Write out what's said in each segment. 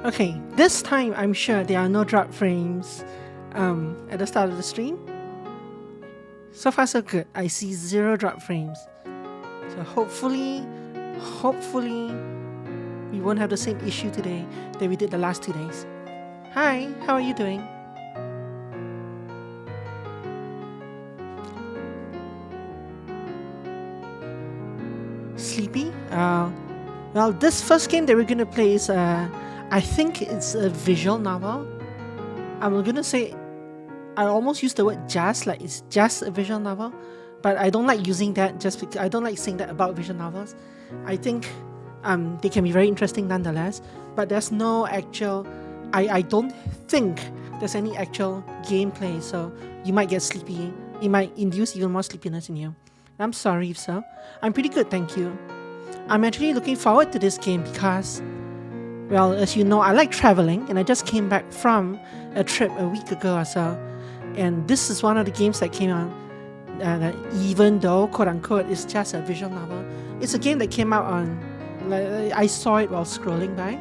Okay, this time I'm sure there are no drop frames at the start of the stream. So far so good. I see 0 drop frames. So hopefully we won't have the same issue today that we did the last 2 days. Hi, how are you doing? Sleepy? Well, this first game that we're gonna play is I think it's a visual novel. I'm gonna say I almost use the word just, like it's just a visual novel, but I don't like using that just because I don't like saying that about visual novels. I think they can be very interesting nonetheless, but there's no actual, I don't think there's any actual gameplay, so you might get sleepy. It might induce even more sleepiness in you. I'm sorry if so. I'm pretty good, thank you. I'm actually looking forward to this game because, well, as you know, I like traveling, and I just came back from a trip a week ago or so, and this is one of the games that came out, even though, quote-unquote, it's just a visual novel. It's a game that came out on, I saw it while scrolling by,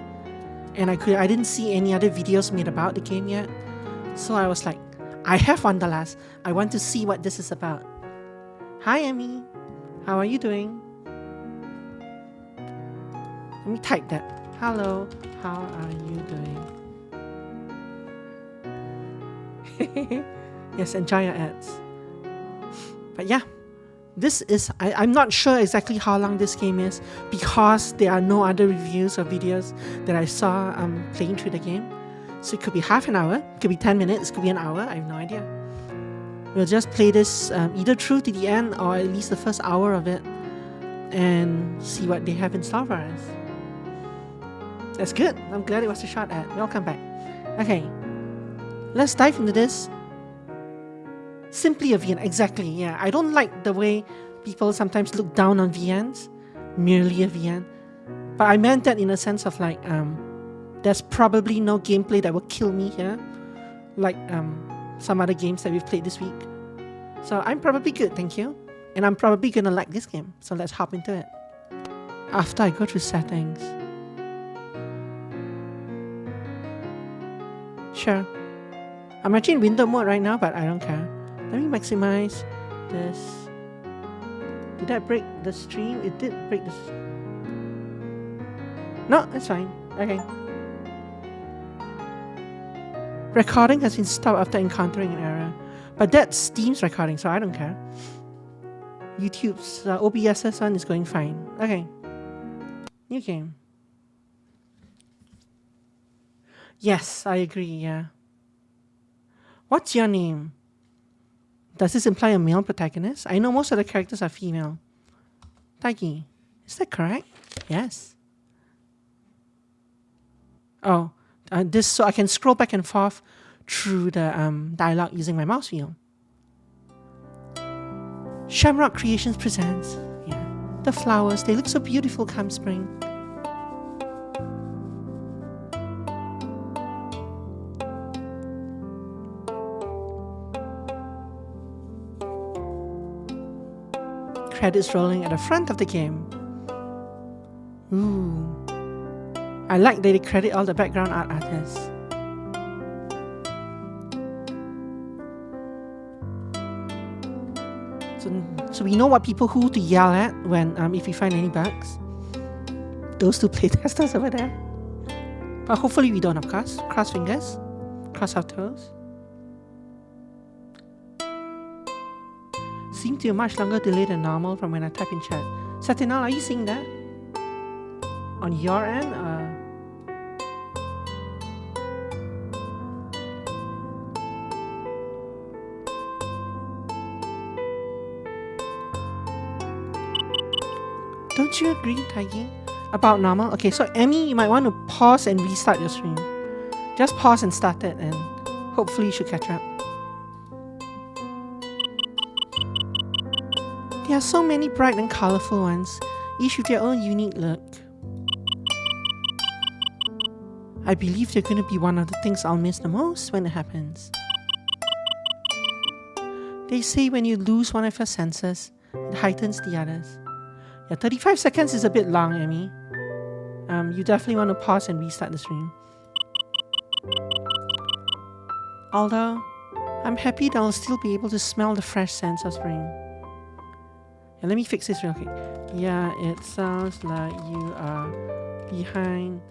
and I didn't see any other videos made about the game yet, so I was like, I have Wanderlust. I want to see what this is about. Hi, Emmy. How are you doing? Let me type that. Hello, how are you doing? Yes, enjoy your ads. But yeah, this is, I'm not sure exactly how long this game is because there are no other reviews or videos that I saw playing through the game. So it could be half an hour, it could be 10 minutes, it could be an hour, I have no idea. We'll just play this either through to the end or at least the first hour of it and see what they have in store for us. That's good. I'm glad it was a short ad. Welcome back. Okay, let's dive into this. Simply a VN, exactly, yeah. I don't like the way people sometimes look down on VNs, merely a VN. But I meant that in a sense of like, there's probably no gameplay that will kill me here, like some other games that we've played this week. So I'm probably good, thank you. And I'm probably gonna like this game, so let's hop into it. After I go through settings. Sure. I'm actually in window mode right now, but I don't care. Let me maximize this. Did that break the stream? It did break the No, it's fine. Okay. Recording has been stopped after encountering an error. But that's Steam's recording, so I don't care. YouTube's OBS's one is going fine. Okay. New game. Yes, I agree, yeah. What's your name? Does this imply a male protagonist? I know most of the characters are female. Taiki, is that correct? Yes. Oh, this so I can scroll back and forth through the dialogue using my mouse wheel. Shamrock Creations presents, yeah, the flowers. They look so beautiful come spring. Credits rolling at the front of the game. Ooh. I like that they credit all the background art artists. So we know what people who to yell at when if we find any bugs. Those two playtesters over there. But hopefully we don't, of course. Cross fingers. Cross our toes. Seems to be a much longer delay than normal from when I type in chat. Satinal, are you seeing that? On your end? Don't you agree, Taigi? About normal? Okay, so Emmy, you might want to pause and restart your stream. Just pause and start it and hopefully you should catch up. There are so many bright and colorful ones, each with their own unique look. I believe they're going to be one of the things I'll miss the most when it happens. They say when you lose one of your senses, it heightens the others. Yeah, 35 seconds is a bit long, Emmy. You definitely want to pause and restart the stream. Although, I'm happy that I'll still be able to smell the fresh scents of spring. Yeah, let me fix this real quick. Yeah, it sounds like you are behind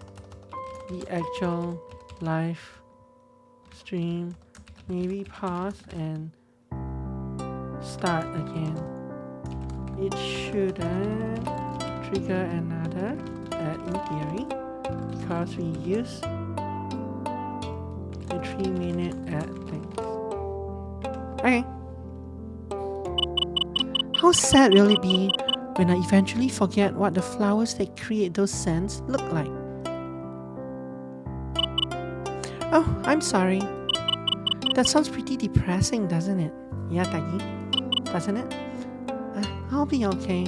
the actual live stream. Maybe pause and start again. It shouldn't trigger another ad in theory because we use the 3-minute ad things. Okay. How sad will it be when I eventually forget what the flowers that create those scents look like? Oh, I'm sorry. That sounds pretty depressing, doesn't it? Yeah, Taggy. Doesn't it? I'll be okay.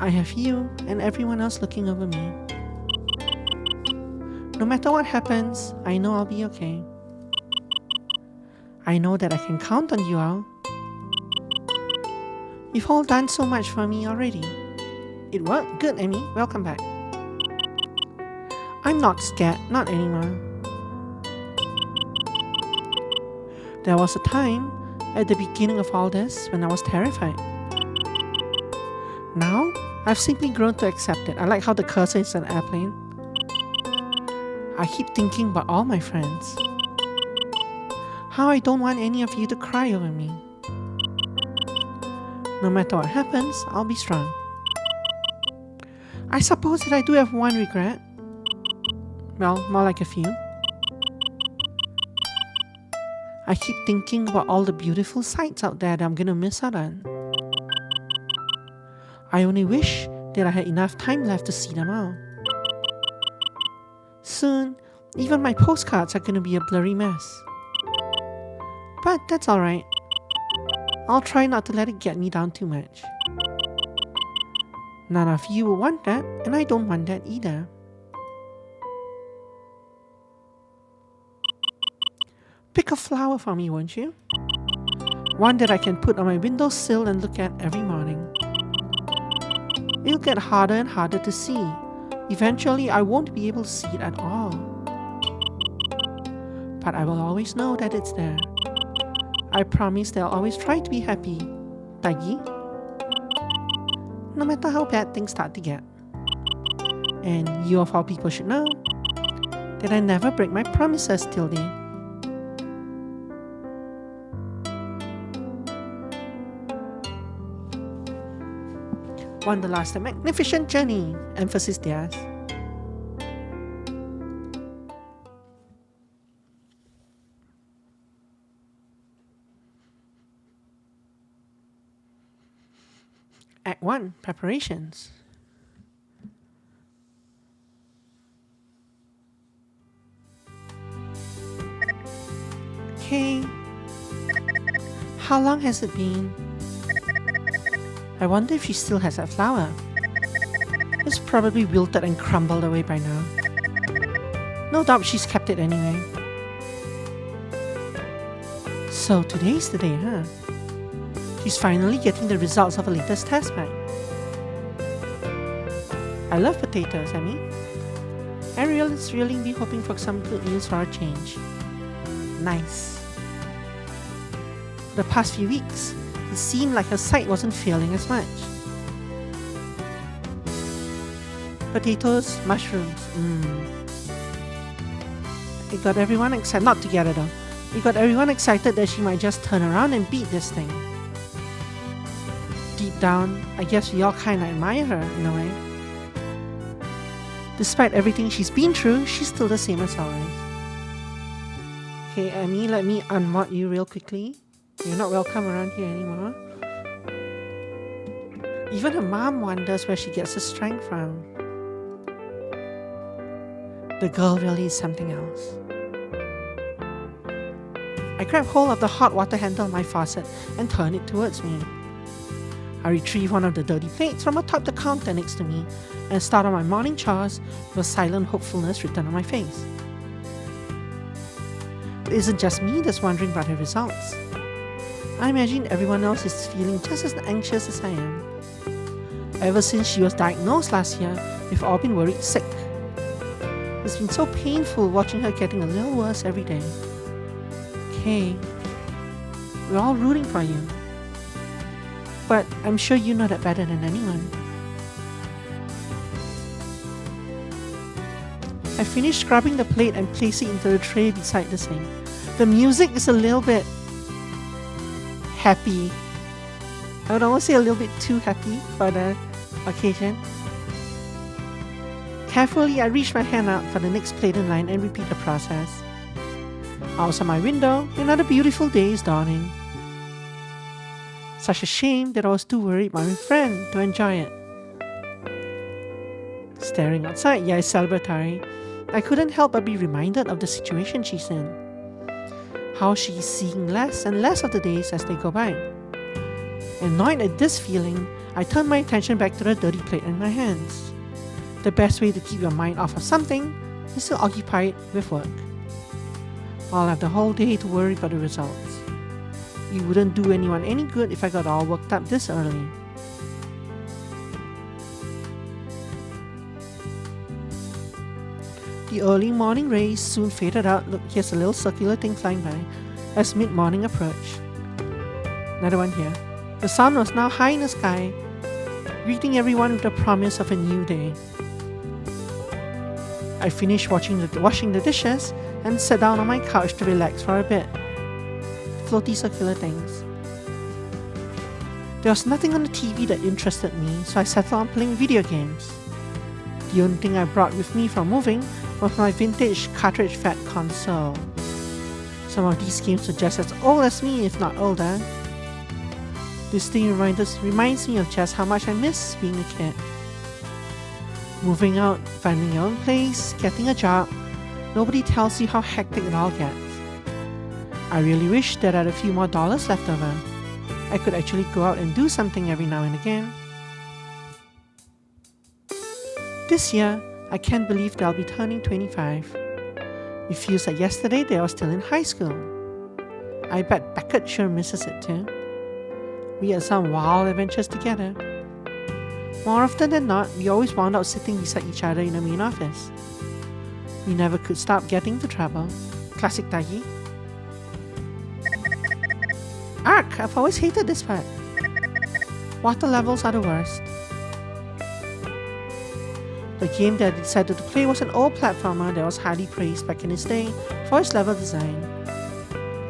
I have you and everyone else looking over me. No matter what happens, I know I'll be okay. I know that I can count on you all. You've all done so much for me already. It worked. Good, Amy. Welcome back. I'm not scared. Not anymore. There was a time at the beginning of all this when I was terrified. Now, I've simply grown to accept it. I like how the cursor is an airplane. I keep thinking about all my friends. How I don't want any of you to cry over me. No matter what happens, I'll be strong. I suppose that I do have one regret. Well, more like a few. I keep thinking about all the beautiful sights out there that I'm gonna miss out on. I only wish that I had enough time left to see them all. Soon, even my postcards are gonna be a blurry mess. But that's alright. I'll try not to let it get me down too much. None of you will want that, and I don't want that either. Pick a flower for me, won't you? One that I can put on my windowsill and look at every morning. It'll get harder and harder to see. Eventually, I won't be able to see it at all. But I will always know that it's there. I promise that I'll always try to be happy. Taggy. No matter how bad things start to get. And you of all people should know that I never break my promises, Tildy. Wanderlust, a magnificent journey. Emphasis theirs. Act 1. Preparations. Okay. How long has it been? I wonder if she still has that flower. It's probably wilted and crumbled away by now. No doubt she's kept it anyway. So today's the day, huh? She's finally getting the results of her latest test back. I love potatoes, Emmy. Ariel is really be hoping for some good news for a change. Nice. The past few weeks, it seemed like her sight wasn't failing as much. Potatoes, mushrooms, It got everyone excited, not together though. It got everyone excited that she might just turn around and beat this thing. Deep down, I guess we all kinda admire her in a way. Despite everything she's been through, she's still the same as always. Okay, Emmy, let me unmod you real quickly. You're not welcome around here anymore. Even her mom wonders where she gets her strength from. The girl really is something else. I grab hold of the hot water handle on my faucet and turn it towards me. I retrieve one of the dirty plates from atop the counter next to me and start on my morning chores with a silent hopefulness written on my face. It isn't just me that's wondering about her results. I imagine everyone else is feeling just as anxious as I am. Ever since she was diagnosed last year, we've all been worried sick. It's been so painful watching her getting a little worse every day. Kay, we're all rooting for you. But I'm sure you know that better than anyone. I finished scrubbing the plate and placed it into the tray beside the sink. The music is a little bit happy. I would almost say a little bit too happy for the occasion. Carefully, I reached my hand out for the next plate in line and repeat the process. Outside my window, another beautiful day is dawning. Such a shame that I was too worried about my friend to enjoy it. Staring outside, it's celebratory. I couldn't help but be reminded of the situation she's in. How she's seeing less and less of the days as they go by. Annoyed at this feeling, I turned my attention back to the dirty plate in my hands. The best way to keep your mind off of something is to occupy it with work. I'll have the whole day to worry about the results. It wouldn't do anyone any good if I got all worked up this early. The early morning rays soon faded out. Look, here's a little circular thing flying by as mid-morning approached. Another one here. The sun was now high in the sky, greeting everyone with the promise of a new day. I finished washing the dishes and sat down on my couch to relax for a bit. Floaty circular things. There was nothing on the TV that interested me, so I settled on playing video games. The only thing I brought with me from moving was my vintage cartridge-fed console. Some of these games were just as old as me, if not older. This thing reminds me of just how much I miss being a kid. Moving out, finding your own place, getting a job, nobody tells you how hectic it all gets. I really wish that I had a few more dollars left over. I could actually go out and do something every now and again. This year, I can't believe that I'll be turning 25. It feels like yesterday that I was still in high school. I bet Beckett sure misses it too. We had some wild adventures together. More often than not, we always wound up sitting beside each other in the main office. We never could stop getting into trouble. Classic Dagi. Ark! I've always hated this part. Water levels are the worst. The game that I decided to play was an old platformer that was highly praised back in its day for its level design.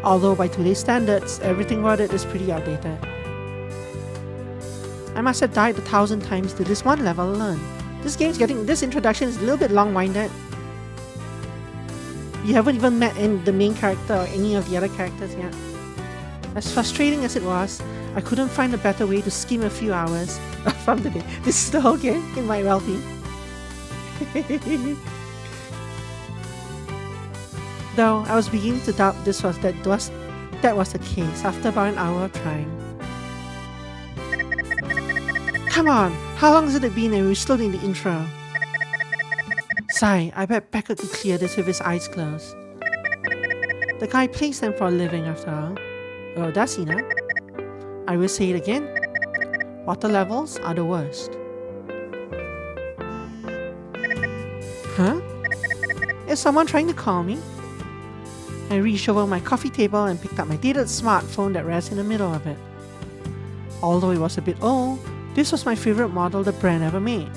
Although by today's standards, everything about it is pretty outdated. I must have died 1,000 times to this one level alone. This introduction is a little bit long-winded. You haven't even met the main character or any of the other characters yet. As frustrating as it was, I couldn't find a better way to skim a few hours from the day. This is the whole game, it might well be. Though I was beginning to doubt that was the case after about an hour of trying. Come on, how long has it been and we're still in the intro? Sigh, I bet Beckett could clear this with his eyes closed. The guy plays them for a living after all. Oh, does he now? I will say it again. Water levels are the worst. Huh? Is someone trying to call me? I reached over my coffee table and picked up my dated smartphone that rests in the middle of it. Although it was a bit old, this was my favorite model the brand ever made.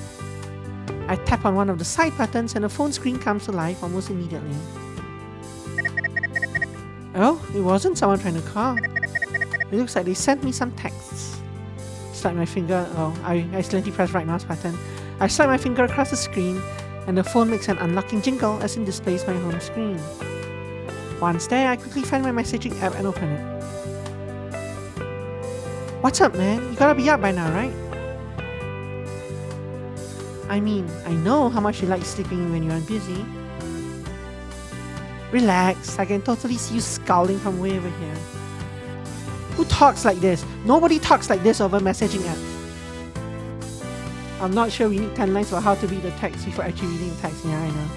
I tap on one of the side buttons and the phone screen comes to life almost immediately. Oh, it wasn't someone trying to call. It looks like they sent me some texts. Slide my finger, I accidentally pressed right mouse button. I slide my finger across the screen and the phone makes an unlocking jingle as it displays my home screen. Once there, I quickly find my messaging app and open it. What's up, man? You gotta be up by now, right? I mean, I know how much you like sleeping when you're busy. Relax, I can totally see you scowling from way over here. Who talks like this? Nobody talks like this over messaging apps. I'm not sure we need 10 lines for how to read the text before actually reading the text. Yeah, I know.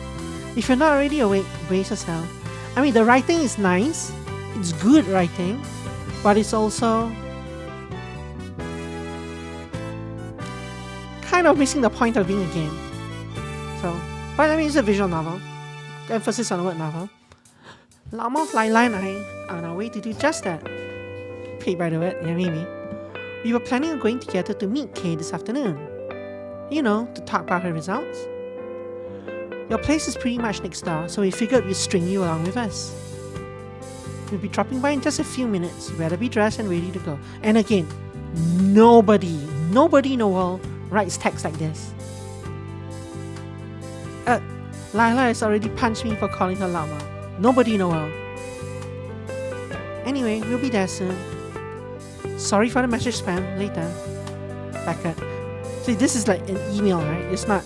If you're not already awake, brace yourself. I mean, the writing is nice. It's good writing. But it's also kind of missing the point of being a game. So, but I mean, it's a visual novel. emphasis on the word novel. Loudmouth, Lila and I are on our way to do just that. Paid by the word, yeah, maybe. We were planning on going together to meet Kay this afternoon. You know, to talk about her results. Your place is pretty much next door, so we figured we'd string you along with us. We'll be dropping by in just a few minutes. You better be dressed and ready to go. And again, nobody in the world writes text like this. Lila has already punched me for calling her llama. Nobody in the world. Anyway, we'll be there soon. Sorry for the message spam. Later. Beckett. See, this is like an email, right? It's not.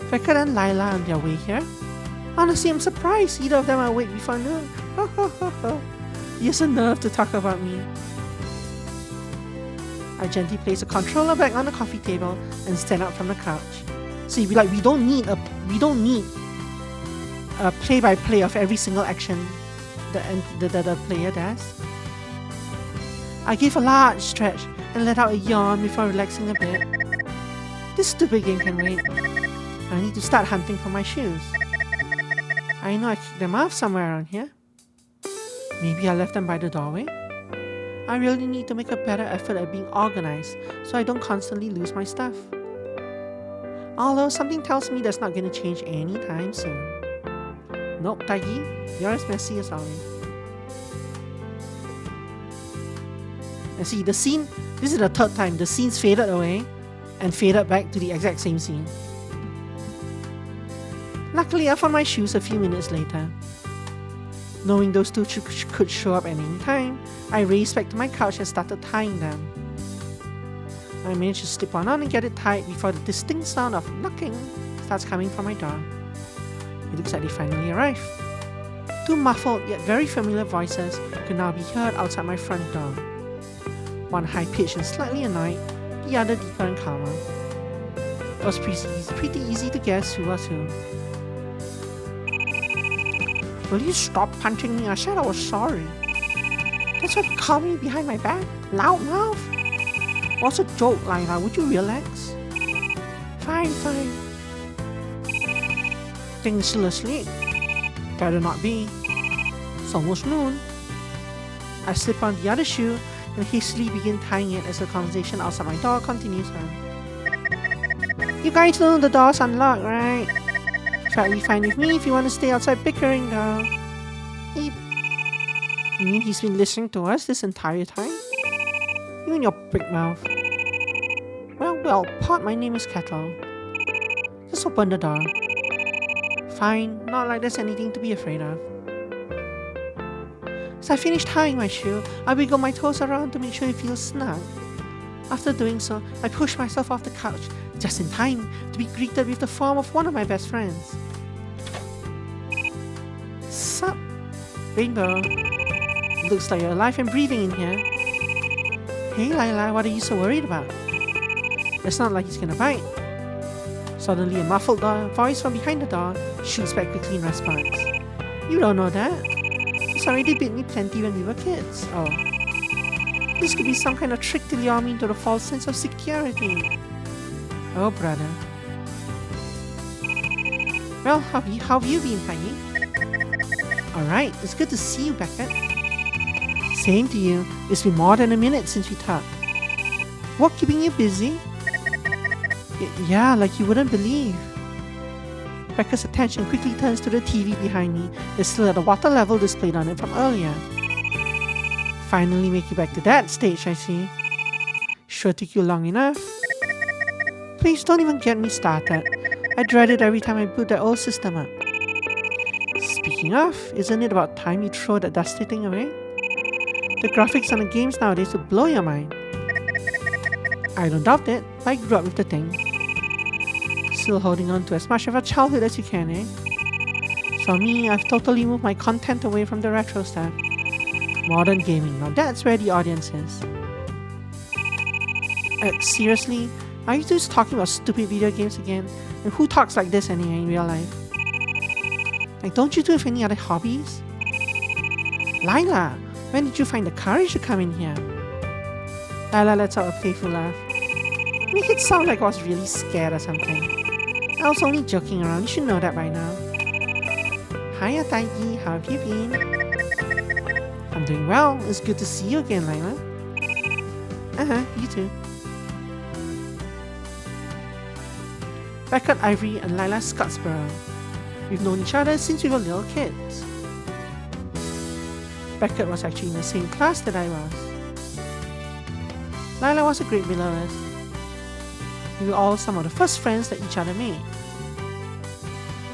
Beckett and Lila on their way here. Honestly, I'm surprised either of them are awake before noon. You have the nerve to talk about me. I gently place a controller back on the coffee table and stand up from the couch. See, we don't need a play-by-play of every single action the player does. I give a large stretch and let out a yawn before relaxing a bit. This stupid game can wait. I need to start hunting for my shoes. I know I kicked them off somewhere around here. Maybe I left them by the doorway. I really need to make a better effort at being organized so I don't constantly lose my stuff. Although something tells me that's not going to change anytime soon. Nope, Tiggy, you're as messy as always. And see, the scene, this is the third time, the scene's faded away and faded back to the exact same scene. Luckily, I found my shoes a few minutes later. Knowing those two could show up at any time, I raced back to my couch and started tying them. I managed to slip one on and get it tied before the distinct sound of knocking starts coming from my door. It looks like they finally arrived. Two muffled yet very familiar voices could now be heard outside my front door. One high-pitched and slightly annoyed, the other deeper and calmer. It was pretty easy to guess who was who. Will you stop punching me? I said I was sorry. That's what you call me behind my back? Loudmouth? What's a joke, Lila? Would you relax? Fine. Thing's still asleep. Better not be. It's almost noon. I slip on the other shoe and hastily begin tying it as the conversation outside my door continues on. You guys know the door's unlocked, right? Perfectly fine with me if you want to stay outside bickering, though. You mean he's been listening to us this entire time? You and your big mouth. Well, Pot, my name is Kettle. Just open the door. Fine, not like there's anything to be afraid of. As I finish tying my shoe, I wiggle my toes around to make sure it feels snug. After doing so, I push myself off the couch, just in time to be greeted with the form of one of my best friends. Sup, Rainbow? Looks like you're alive and breathing in here. Hey Lila, what are you so worried about? It's not like he's gonna bite. Suddenly a muffled voice from behind the door shoots back quickly in response. You don't know that? He's already bit me plenty when we were kids. Oh. This could be some kind of trick to lure me into the false sense of security. Oh, brother. Well, how have you been, Peggy? Alright, it's good to see you, Beckett. Same to you. It's been more than a minute since we talked. What keeping you busy? Yeah, like you wouldn't believe. Becca's attention quickly turns to the TV behind me that still had the water level displayed on it from earlier. Finally make you back to that stage, I see. Sure took you long enough. Please don't even get me started. I dread it every time I boot that old system up. Speaking of, isn't it about time you throw that dusty thing away? The graphics on the games nowadays will blow your mind. I don't doubt it, but I grew up with the thing. Still holding on to as much of a childhood as you can, eh? For me, I've totally moved my content away from the retro stuff. Modern gaming, now that's where the audience is. Seriously? Are you just talking about stupid video games again? And who talks like this anyway in real life? Like, don't you do have any other hobbies? Lila, when did you find the courage to come in here? Lila lets out a playful laugh. Make it sound like I was really scared or something. I was only joking around. You should know that by now. Hiya, Taigi. How have you been? I'm doing well. It's good to see you again, Lila. You too. Beckett, Ivory, and Lila Scottsboro. We've known each other since we were little kids. Beckett was actually in the same class that I was. Lila was a great beloved. We were all some of the first friends that each other made.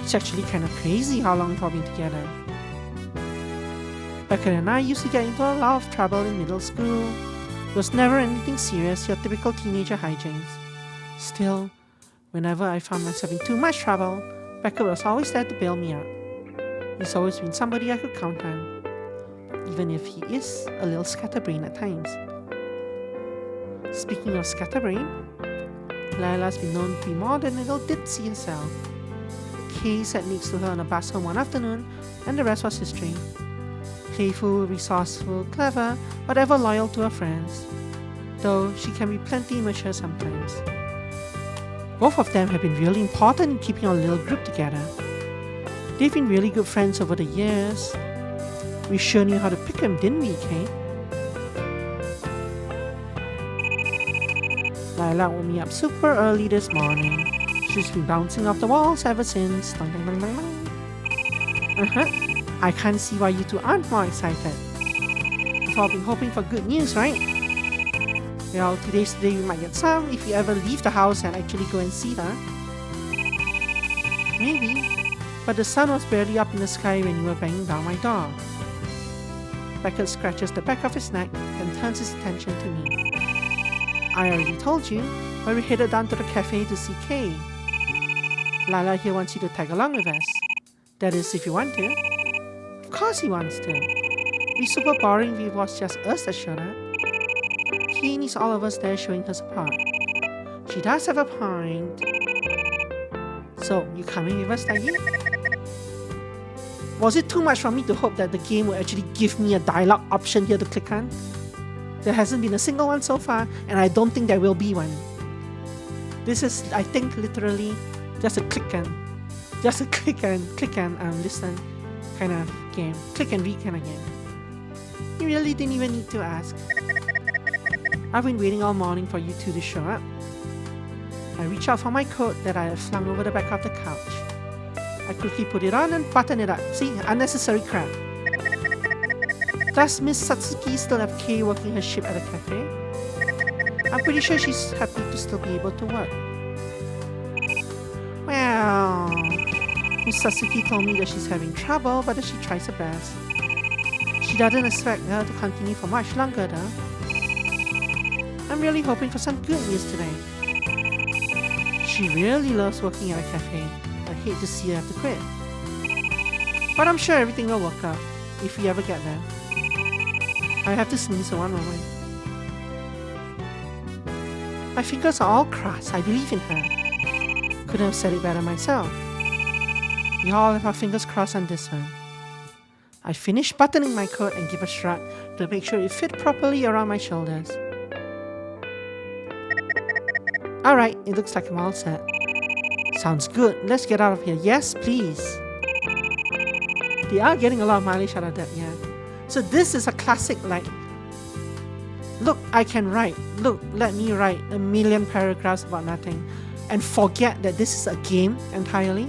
It's actually kind of crazy how long we've all been together. Beckett and I used to get into a lot of trouble in middle school. It was never anything serious, your typical teenager hijinks. Still, whenever I found myself in too much trouble, Beckett was always there to bail me out. He's always been somebody I could count on, even if he is a little scatterbrained at times. Speaking of scatterbrain, Lila's been known to be more than a little ditzy herself. Kay sat next to her on a bus home one afternoon, and the rest was history. Playful, resourceful, clever, but ever loyal to her friends, though she can be plenty immature sometimes. Both of them have been really important in keeping our little group together. They've been really good friends over the years. We sure knew how to pick them, didn't we, Kay? Lila woke me up super early this morning. She's been bouncing off the walls ever since. Dun, dun, dun, dun, dun. I can't see why you two aren't more excited. We've all been hoping for good news, right? Well, today's the day we might get some if you ever leave the house and actually go and see her. Maybe. But the sun was barely up in the sky when you were banging down my door. Beckett scratches the back of his neck and turns his attention to me. I already told you, but we headed down to the cafe to see Kay. Lila here wants you to tag along with us. That is, if you want to. Of course he wants to. It'd be super boring if it was just us that showed up. Kay needs all of us there showing her support. She does have a point. So, you coming with us, Taggy? Was it too much for me to hope that the game will actually give me a dialogue option here to click on? There hasn't been a single one so far, and I don't think there will be one. This is, I think, literally just a click and listen kind of game. Click and read kind of game. You really didn't even need to ask. I've been waiting all morning for you two to show up. I reach out for my coat that I had flung over the back of the couch. I quickly put it on and button it up. See, unnecessary crap. Does Miss Satsuki still have Kay working her ship at a cafe? I'm pretty sure she's happy to still be able to work. Well, Miss Satsuki told me that she's having trouble, but that she tries her best. She doesn't expect her to continue for much longer though. I'm really hoping for some good news today. She really loves working at a cafe. I hate to see her have to quit. But I'm sure everything will work out, if we ever get there. I have to sneeze for one moment. My fingers are all crossed. I believe in her. Couldn't have said it better myself. We all have our fingers crossed on this one. I finish buttoning my coat and give a shrug to make sure it fit properly around my shoulders. Alright, it looks like I'm all set. Sounds good. Let's get out of here. Yes, please. They are getting a lot of mileage out of that, yeah. So this is a classic, like, look, I can write. Look, let me write a million paragraphs about nothing and forget that this is a game entirely.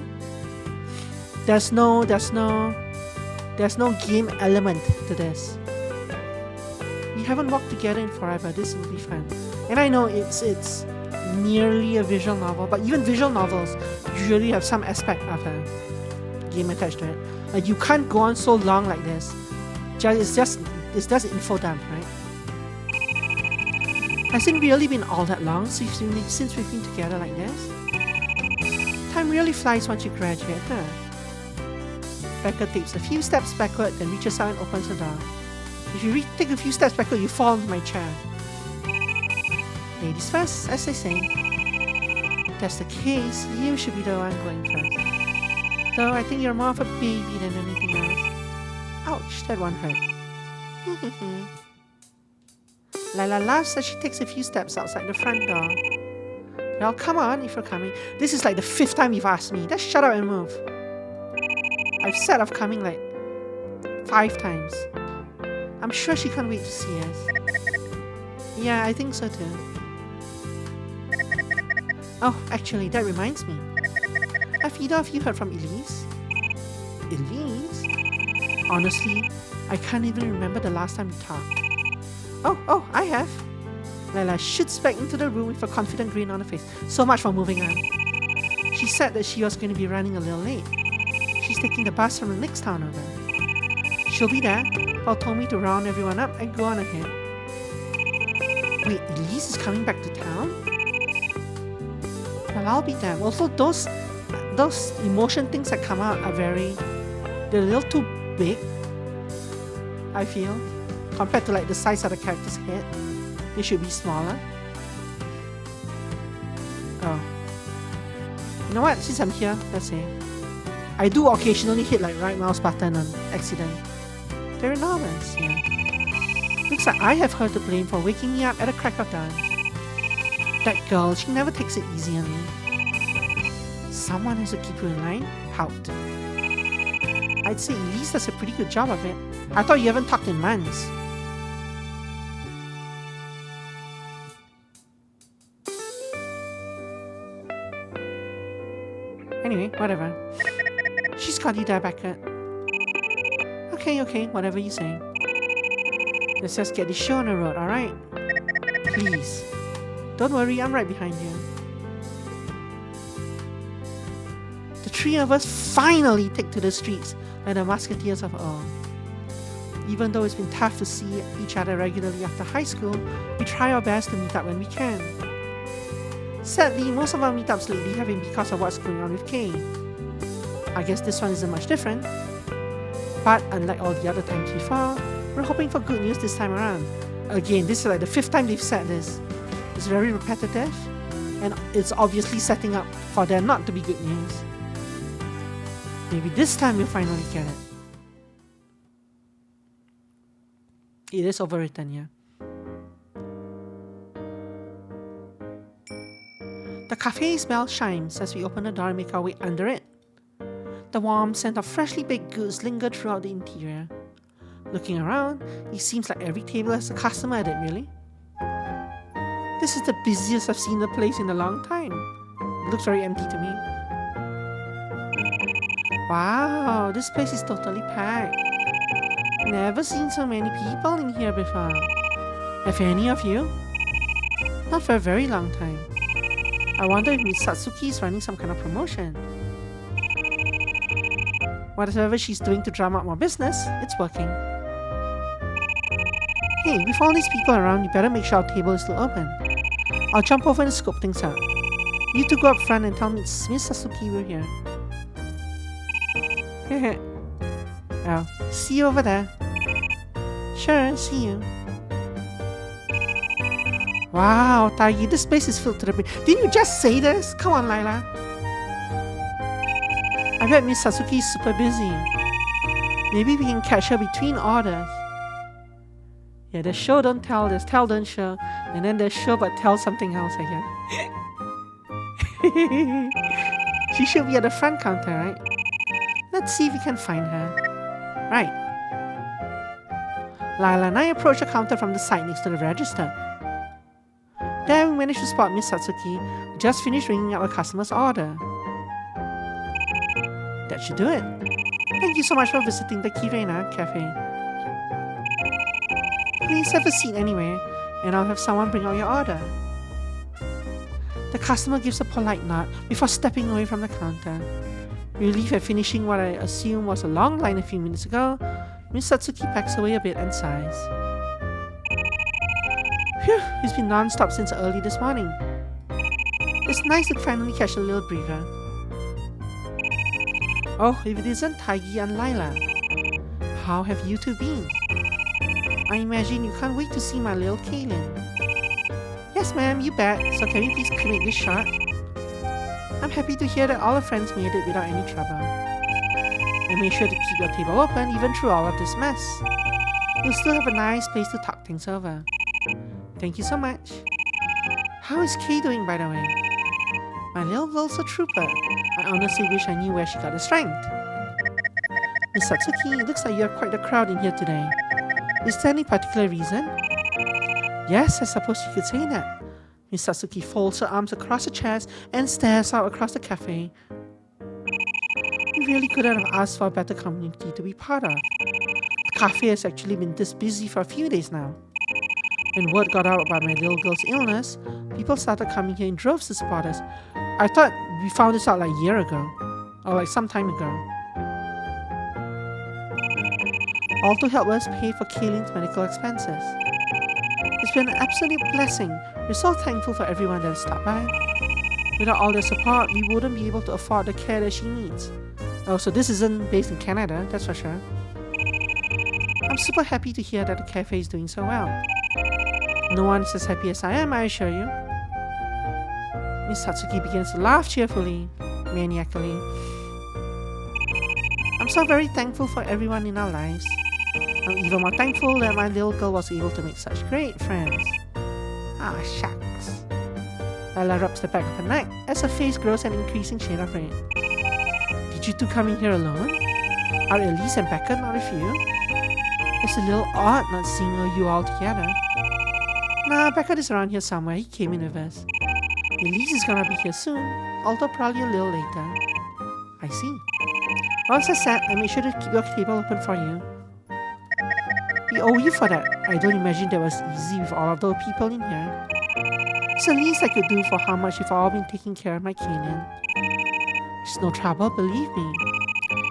There's no game element to this. We haven't worked together in forever. This will be fun. And I know it's nearly a visual novel, but even visual novels usually have some aspect of a game attached to it. Like, you can't go on so long like this. It's just info dump, right? Hasn't really been all that long since we've been together like this. Time really flies once you graduate, huh? Becca takes a few steps backward, then reaches out and opens the door. If you take a few steps backward, you fall into my chair. Ladies first, as they say. If that's the case, you should be the one going first. Though I think you're more of a baby than anything else. Ouch, that one hurt. Lila laughs as she takes a few steps outside the front door. Well, come on if you're coming. This is like the 5th time you've asked me. Just shut up and move. I've said of coming like 5 times. I'm sure she can't wait to see us. Yeah, I think so too. Oh, actually, that reminds me. Have either of you heard from Elise? Elise? Honestly, I can't even remember the last time we talked. Oh, I have. Layla shoots back into the room with a confident grin on her face. So much for moving on. She said that she was going to be running a little late. She's taking the bus from the next town over. She'll be there. Paul told me to round everyone up and go on ahead. Wait, Elise is coming back to town? Well, I'll be there. Also, those emotion things that come out are they're a little too big, I feel, compared to like the size of the character's head. They should be smaller. Oh. You know what? Since I'm here, let's say. I do occasionally hit like right mouse button on accident. They're enormous, yeah. Looks like I have her to blame for waking me up at a crack of dawn. That girl, she never takes it easy on me. Someone has to keep her in line. Pout. I'd say Elise does a pretty good job of it. I thought you haven't talked in months. Anyway, whatever. She's got you there, Beckett. Okay, whatever you say. Let's just get this show on the road, alright? Please. Don't worry, I'm right behind you. The 3 of us finally take to the streets like the musketeers of old. Even though it's been tough to see each other regularly after high school, we try our best to meet up when we can. Sadly, most of our meetups lately have been because of what's going on with Kay. I guess this one isn't much different. But unlike all the other times before, we're hoping for good news this time around. Again, this is like the 5th time they've said this. It's very repetitive, and it's obviously setting up for there not to be good news. Maybe this time we'll finally get it. It is overwritten, yeah. The cafe's bell chimes as we open the door and make our way under it. The warm scent of freshly baked goods lingered throughout the interior. Looking around, it seems like every table has a customer at it, really. This is the busiest I've seen the place in a long time. It looks very empty to me. Wow, this place is totally packed. Never seen so many people in here before. Have any of you? Not for a very long time. I wonder if Miss Satsuki is running some kind of promotion. Whatever she's doing to drum up more business, it's working. Hey, with all these people around, you better make sure our table is still open. I'll jump over and scope things out. You two go up front and tell Miss Satsuki we're here. Heh. Well, see you over there. Sure, see you. Wow, Taigi, this place is filled to the brim. Didn't you just say this? Come on, Lila. I bet Miss Satsuki is super busy. Maybe we can catch her between orders. Yeah, there's show don't tell, there's tell don't show, and then there's show but tell something else, I guess. She should be at the front counter, right? Let's see if we can find her. Right. Lila and I approach the counter from the side next to the register. There we managed to spot Miss Satsuki, who just finished ringing up a customer's order. That should do it. Thank you so much for visiting the Kirena Cafe. Please have a seat anyway, and I'll have someone bring out your order. The customer gives a polite nod before stepping away from the counter. Relieved at finishing what I assume was a long line a few minutes ago, Miss Satsuki backs away a bit and sighs. Phew, it's been non-stop since early this morning. It's nice to finally catch a little breather. Oh, if it isn't Taigi and Lila. How have you two been? I imagine you can't wait to see my little Kaylin. Yes ma'am, you bet, so can we please make this short? I'm happy to hear that all our friends made it without any trouble. And make sure to keep your table open even through all of this mess. You'll still have a nice place to talk things over. Thank you so much. How is Kay doing, by the way? My little girl's a trooper. I honestly wish I knew where she got the strength. Miss Satsuki, it looks like you have quite a crowd in here today. Is there any particular reason? Yes, I suppose you could say that. Miss Satsuki folds her arms across her chest and stares out across the cafe. We really couldn't have asked for a better community to be part of. The cafe has actually been this busy for a few days now. When word got out about my little girl's illness, people started coming here in droves to support us. I thought we found this out like a year ago, or like some time ago. All to help us pay for Kaylin's medical expenses. It's been an absolute blessing. We're so thankful for everyone that has stopped by. Without all their support, we wouldn't be able to afford the care that she needs. Oh, so this isn't based in Canada, that's for sure. I'm super happy to hear that the cafe is doing so well. No one is as happy as I am, I assure you. Miss Satsuki begins to laugh cheerfully, maniacally. I'm so very thankful for everyone in our lives. I'm even more thankful that my little girl was able to make such great friends. Ah, shucks. Lila rubs the back of her neck as her face grows an increasing shade of red. Did you two come in here alone? Are Elise and Becca not with you? It's a little odd not seeing you all together. Nah, Becca is around here somewhere. He came in with us. Elise is gonna be here soon, although probably a little later. I see. Well, as I said, I made sure to keep your table open for you. We owe you for that. I don't imagine that was easy with all of those people in here. It's the least I could do for how much you've all been taking care of my Kaylin. It's no trouble, believe me.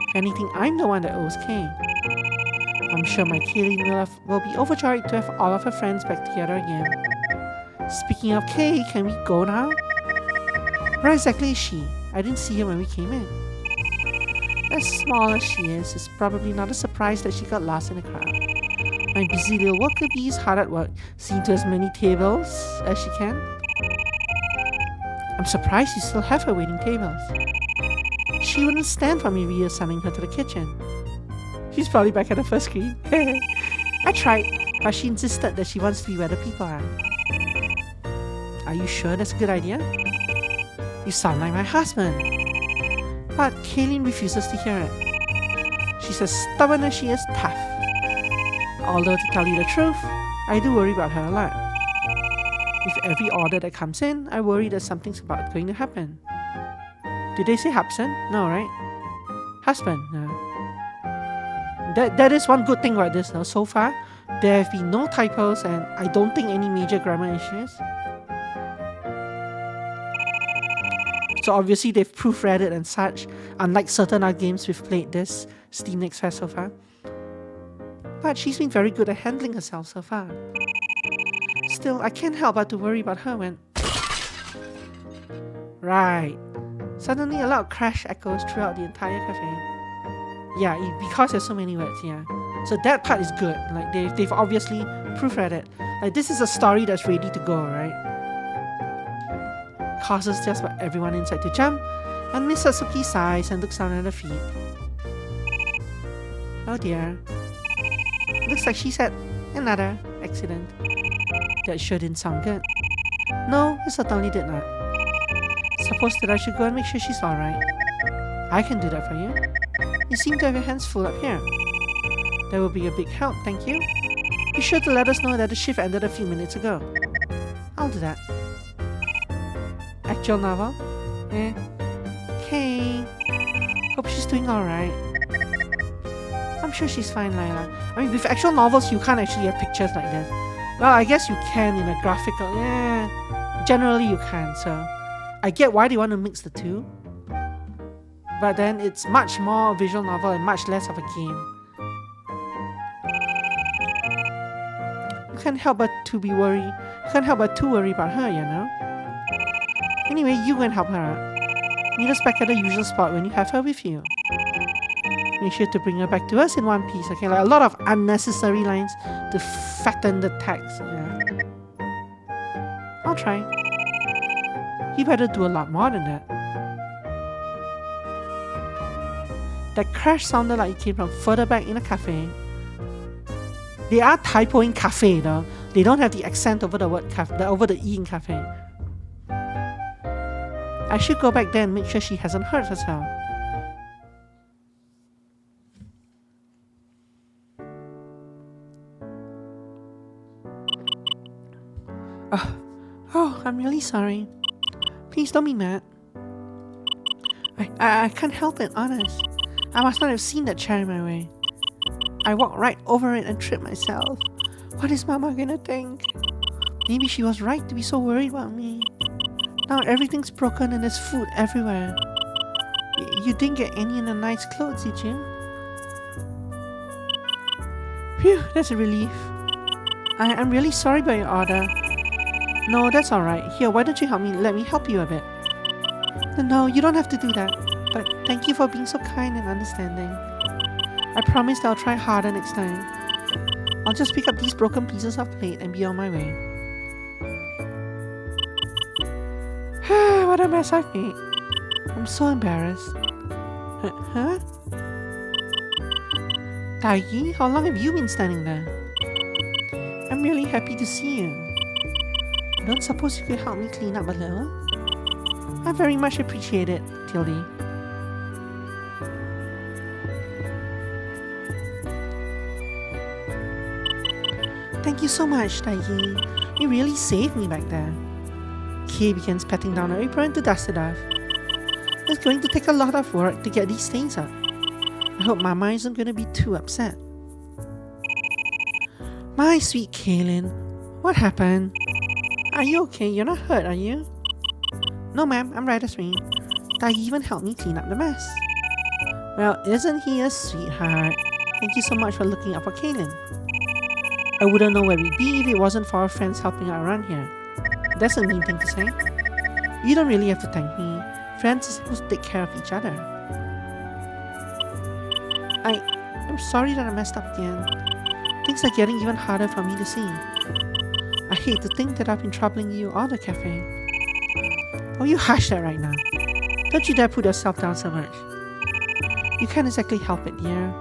If anything, I'm the one that owes Kay. I'm sure my Kaylin will be overjoyed to have all of her friends back together again. Speaking of Kay, can we go now? Where exactly is she? I didn't see her when we came in. As small as she is, it's probably not a surprise that she got lost in the crowd. My busy little worker bee is hard at work, seeing to as many tables as she can. I'm surprised you still have her waiting tables. She wouldn't stand for me reassigning her to the kitchen. She's probably back at the first screen. I tried, but she insisted that she wants to be where the people are. Are you sure that's a good idea? You sound like my husband. But Kaylin refuses to hear it. She's as stubborn as she is tough. Although to tell you the truth, I do worry about her a lot. With every order that comes in, I worry that something's about going to happen. Did they say husband? No, right? Husband, no. That is one good thing about this now. So far, there have been no typos and I don't think any major grammar issues. So obviously they've proofread it and such, unlike certain other games we've played this Steam Next Fest so far. But she's been very good at handling herself so far. Still, I can't help but to worry about her when... Right. Suddenly a loud crash echoes throughout the entire cafe. Yeah, because there's so many words, yeah. So that part is good. Like they've obviously proofread it. Like this is a story that's ready to go, right? Causes just about everyone inside to jump, and Miss Satsuki sighs and looks down at her feet. Oh dear. Looks like she's had another accident. That sure didn't sound good. No, it certainly did not. Suppose that I should go and make sure she's alright. I can do that for you. You seem to have your hands full up here. That will be a big help, thank you. Be sure to let us know that the shift ended a few minutes ago. I'll do that. Actual novel? Okay. Hope she's doing alright. I'm sure she's fine, Lila. I mean, with actual novels, you can't actually have pictures like this. Well, I guess you can in a graphical... generally you can, so... I get why they want to mix the two. But then it's much more a visual novel and much less of a game. You can't help but to worry about her, you know? Anyway, you go and help her out. Meet us back at the usual spot when you have her with you. Make sure to bring her back to us in one piece, okay? Like a lot of unnecessary lines to fatten the text, yeah. I'll try. You better do a lot more than that. That crash sounded like it came from further back in the cafe. They are typoing cafe though. They don't have the accent over the word cafe, over the E in cafe. I should go back there and make sure she hasn't hurt herself. Oh, I'm really sorry. Please don't be mad. I can't help it, honest. I must not have seen that chair in my way. I walked right over it and tripped myself. What is Mama gonna think? Maybe she was right to be so worried about me. Now everything's broken and there's food everywhere. You didn't get any in the nice clothes, did you? Phew, that's a relief. I'm really sorry about your order. No, that's alright. Here, why don't you help me? Let me help you a bit. No, you don't have to do that. But thank you for being so kind and understanding. I promise I'll try harder next time. I'll just pick up these broken pieces of plate and be on my way. What a mess I've made. I'm so embarrassed. Huh? Taigi, how long have you been standing there? I'm really happy to see you. I don't suppose you could help me clean up a little? I very much appreciate it, Tildy. Thank you so much, Taigi. You really saved me back there. Kay begins patting down her apron to dust it off. It's going to take a lot of work to get these stains up. I hope Mama isn't going to be too upset. My sweet Kaylin, what happened? Are you okay? You're not hurt, are you? No, ma'am, I'm right as rain. Taigi even helped me clean up the mess. Well, isn't he a sweetheart? Thank you so much for looking out for Kaylin. I wouldn't know where we'd be if it wasn't for our friends helping out around here. That's a mean thing to say. You don't really have to thank me. Friends are supposed to take care of each other. I'm sorry that I messed up again. Things are getting even harder for me to see. I hate to think that I've been troubling you or the cafe. Oh, you hush that right now. Don't you dare put yourself down so much. You can't exactly help it, dear.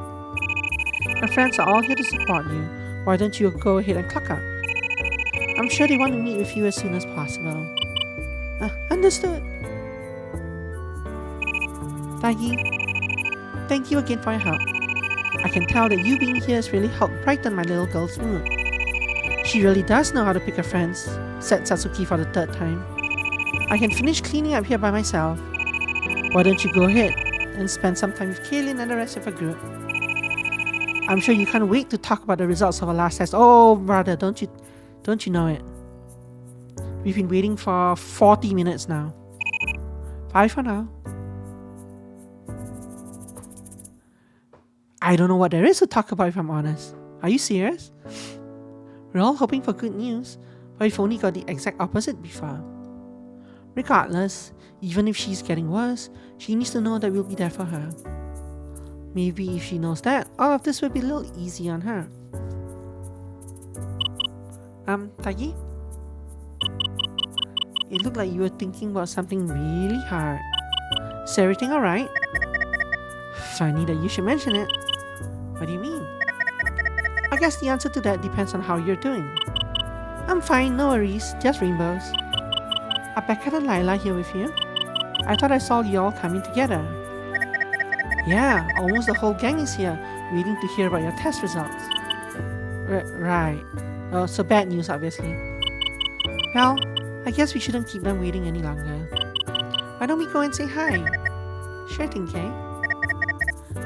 Our friends are all here to support you. Why don't you go ahead and clock up? I'm sure they want to meet with you as soon as possible. Understood. Taigi, thank you again for your help. I can tell that you being here has really helped brighten my little girl's mood. She really does know how to pick her friends, said Satsuki for the third time. I can finish cleaning up here by myself. Why don't you go ahead and spend some time with Kaylin and the rest of her group? I'm sure you can't wait to talk about the results of our last test. Oh, brother, don't you know it? We've been waiting for 40 minutes now. Bye for now. I don't know what there is to talk about if I'm honest. Are you serious? We're all hoping for good news, but we've only got the exact opposite before. Regardless, even if she's getting worse, she needs to know that we'll be there for her. Maybe if she knows that, all of this will be a little easy on her. Taigi? It looked like you were thinking about something really hard. Is everything alright? Funny that you should mention it. What do you mean? I guess the answer to that depends on how you're doing. I'm fine, no worries, just rainbows. Are Becca and Lila here with you? I thought I saw you all coming together. Yeah, almost the whole gang is here, waiting to hear about your test results. Right. Oh, so bad news, obviously. Well, I guess we shouldn't keep them waiting any longer. Why don't we go and say hi? Sure thing, Kay.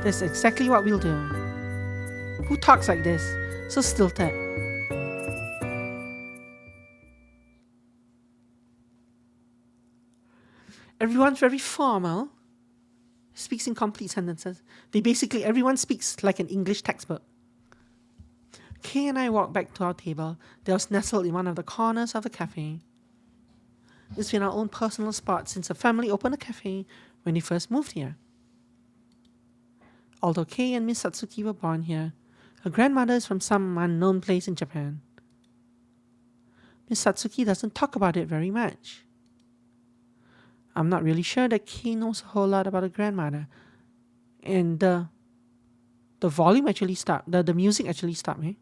That's exactly what we'll do. Who talks like this? So stilted. Everyone's very formal. Speaks in complete sentences. Everyone speaks like an English textbook. Kay and I walked back to our table that was nestled in one of the corners of the cafe. It's been our own personal spot since the family opened a cafe when they first moved here. Although Kay and Miss Satsuki were born here, her grandmother is from some unknown place in Japan. Miss Satsuki doesn't talk about it very much. I'm not really sure that Kay knows a whole lot about her grandmother. And the volume actually stopped. The music actually stopped, eh?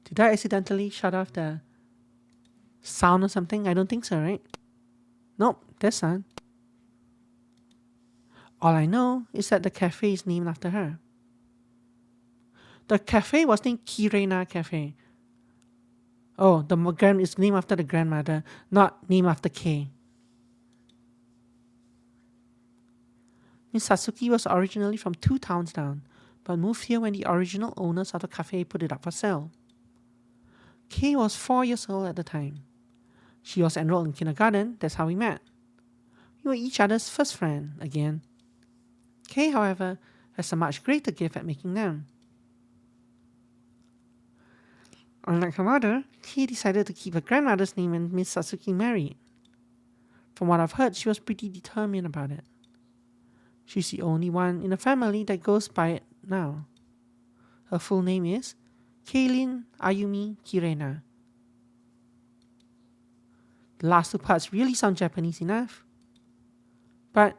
Did I accidentally shut off the sound or something? I don't think so, right? Nope, this, son. All I know is that the cafe is named after her. The cafe was named Kirena Cafe. Oh, the is named after the grandmother, not named after Kay. Miss Satsuki was originally from 2 towns down, but moved here when the original owners of the cafe put it up for sale. Kay was 4 years old at the time. She was enrolled in kindergarten, that's how we met. We were each other's first friend, again. Kay, however, has a much greater gift at making them. Unlike her mother, Kay decided to keep her grandmother's name when Miss Satsuki married. From what I've heard, she was pretty determined about it. She's the only one in the family that goes by it now. Her full name is Kaylin Ayumi Kirena. The last 2 parts really sound Japanese enough. But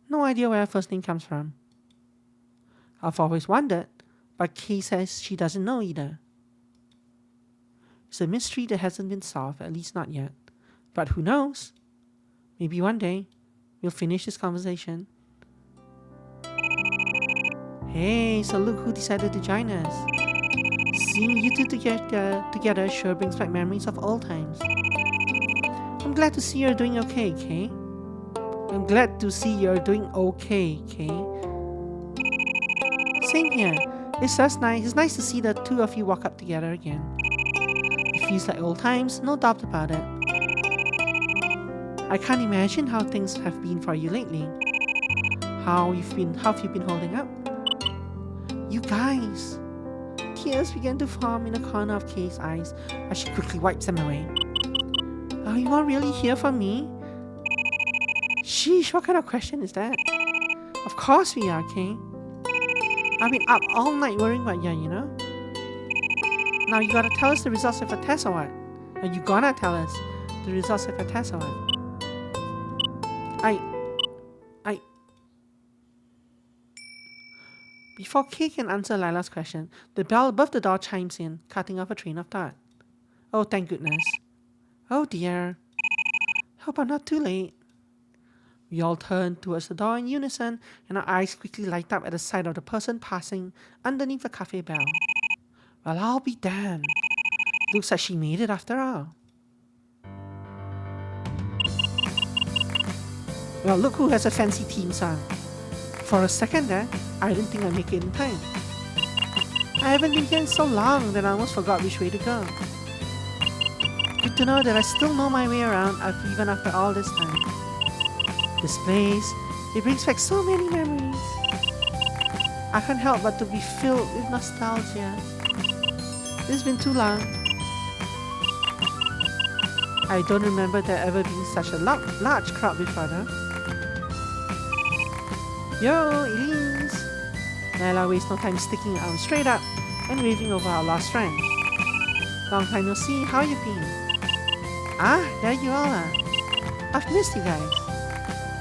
no idea where her first name comes from. I've always wondered, but Kay says she doesn't know either. It's a mystery that hasn't been solved, at least not yet. But who knows? Maybe one day we'll finish this conversation. Hey, so look who decided to join us. Seeing you two together sure brings back memories of old times. I'm glad to see you're doing okay, Kay. I'm glad to see you're doing okay, Kay. Same here. It's just nice. It's nice to see the two of you walk up together again. It feels like old times, no doubt about it. I can't imagine how things have been for you lately. How have you been holding up? You guys! Tears began to form in the corner of Kay's eyes as she quickly wipes them away. Are you all really here for me? Sheesh, what kind of question is that? Of course we are, Kay. I've been up all night worrying about you, know? Now you gotta tell us the results of your test or what? Are you gonna tell us the results of your test or what? Before Kay can answer Lila's question, the bell above the door chimes in, cutting off a train of thought. Oh, thank goodness. Oh dear. Hope I'm not too late. We all turn towards the door in unison, and our eyes quickly light up at the sight of the person passing underneath the cafe bell. Well, I'll be damned. Looks like she made it after all. Well, look who has a fancy theme song. For a second there, I didn't think I'd make it in time. I haven't been here in so long that I almost forgot which way to go. Good to know that I still know my way around even after all this time. This place, it brings back so many memories. I can't help but to be filled with nostalgia. It's been too long. I don't remember there ever being such a large crowd before though. Yo, Elise! Lila wastes no time sticking her arm straight up and waving over our lost friend. Long time no see, how you been? Ah, there you all are. I've missed you guys.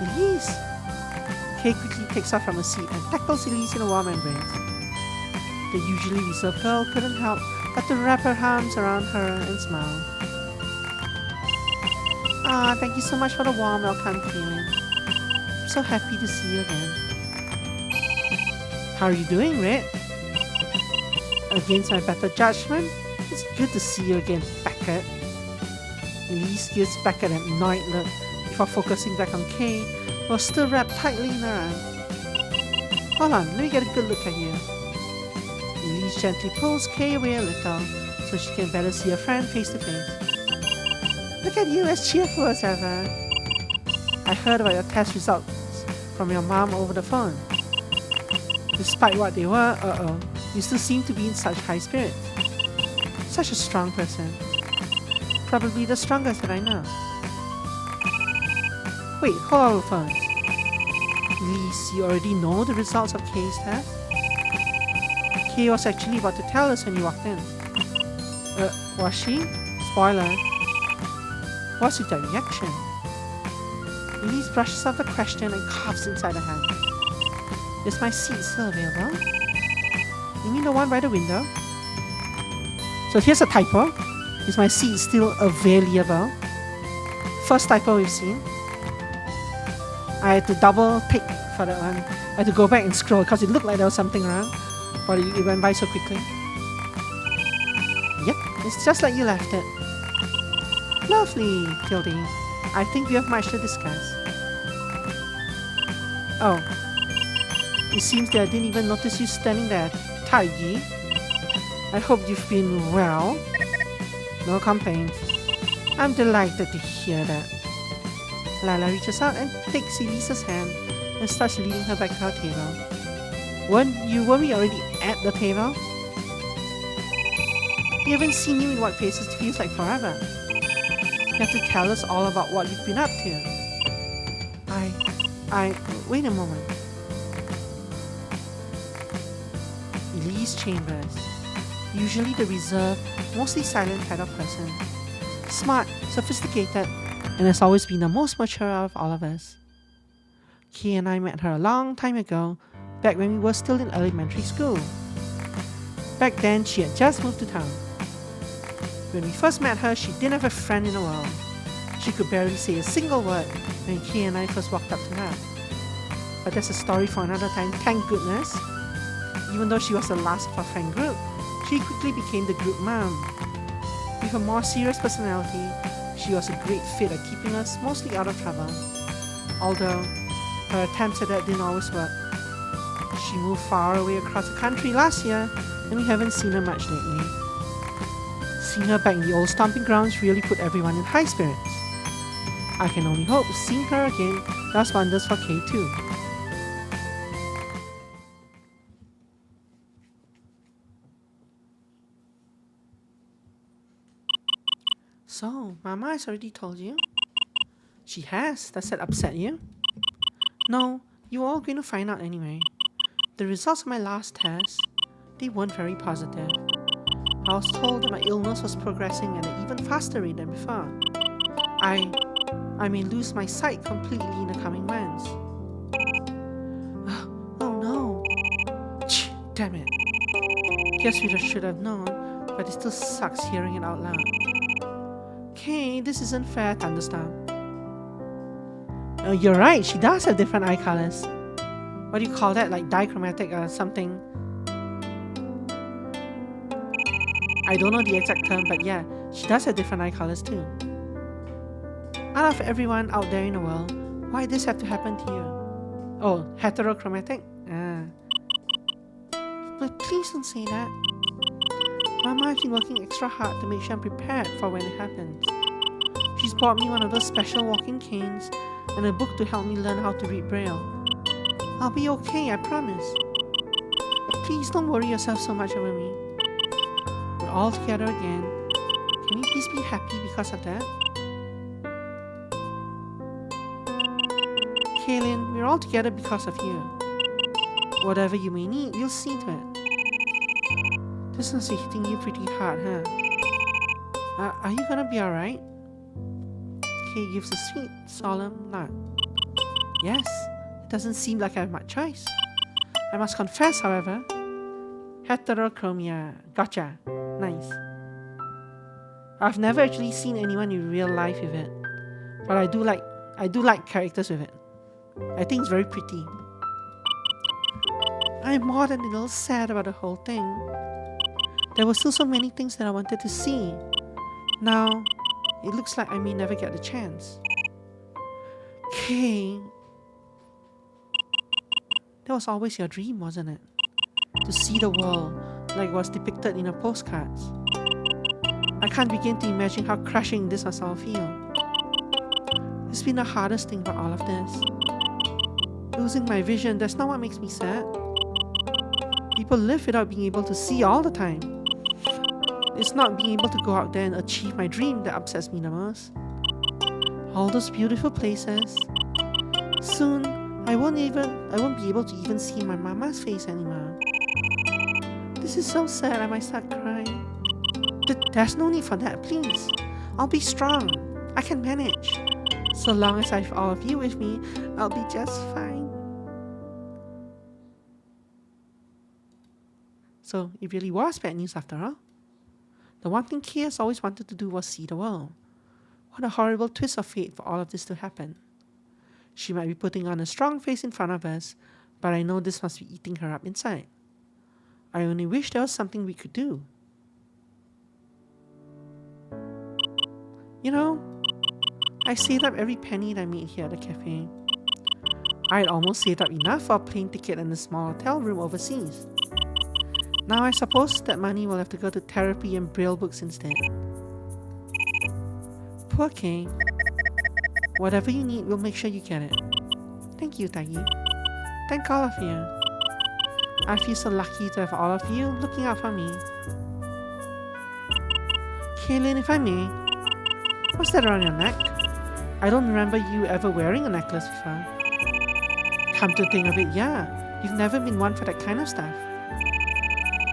Elise! Kay quickly takes off from her seat and tackles Elise in a warm embrace. The usually reserved girl couldn't help but to wrap her arms around her and smile. Ah, thank you so much for the warm welcome feeling. I'm so happy to see you again. How are you doing, Red? Against my better judgment, it's good to see you again, Beckett. Elise gives Beckett an annoyed look before focusing back on Kay, who was still wrapped tightly in her arm. Hold on, let me get a good look at you. Elise gently pulls Kay away a little so she can better see her friend face to face. Look at you, as cheerful as ever. I heard about your test results from your mom over the phone. Despite what they were, you still seem to be in such high spirits. Such a strong person. Probably the strongest that I know. Wait, hold on the phones. Elise, you already know the results of Kay's test? Kay was actually about to tell us when you walked in. Was she? Spoiler. What's with that reaction? Elise brushes off the question and coughs inside her hand. Is my seat still available? You mean the one by the window? So here's a typo. Is my seat still available? First typo we've seen. I had to double pick for that one. I had to go back and scroll because it looked like there was something wrong, but it went by so quickly. Yep, it's just like you left it. Lovely, Tildy. I think we have much to discuss. Oh. It seems that I didn't even notice you standing there, Taiji. I hope you've been well. No complaints. I'm delighted to hear that. Lila reaches out and takes Elisa's hand and starts leading her back to our table. Were we already at the table? We haven't seen you in what faces feels like forever. You have to tell us all about what you've been up to. Wait a moment. Elise Chambers. Usually the reserved, mostly silent kind of person. Smart, sophisticated, and has always been the most mature of all of us. Kay and I met her a long time ago, back when we were still in elementary school. Back then, she had just moved to town. When we first met her, she didn't have a friend in the world. She could barely say a single word when Kay and I first walked up to her. But that's a story for another time, thank goodness. Even though she was the last of our friend group, she quickly became the group mom. With a more serious personality, she was a great fit at keeping us mostly out of trouble. Although, her attempts at that didn't always work. She moved far away across the country last year, and we haven't seen her much lately. Seeing her back in the old stomping grounds really put everyone in high spirits. I can only hope seeing her again does wonders for Kay too. So, Mama has already told you? She has. Does that upset you? No, you were all going to find out anyway. The results of my last test, they weren't very positive. I was told that my illness was progressing at an even faster rate than before. I may lose my sight completely in the coming months. Oh no. Damn it. Guess we just should have known, but it still sucks hearing it out loud. Okay, this isn't fair, Thunderstorm. You're right, she does have different eye colors. What do you call that, like dichromatic or something? I don't know the exact term, but yeah, she does have different eye colors too. Out of everyone out there in the world, why did this have to happen to you? Oh, heterochromatic? But please don't say that. Mama has been working extra hard to make sure I'm prepared for when it happens. She's bought me one of those special walking canes and a book to help me learn how to read Braille. I'll be okay, I promise. Please don't worry yourself so much over me. We're all together again. Can you please be happy because of that? Kaylin, we're all together because of you. Whatever you may need, we'll see to it. This must be hitting you pretty hard, huh? Are you gonna be alright? Kay gives a sweet, solemn nod. Yes, it doesn't seem like I have much choice. I must confess, however. Heterochromia. Gotcha. Nice. I've never actually seen anyone in real life with it, but I do like characters with it. I think it's very pretty. I'm more than a little sad about the whole thing. There were still so many things that I wanted to see. Now, it looks like I may never get the chance. Kay, that was always your dream, wasn't it? To see the world like it was depicted in the postcards. I can't begin to imagine how crushing this must all feel. It's been the hardest thing about all of this. Losing my vision, that's not what makes me sad. People live without being able to see all the time. It's not being able to go out there and achieve my dream that upsets me the most. All those beautiful places. Soon, I won't be able to even see my mama's face anymore. This is so sad, I might start crying. There's no need for that, please. I'll be strong. I can manage. So long as I have all of you with me, I'll be just fine. So it really was bad news after all. The one thing Kay has always wanted to do was see the world. What a horrible twist of fate for all of this to happen. She might be putting on a strong face in front of us, but I know this must be eating her up inside. I only wish there was something we could do. You know, I saved up every penny that I made here at the cafe. I had almost saved up enough for a plane ticket and a small hotel room overseas. Now I suppose that money will have to go to therapy and braille books instead. Poor Kay. Whatever you need, we'll make sure you get it. Thank you, Taggy. Thank all of you. I feel so lucky to have all of you looking out for me. Kaylin, if I may, what's that around your neck? I don't remember you ever wearing a necklace before. Come to think of it, yeah, you've never been one for that kind of stuff.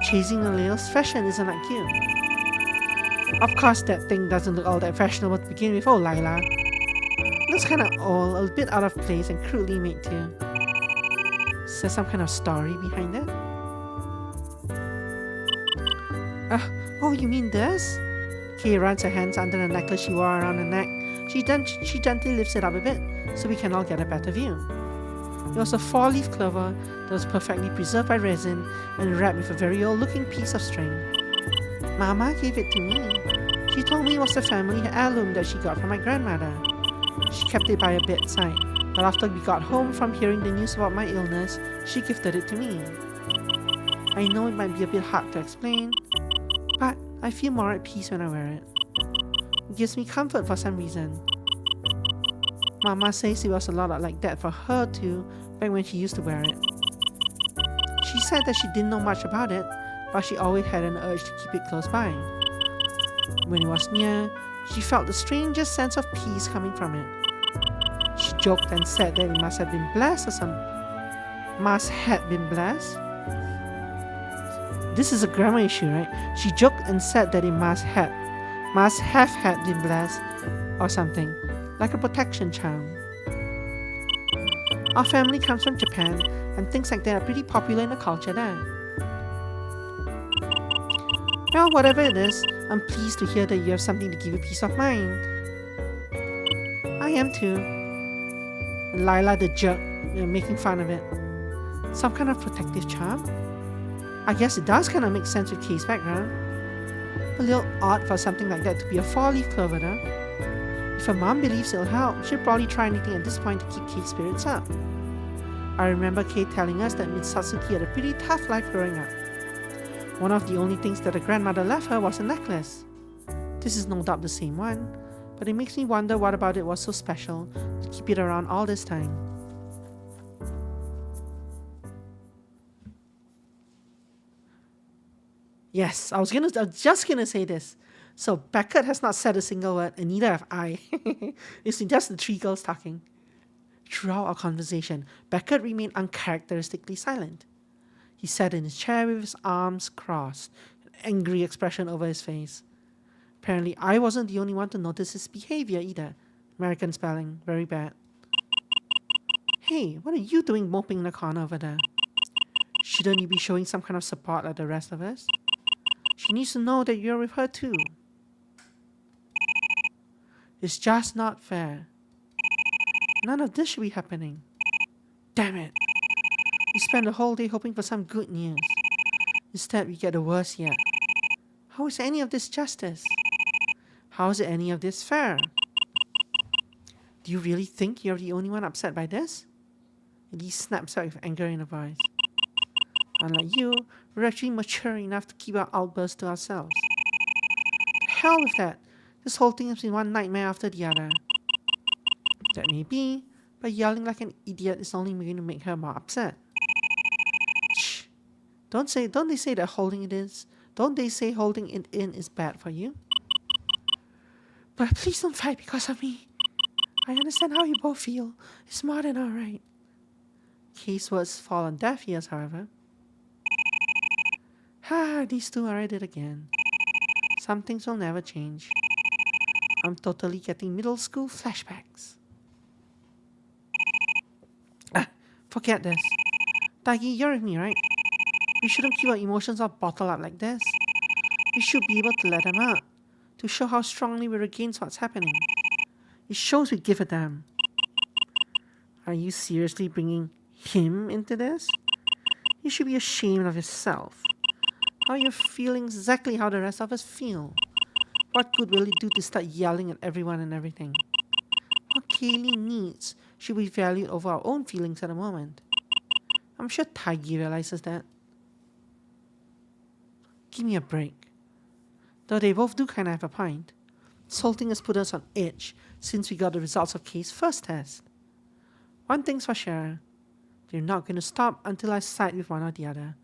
Chasing the latest fashion isn't like you. Of course, that thing doesn't look all that fashionable to begin with, oh Lila. Looks kinda old, a bit out of place and crudely made too. Is there some kind of story behind that? Oh, you mean this? Kay runs her hands under the necklace she wore around her neck. She gently lifts it up a bit, so we can all get a better view. It was a 4-leaf clover that was perfectly preserved by resin and wrapped with a very old-looking piece of string. Mama gave it to me. She told me it was the family heirloom that she got from my grandmother. She kept it by her bedside, but after we got home from hearing the news about my illness, she gifted it to me. I know it might be a bit hard to explain, but I feel more at peace when I wear it. It gives me comfort for some reason. Mama says it was a lot like that for her too, back when she used to wear it. She said that she didn't know much about it, but she always had an urge to keep it close by. When it was near, she felt the strangest sense of peace coming from it. She joked and said that it must have been blessed or some... Must have been blessed? This is a grammar issue, right? She joked and said that it must have had been blessed or something, like a protection charm. Our family comes from Japan, and things like that are pretty popular in the culture there. Well, whatever it is, I'm pleased to hear that you have something to give you peace of mind. I am too. And Lila the jerk, making fun of it. Some kind of protective charm? I guess it does kind of make sense with Kay's background. A little odd for something like that to be a 4-leaf clover though. If her mom believes it'll help, she'll probably try anything at this point to keep Kay's spirits up. I remember Kay telling us that Miss Satsuki had a pretty tough life growing up. One of the only things that her grandmother left her was a necklace. This is no doubt the same one, but it makes me wonder what about it was so special to keep it around all this time. Yes, I was just gonna say this. So Beckett has not said a single word, and neither have I. It's just the 3 girls talking. Throughout our conversation, Beckett remained uncharacteristically silent. He sat in his chair with his arms crossed, an angry expression over his face. Apparently, I wasn't the only one to notice his behavior either. American spelling, very bad. Hey, what are you doing moping in the corner over there? Shouldn't you be showing some kind of support like the rest of us? She needs to know that you're with her too. It's just not fair. None of this should be happening. Damn it. We spend the whole day hoping for some good news. Instead, we get the worst yet. How is any of this justice? How is any of this fair? Do you really think you're the only one upset by this? Elise snaps out with anger in her voice. Unlike you, we're actually mature enough to keep our outbursts to ourselves. To hell with that. This whole thing has been one nightmare after the other. That may be, but yelling like an idiot is only going to make her more upset. Shh. Don't they say holding it in is bad for you? But please don't fight because of me. I understand how you both feel. It's more than alright. Kay's words fall on deaf ears, however. These two are at it again. Some things will never change. I'm totally getting middle school flashbacks. Forget this. Dagi, you're with me, right? We shouldn't keep our emotions all bottled up like this. We should be able to let them out, to show how strongly we're against what's happening. It shows we give a damn. Are you seriously bringing him into this? You should be ashamed of yourself. How you're feeling exactly how the rest of us feel. What good will it do to start yelling at everyone and everything? What Kaylee needs should be valued over our own feelings at the moment. I'm sure Taigi realizes that. Give me a break. Though they both do kind of have a point. Salting has put us on edge since we got the results of Kay's first test. One thing's for sure. They're not going to stop until I side with one or the other.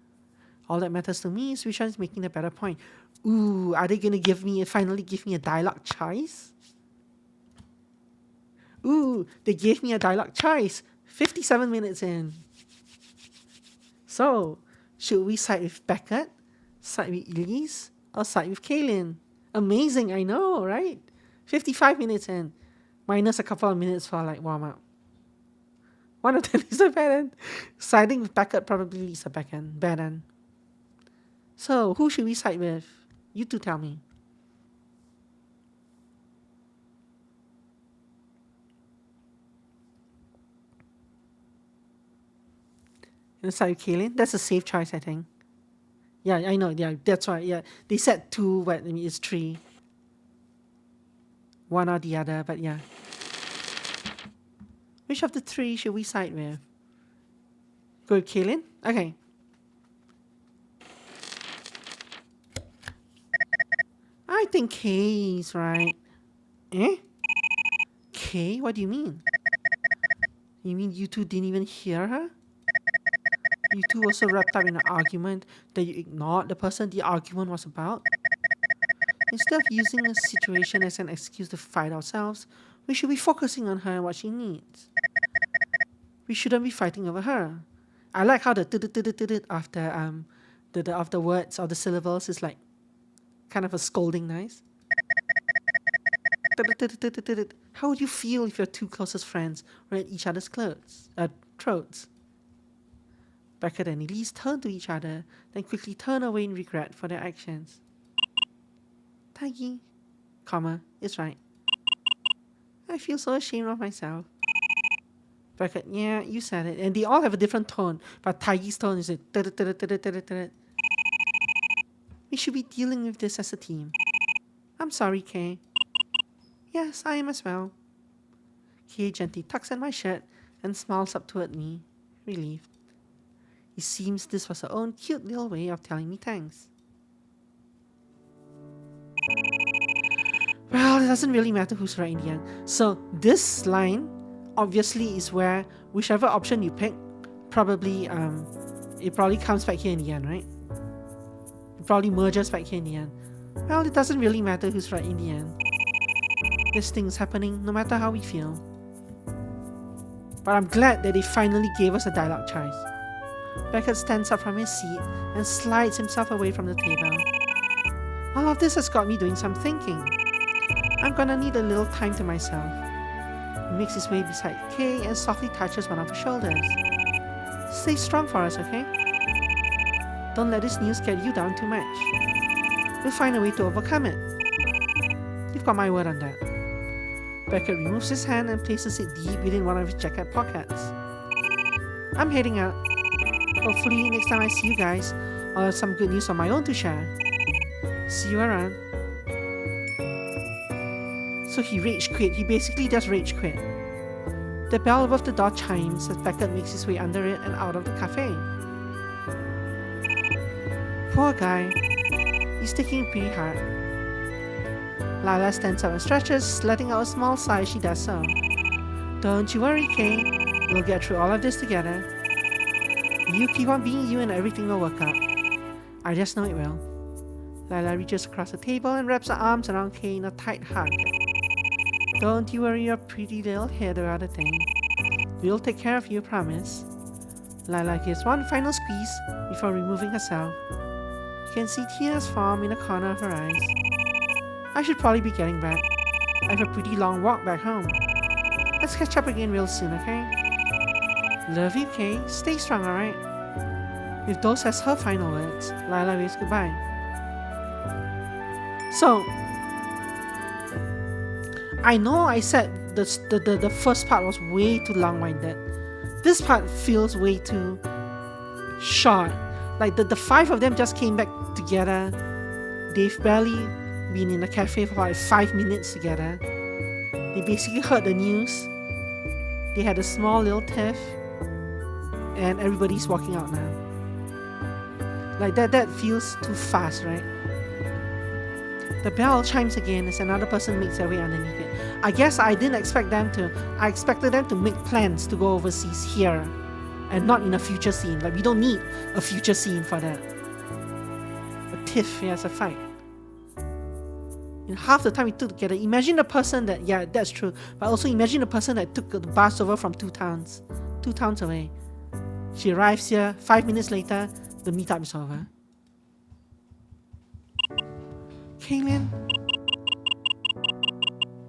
All that matters to me is which one is making the better point. Ooh, are they going to finally give me a dialogue choice? Ooh, they gave me a dialogue choice. 57 minutes in. So, should we side with Beckett, side with Elise, or side with Kaylin? Amazing, I know, right? 55 minutes in. Minus a couple of minutes for like warm up. One of them is a bad end. Siding with Beckett probably is a bad end. So, who should we side with? You two tell me. And side with Kaylin? That's a safe choice, I think. Yeah, I know. Yeah, that's right. Yeah, they said two, but I mean, it's three. One or the other, but yeah. Which of the three should we side with? Go with Kaylin? Okay. I think Kay's right. Eh? Kay? What do you mean? You mean you two didn't even hear her? You two were so wrapped up in an argument that you ignored the person the argument was about? Instead of using a situation as an excuse to fight ourselves, we should be focusing on her and what she needs. We shouldn't be fighting over her. I like how the after words or the syllables is like kind of a scolding nice. How would you feel if your two closest friends were at each other's throats? Beckett and Elise turned to each other, then quickly turned away in regret for their actions. Taigi, is right. I feel so ashamed of myself. Beckett, yeah, you said it. And they all have a different tone, but Taigi's tone is we should be dealing with this as a team. I'm sorry, Kay. Yes, I am as well. Kay gently tucks at my shirt and smiles up toward me, relieved. It seems this was her own cute little way of telling me thanks. Well, it doesn't really matter who's right in the end. So this line obviously is where whichever option you pick, probably it probably comes back here in the end, right? It probably merges back here in the end. Well, it doesn't really matter who's right in the end. This thing's happening no matter how we feel. But I'm glad that they finally gave us a dialogue choice. Beckett stands up from his seat and slides himself away from the table. All of this has got me doing some thinking. I'm gonna need a little time to myself. He makes his way beside Kay and softly touches one of her shoulders. Stay strong for us, okay? Don't let this news get you down too much. We'll find a way to overcome it. You've got my word on that. Beckett removes his hand and places it deep within one of his jacket pockets. I'm heading out. Hopefully next time I see you guys, I'll have some good news on my own to share. See you around. So he rage quit. He basically just rage quit. The bell above the door chimes as Beckett makes his way under it and out of the cafe. Poor guy. He's taking it pretty hard. Lila stands up and stretches, letting out a small sigh as she does so. Don't you worry, Kay. We'll get through all of this together. You keep on being you and everything will work out. I just know it will. Lila reaches across the table and wraps her arms around Kay in a tight hug. Don't you worry your pretty little head about a thing. We'll take care of you, promise. Lila gives one final squeeze before removing herself. You can see tears form in the corner of her eyes. I should probably be getting back. I have a pretty long walk back home. Let's catch up again real soon, okay? Love you, Kay. Stay strong, alright? With those as her final words, Lila waves goodbye. So, I know I said the first part was way too long-winded, This part feels way too short. Like the five of them just came back together. They've barely been in the cafe for like 5 minutes together. They basically heard the news. They had a small little tiff, and everybody's walking out now. Like that feels too fast, right? The bell chimes again as another person makes their way underneath it. I guess I didn't expect them to. I expected them to make plans to go overseas here and not in a future scene. Like, we don't need a future scene for that. A tiff, yes, a fight. In half the time we took together, imagine the person that, yeah, that's true, but also imagine the person that took the bus over from two towns away. She arrives here, 5 minutes later, the meetup is over. Kaylin,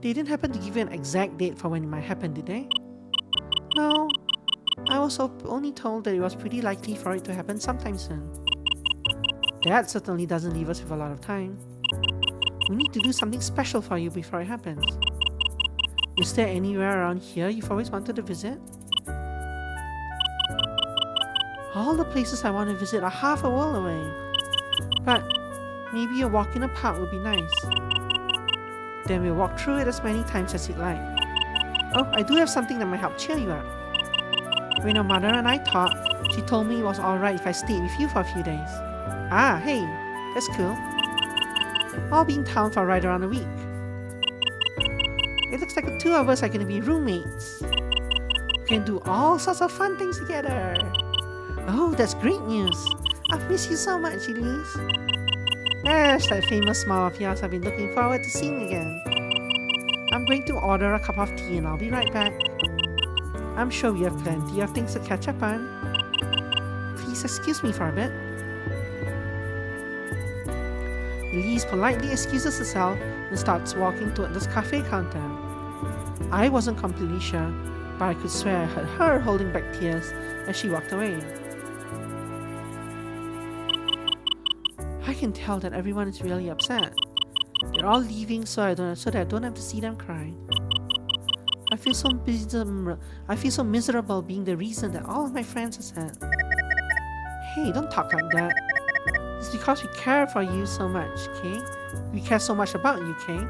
they didn't happen to give you an exact date for when it might happen, did they? No, I was only told that it was pretty likely for it to happen sometime soon. That certainly doesn't leave us with a lot of time. We need to do something special for you before it happens. Is there anywhere around here you've always wanted to visit? All the places I want to visit are half a world away. But maybe a walk in a park would be nice. Then we'll walk through it as many times as you'd like. Oh, I do have something that might help cheer you up. When your mother and I talked, she told me it was alright if I stayed with you for a few days. Ah, hey, that's cool. I'll be in town for right around a week. It looks like the two of us are going to be roommates. We can do all sorts of fun things together. Oh, that's great news. I've missed you so much, Elise. There's that famous smile of yours I've been looking forward to seeing again. I'm going to order a cup of tea and I'll be right back. I'm sure we have plenty of things to catch up on. Please excuse me for a bit. Elise politely excuses herself and starts walking toward the cafe counter. I wasn't completely sure, but I could swear I heard her holding back tears as she walked away. I can tell that everyone is really upset. They're all leaving so that I don't have to see them cry. I feel so miserable being the reason that all of my friends are sad. Hey, don't talk like that. It's because we care for you so much, okay? We care so much about you, okay?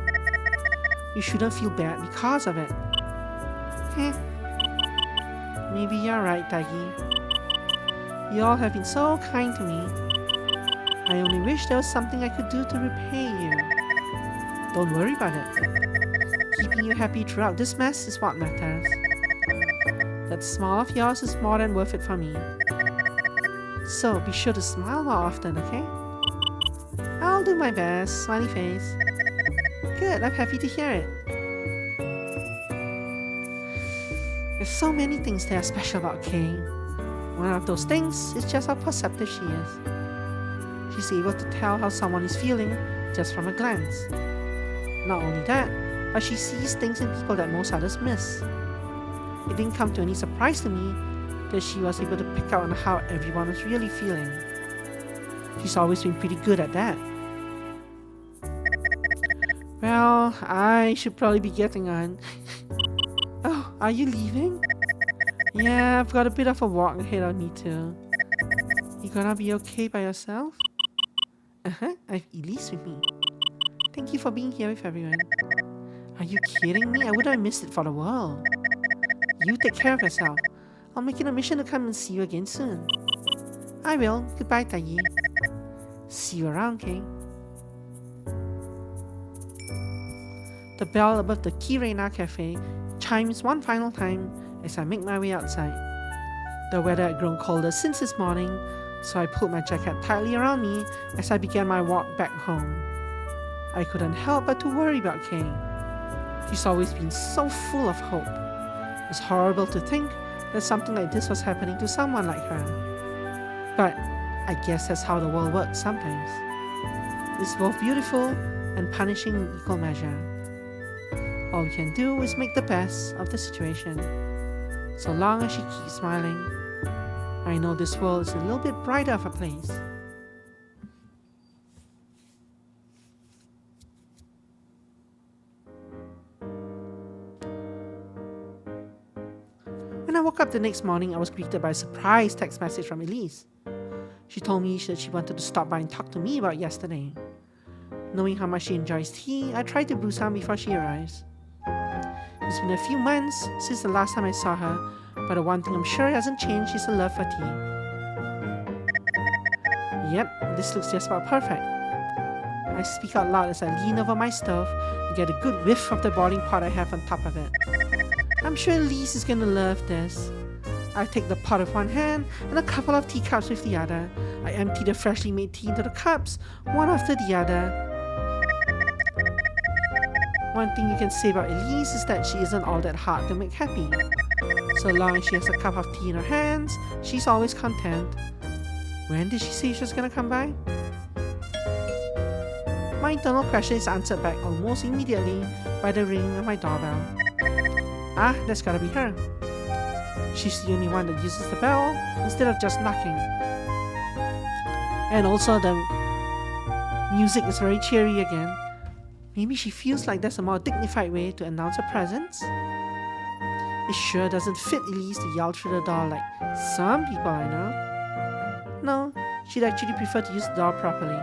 You shouldn't feel bad because of it. Okay? Maybe you're right, Daggy. You all have been so kind to me. I only wish there was something I could do to repay you. Don't worry about it. Keeping you happy throughout this mess is what matters. That smile of yours is more than worth it for me. So be sure to smile more often, okay? I'll do my best, smiley face. Good, I'm happy to hear it. There's so many things that are special about Kay. One of those things is just how perceptive she is. She's able to tell how someone is feeling just from a glance. Not only that, but she sees things in people that most others miss. It didn't come to any surprise to me that she was able to pick out on how everyone was really feeling. She's always been pretty good at that. Well, I should probably be getting on. Oh, are you leaving? Yeah, I've got a bit of a walk ahead of me too. You gonna be okay by yourself? I've Elise with me. Thank you for being here with everyone. Are you kidding me? I wouldn't have missed it for the world. You take care of yourself. I'll make it a mission to come and see you again soon. I will. Goodbye, Tayi. See you around, Kay. The bell above the Kirena Cafe chimes one final time as I make my way outside. The weather had grown colder since this morning, so I pulled my jacket tightly around me as I began my walk back home. I couldn't help but to worry about Kay. She's always been so full of hope. It's horrible to think that something like this was happening to someone like her. But I guess that's how the world works sometimes. It's both beautiful and punishing in equal measure. All we can do is make the best of the situation. So long as she keeps smiling, I know this world is a little bit brighter of a place. When I woke woke up the next morning, I was greeted by a surprise text message from Elise. She told me that she wanted to stop by and talk to me about yesterday. Knowing how much she enjoys tea, I tried to brew some before she arrives. It's been a few months since the last time I saw her, but the one thing I'm sure hasn't changed is her love for tea. Yep, this looks just about perfect. I speak out loud as I lean over my stove and get a good whiff of the boiling pot I have on top of it. I'm sure Elise is gonna love this. I take the pot with one hand and a couple of teacups with the other. I empty the freshly made tea into the cups, one after the other. One thing you can say about Elise is that she isn't all that hard to make happy. So long as she has a cup of tea in her hands, she's always content. When did she say she was gonna come by? My internal question is answered back almost immediately by the ringing of my doorbell. Ah, that's gotta be her. She's the only one that uses the bell instead of just knocking. And also the music is very cheery again. Maybe she feels like there's a more dignified way to announce her presence. It sure doesn't fit Elise to yell through the door like some people I know. No, she'd actually prefer to use the door properly.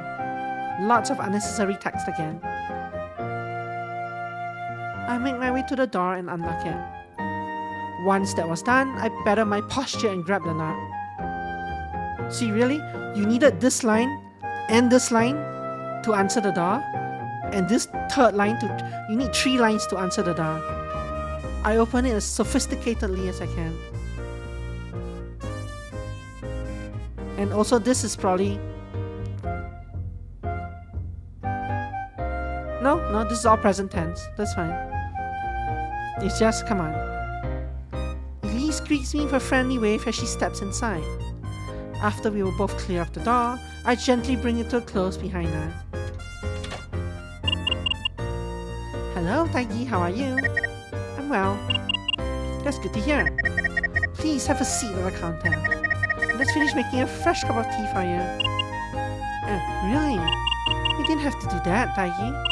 Lots of unnecessary text again. I make my way to the door and unlock it. Once that was done, I better my posture and grab the knob. See, really? You needed this line and this line to answer the door? And this third line you need 3 lines to answer the door. I open it as sophisticatedly as I can. And also this is probably... No, this is all present tense. That's fine. It's just, come on. Elise greets me with a friendly wave as she steps inside. After we were both clear of the door, I gently bring it to a close behind her. Hello, Taigi, how are you? I'm well. That's good to hear. Please have a seat at the counter. Let's finish making a fresh cup of tea for you. Really? You didn't have to do that, Taigi.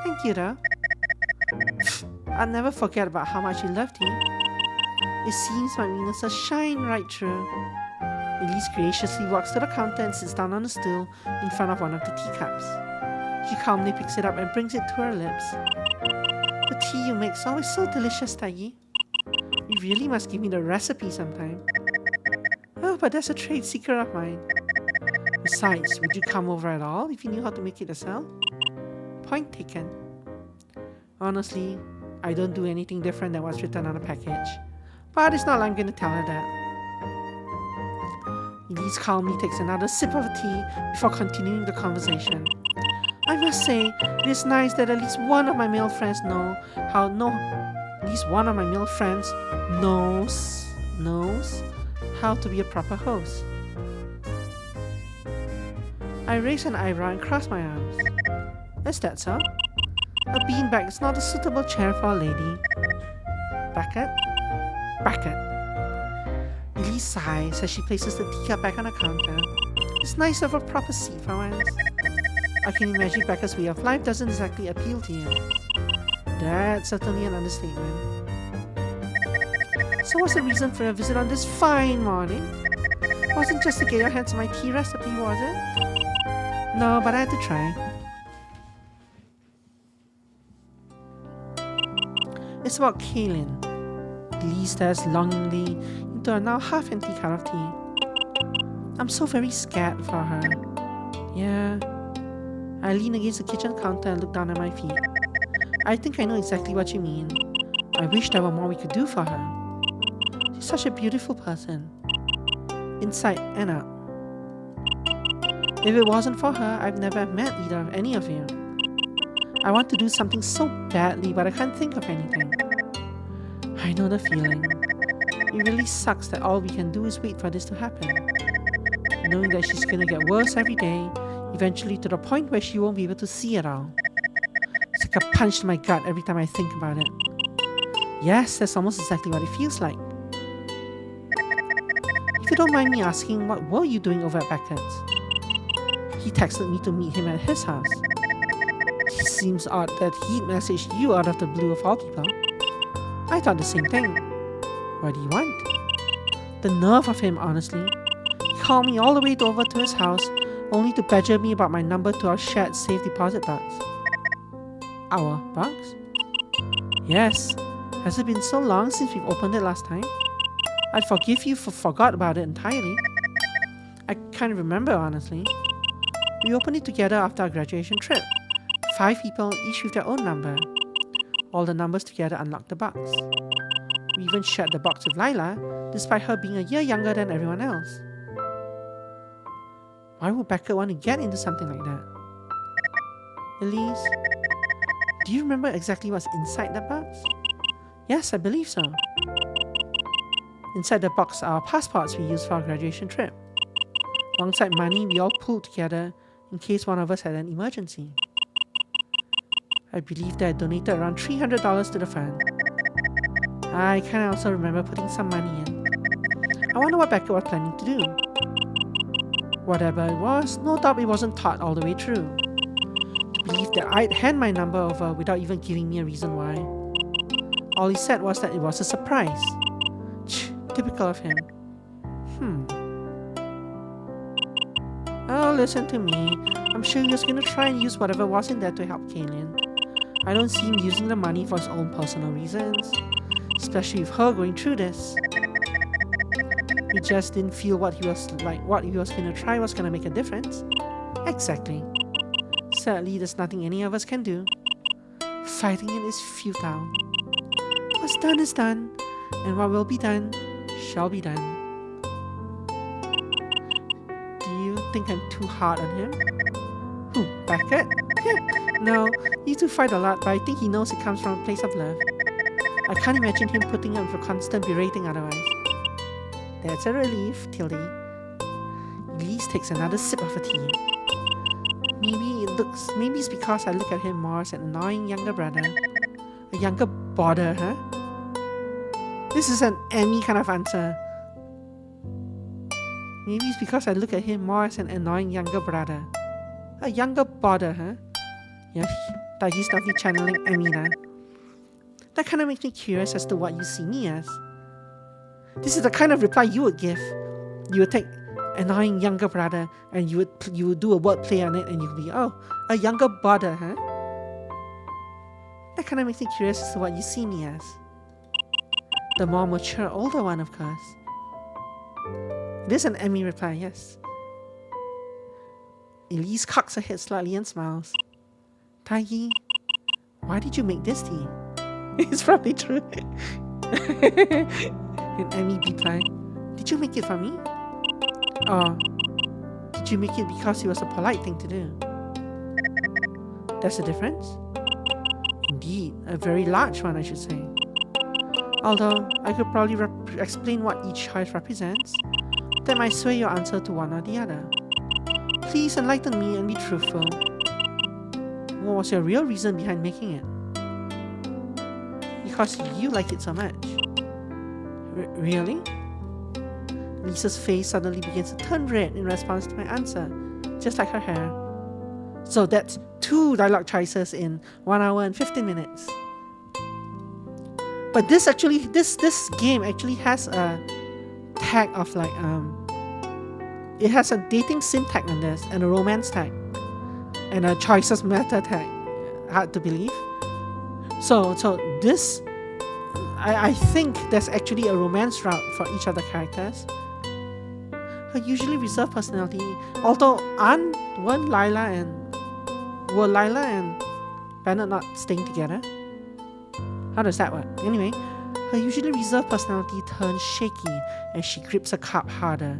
Thank you, though. I'll never forget about how much you love tea. It seems my weaknesses shine right through. Elise graciously walks to the counter and sits down on a stool in front of one of the teacups. She calmly picks it up and brings it to her lips. The tea you make is always so delicious, Taigi. You really must give me the recipe sometime. Oh, but that's a trade secret of mine. Besides, would you come over at all if you knew how to make it yourself? Point taken. Honestly, I don't do anything different than what's written on the package. But it's not like I'm going to tell her that. Elise calmly takes another sip of tea before continuing the conversation. I must say, it is nice that at least one of my male friends knows how to be a proper host. I raise an eyebrow and cross my arms. Is that so? A beanbag is not a suitable chair for a lady. Bracket? Elise sighs as she places the teacup back on the counter. It's nice to have a proper seat for once. I can imagine Becca's way of life doesn't exactly appeal to you. That's certainly an understatement. So what's the reason for your visit on this fine morning? Wasn't just to get your hands on my tea recipe, was it? No, but I had to try. It's about Kaylin. Elise stares longingly into a now half-empty cup of tea. I'm so very scared for her. Yeah. I lean against the kitchen counter and look down at my feet. I think I know exactly what you mean. I wish there were more we could do for her. She's such a beautiful person. Inside and out. If it wasn't for her, I've never met any of you. I want to do something so badly, but I can't think of anything. I know the feeling. It really sucks that all we can do is wait for this to happen. Knowing that she's gonna get worse every day, eventually to the point where she won't be able to see it all. It's like a punch to my gut every time I think about it. Yes, that's almost exactly what it feels like. If you don't mind me asking, what were you doing over at Beckett's? He texted me to meet him at his house. It seems odd that he'd messaged you out of the blue of all people. I thought the same thing. What do you want? The nerve of him, honestly. He called me all the way over to his house, only to badger me about my number to our shared safe deposit box. Our box? Yes. Has it been so long since we've opened it last time? I'd forgive you for forgot about it entirely. I can't remember, honestly. We opened it together after our graduation trip. 5 people, each with their own number. All the numbers together unlocked the box. We even shared the box with Lila, despite her being a year younger than everyone else. Why would Beckett want to get into something like that? Elise, do you remember exactly what's inside that box? Yes, I believe so. Inside the box are our passports we used for our graduation trip. Alongside money we all pooled together in case one of us had an emergency. I believe that I donated around $300 to the fund. I kinda also remember putting some money in. I wonder what Beckett was planning to do. Whatever it was, no doubt it wasn't thought all the way through. To believe that I'd hand my number over without even giving me a reason why. All he said was that it was a surprise. Typical of him. Oh, listen to me. I'm sure he was gonna try and use whatever was in there to help Kaylin. I don't see him using the money for his own personal reasons, especially with her going through this. He just didn't feel what he was gonna try was gonna make a difference. Exactly. Sadly, there's nothing any of us can do. Fighting it is futile. What's done is done, and what will be done shall be done. Do you think I'm too hard on him? Who, Beckett? No, you two fight a lot, but I think he knows it comes from a place of love. I can't imagine him putting up with a constant berating otherwise. That's a relief, Tildy. Elise takes another sip of her tea. Maybe it's because I look at him more as an annoying younger brother. A younger bother, huh? This is an Emmy kind of answer. Maybe it's because I look at him more as an annoying younger brother. A younger bother, huh? Yeah, he's not channeling Emmy now. That kind of makes me curious as to what you see me as. This is the kind of reply you would give. You would take annoying younger brother and you would do a wordplay on it and you'd be, oh, a younger brother, huh? That kind of makes me curious as to what you see me as. The more mature, older one, of course. It is an Emmy reply, yes. Elise cocks her head slightly and smiles. Taigi, why did you make this tea? It's probably true. And Emmy replied, did you make it for me? Or did you make it because it was a polite thing to do? That's the difference? Indeed, a very large one, I should say. Although, I could probably explain what each choice represents, that might sway your answer to one or the other. Please enlighten me and be truthful. What was your real reason behind making it? Because you like it so much. Really? Lisa's face suddenly begins to turn red in response to my answer, just like her hair. So that's 2 dialogue choices in 1 hour and 15 minutes. But this game actually has a tag of like it has a dating sim tag on this and a romance tag and a choices matter tag. Hard to believe. So this I think there's actually a romance route for each of the characters. Her usually reserved personality, although weren't Lila and Bennett not staying together? How does that work? Anyway, her usually reserved personality turns shaky as she grips her cup harder.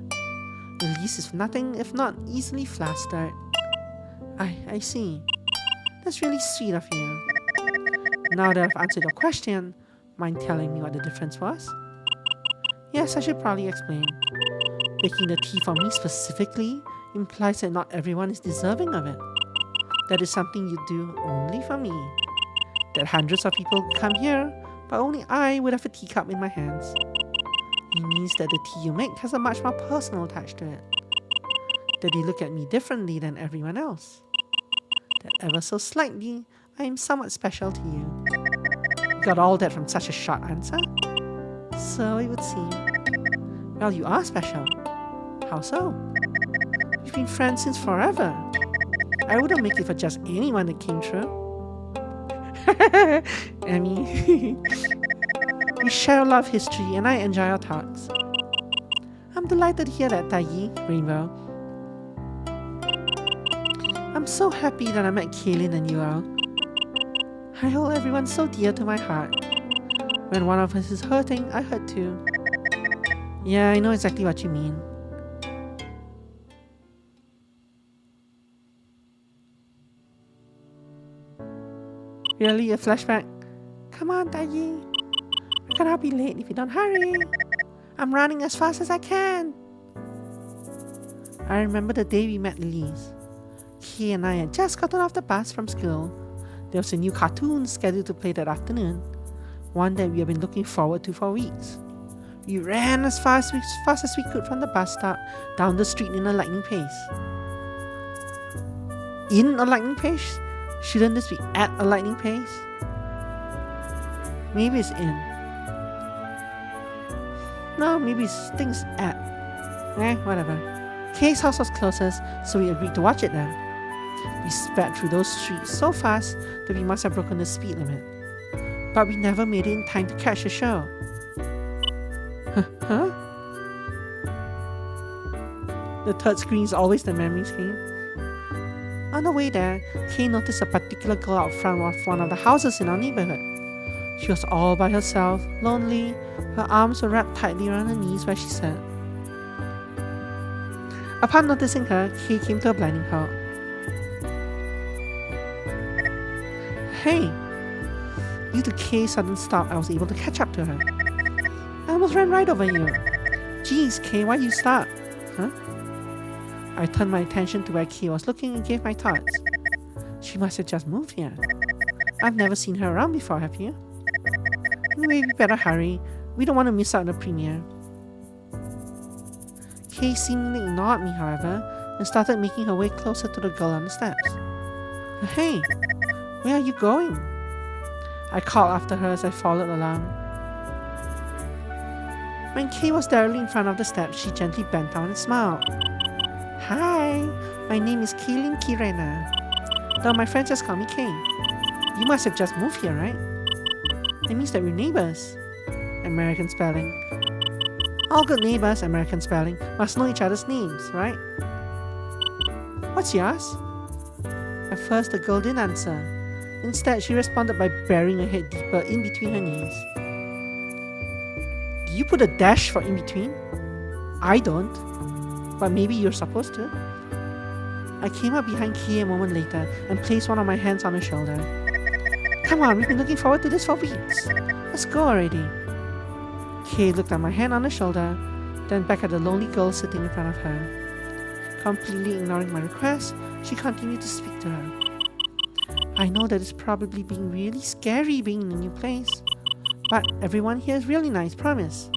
Elise is nothing if not easily flustered. I see. That's really sweet of you. Now that I've answered your question, mind telling me what the difference was? Yes, I should probably explain. Making the tea for me specifically implies that not everyone is deserving of it. That is something you do only for me. That hundreds of people come here, but only I would have a teacup in my hands. It means that the tea you make has a much more personal touch to it. That you look at me differently than everyone else. That ever so slightly, I am somewhat special to you. You got all that from such a short answer? So it would seem. Well, you are special. How so? We've been friends since forever. I wouldn't make it for just anyone that came through. Emmy. We share a lot of history and I enjoy our talks. I'm delighted to hear that, Taggy, Rainbow. I'm so happy that I met Kaylin and you all. I hold everyone so dear to my heart. When one of us is hurting, I hurt too. Yeah, I know exactly what you mean. Really, a flashback? Come on, Taggy. I cannot be late if you don't hurry. I'm running as fast as I can. I remember the day we met Elise. Kay and I had just gotten off the bus from school. There was a new cartoon scheduled to play that afternoon, one that we have been looking forward to for weeks. We ran as fast as we could from the bus stop down the street in a lightning pace. In a lightning pace? Shouldn't this be at a lightning pace? Maybe it's in. No, maybe it's things at. Whatever. Kay's house was closest, so we agreed to watch it there. We sped through those streets so fast that we must have broken the speed limit. But we never made it in time to catch the show. Huh? The third screen is always the memory screen. On the way there, Kay noticed a particular girl out front of one of the houses in our neighborhood. She was all by herself, lonely. Her arms were wrapped tightly around her knees where she sat. Upon noticing her, Kay came to a blinding halt. Hey! Due to Kay's sudden stop, I was able to catch up to her. I almost ran right over you. Jeez, Kay, why you stop? Huh? I turned my attention to where Kay was looking and gave my thoughts. She must have just moved here. I've never seen her around before, have you? Anyway, we better hurry. We don't want to miss out on the premiere. Kay seemingly ignored me, however, and started making her way closer to the girl on the steps. Hey, where are you going? I called after her as I followed along. When Kay was directly in front of the steps, she gently bent down and smiled. Hi, my name is Kaylin Kirena, though my friends just call me Kay. You must have just moved here, right? It means that we're neighbors. American spelling. All good neighbors, American spelling, must know each other's names, right? What's yours? At first, the girl didn't answer. Instead, she responded by burying her head deeper in between her knees. Do you put a dash for in between? I don't, but maybe you're supposed to. I came up behind Kay a moment later and placed one of my hands on her shoulder. Come on, we've been looking forward to this for weeks. Let's go already. Kay looked at my hand on her shoulder, then back at the lonely girl sitting in front of her. Completely ignoring my request, she continued to speak to her. I know that it's probably being really scary being in a new place, but everyone here is really nice, promise.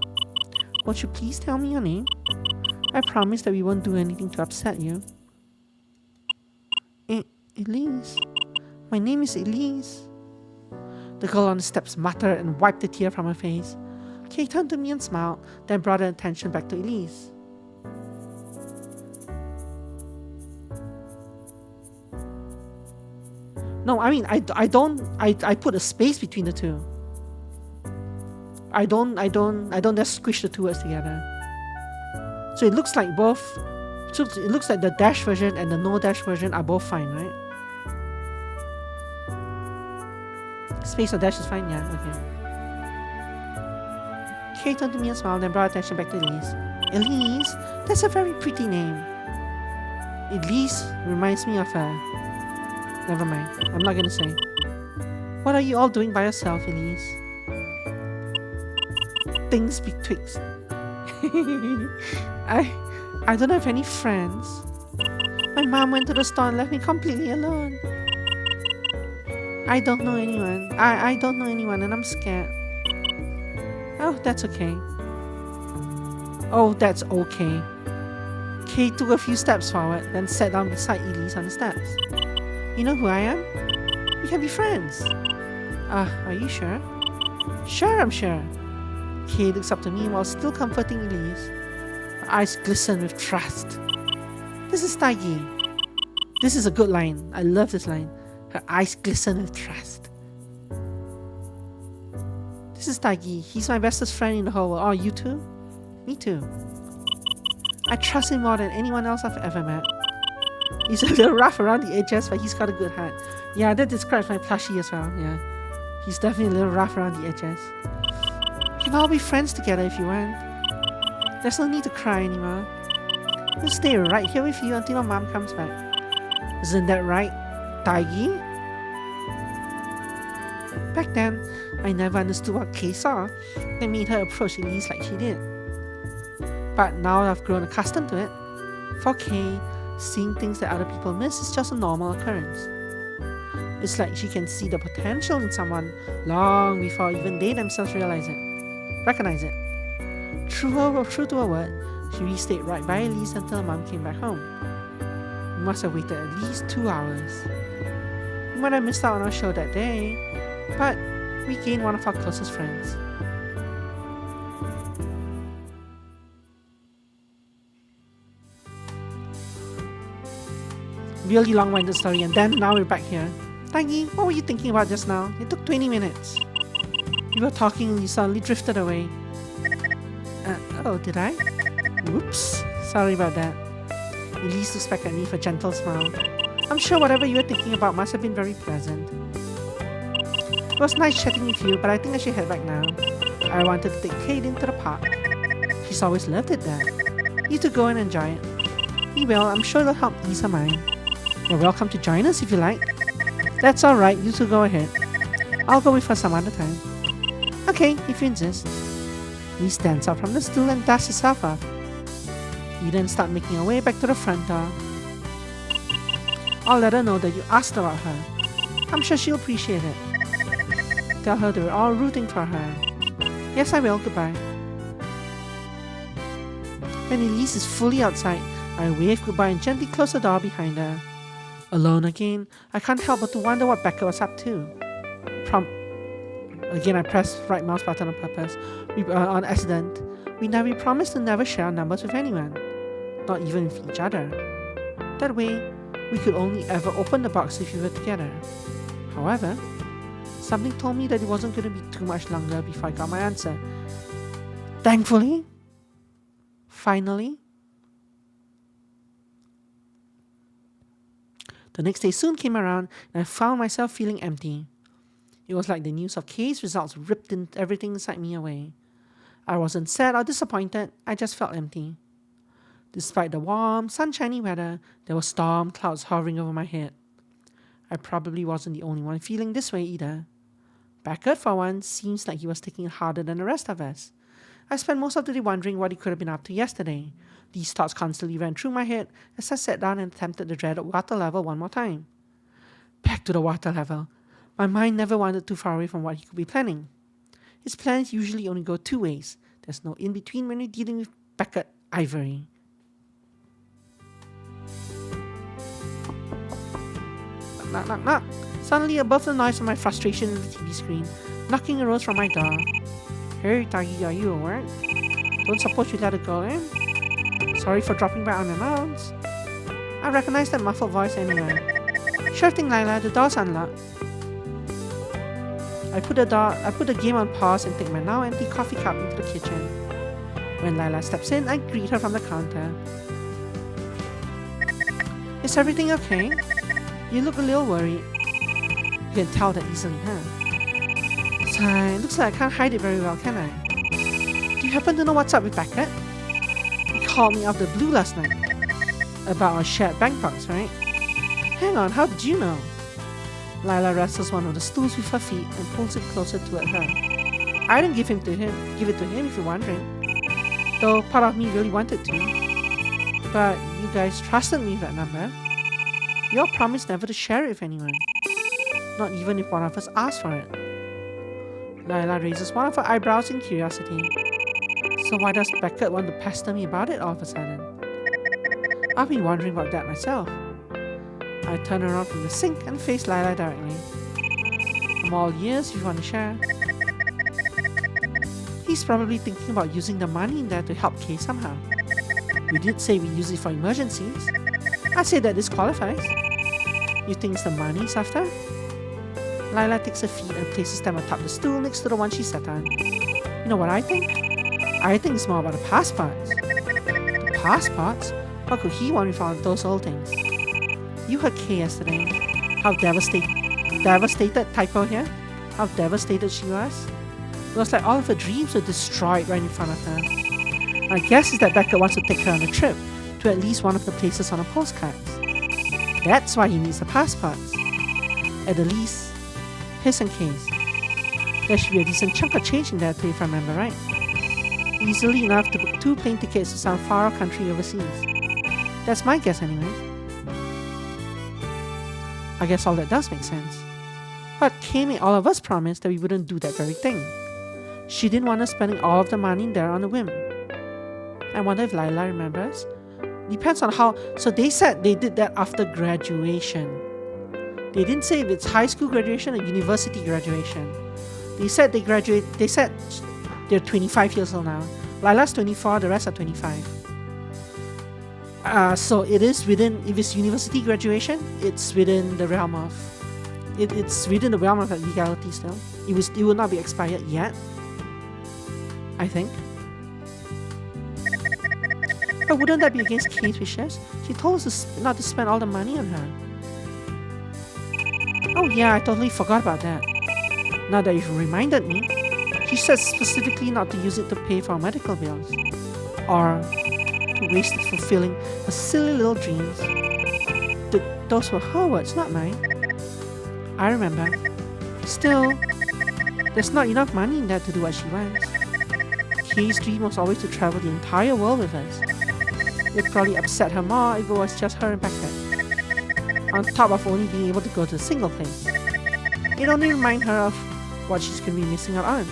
Won't you please tell me your name? I promise that we won't do anything to upset you. Elise. My name is Elise. The girl on the steps muttered and wiped a tear from her face. Kay turned to me and smiled, then brought her attention back to Elise. No, I mean, I put a space between the two. I don't just squish the two words together. So it looks like both, so it looks like the dash version and the no dash version are both fine, right? Space or dash is fine, yeah, okay. Kay turned to me and smiled, then brought attention back to Elise. Elise? That's a very pretty name. Elise reminds me of her. Never mind, I'm not gonna say. What are you all doing by yourself, Elise? Things betwixt. I don't have any friends. My mom went to the store and left me completely alone. I don't know anyone. I don't know anyone and I'm scared. Oh, that's okay. Oh, that's okay. Kay took a few steps forward, then sat down beside Elise on the steps. You know who I am? We can be friends. Are you sure? Sure, I'm sure. Kay looks up to me while still comforting Elise. eyes glisten with trust. This is Taigi. This is a good line. I love this line. Her eyes glisten with trust. This is Taigi. He's my bestest friend in the whole world. Oh, you too? Me too. I trust him more than anyone else I've ever met. He's a little rough around the edges, but he's got a good heart. Yeah, that describes my plushie as well. Yeah, he's definitely a little rough around the edges. We can all be friends together if you want. There's no need to cry anymore. We'll stay right here with you until our mom comes back. Isn't that right, Taigi? Back then, I never understood what Kay saw that made her approach Elise like she did. But now I've grown accustomed to it. For Kay, seeing things that other people miss is just a normal occurrence. It's like she can see the potential in someone long before even they themselves recognize it. True to her word, she stayed right by Elise until her mom came back home. We must have waited at least 2 hours. We might have missed out on our show that day, but we gained one of our closest friends. Really long-winded story, and then now we're back here. Taigi, what were you thinking about just now? It took 20 minutes. You were talking and you suddenly drifted away. Oh, did I? Whoops. Sorry about that. Elise looks back at me with a gentle smile. I'm sure whatever you were thinking about must have been very pleasant. It was nice chatting with you, but I think I should head back now. I wanted to take Kate into the park. She's always loved it there. You two go and enjoy it. We will. I'm sure it'll help ease her mind. You're welcome to join us if you like. That's alright, you two go ahead. I'll go with her some other time. Okay, if you insist. Lee stands up from the stool and dusts herself off. We then start making our way back to the front door. I'll let her know that you asked about her. I'm sure she'll appreciate it. Tell her that we're all rooting for her. Yes, I will. Goodbye. When Elise is fully outside, I wave goodbye and gently close the door behind her. Alone again, I can't help but to wonder what Becca was up to. Again, I pressed right mouse button on purpose. On accident. We promised to never share our numbers with anyone. Not even with each other. That way, we could only ever open the box if we were together. However, something told me that it wasn't going to be too much longer before I got my answer. Thankfully, finally, the next day soon came around and I found myself feeling empty. It was like the news of Kay's results ripped everything inside me away. I wasn't sad or disappointed, I just felt empty. Despite the warm, sunshiny weather, there were storm clouds hovering over my head. I probably wasn't the only one feeling this way either. Beckett, for one, seems like he was taking it harder than the rest of us. I spent most of the day wondering what he could have been up to yesterday. These thoughts constantly ran through my head as I sat down and attempted the dreaded water level one more time. Back to the water level. My mind never wandered too far away from what he could be planning. His plans usually only go two ways. There's no in-between when you're dealing with Beckett Ivory. Knock, knock, knock. Suddenly, above the noise of my frustration with the TV screen, knocking arose from my door. Hey, Taigi, are you awake? Don't suppose you let it go in? Sorry for dropping by unannounced. I recognize that muffled voice anyway. Sure thing, Lila, the door's unlocked. I put the game on pause and take my now empty coffee cup into the kitchen. When Lila steps in, I greet her from the counter. Is everything okay? You look a little worried. You can tell that easily, huh? Sigh, looks like I can't hide it very well, can I? Do you happen to know what's up with Beckett? He called me out of the blue last night. About our shared bank box, right? Hang on, how did you know? Lila wrestles one of the stools with her feet and pulls it closer toward her. I didn't give it to him if you're wondering. Though part of me really wanted to. But you guys trusted me with that number. You all promised never to share it with anyone. Not even if one of us asked for it. Lila raises one of her eyebrows in curiosity. So why does Beckett want to pester me about it all of a sudden? I've been wondering about that myself. I turn around from the sink and face Lila directly. I'm all ears if you want to share. He's probably thinking about using the money in there to help Kay somehow. We did say we use it for emergencies. I'd say that this qualifies. You think it's the money he's after? Lila takes her feet and places them atop the stool next to the one she sat on. You know what I think? I think it's more about the passports. The passports? What could he want with all those old things? You heard Kay yesterday. How devastated typo here? How devastated she was? It was like all of her dreams were destroyed right in front of her. My guess is that Beckett wants to take her on a trip to at least one of the places on her postcards. That's why he needs the passports. At the least, his and Kay's. There should be a decent chunk of change in there too, if I remember right. Easily enough to book 2 plane tickets to some far-off country overseas. That's my guess anyway. I guess all that does make sense. But Kay made all of us promise that we wouldn't do that very thing. She didn't want us spending all of the money in there on a whim. I wonder if Lila remembers. Depends on how. So they said they did that after graduation. They didn't say if it's high school graduation or university graduation. They said they said they're 25 years old now. Lila's 24, the rest are 25. So it is within, if it's university graduation, it's within the realm of, it's within the realm of legality still. It will not be expired yet, I think. But wouldn't that be against Kay's wishes? She told us not to spend all the money on her. Oh yeah, I totally forgot about that. Now that you've reminded me, she said specifically not to use it to pay for medical bills. Or to waste it fulfilling her silly little dreams. Those were her words, not mine. I remember. Still, there's not enough money in there to do what she wants. Kay's dream was always to travel the entire world with us. It would probably upset her more if it was just her and Beckett. On top of only being able to go to a single place. It only reminds her of what she's going to be missing out on.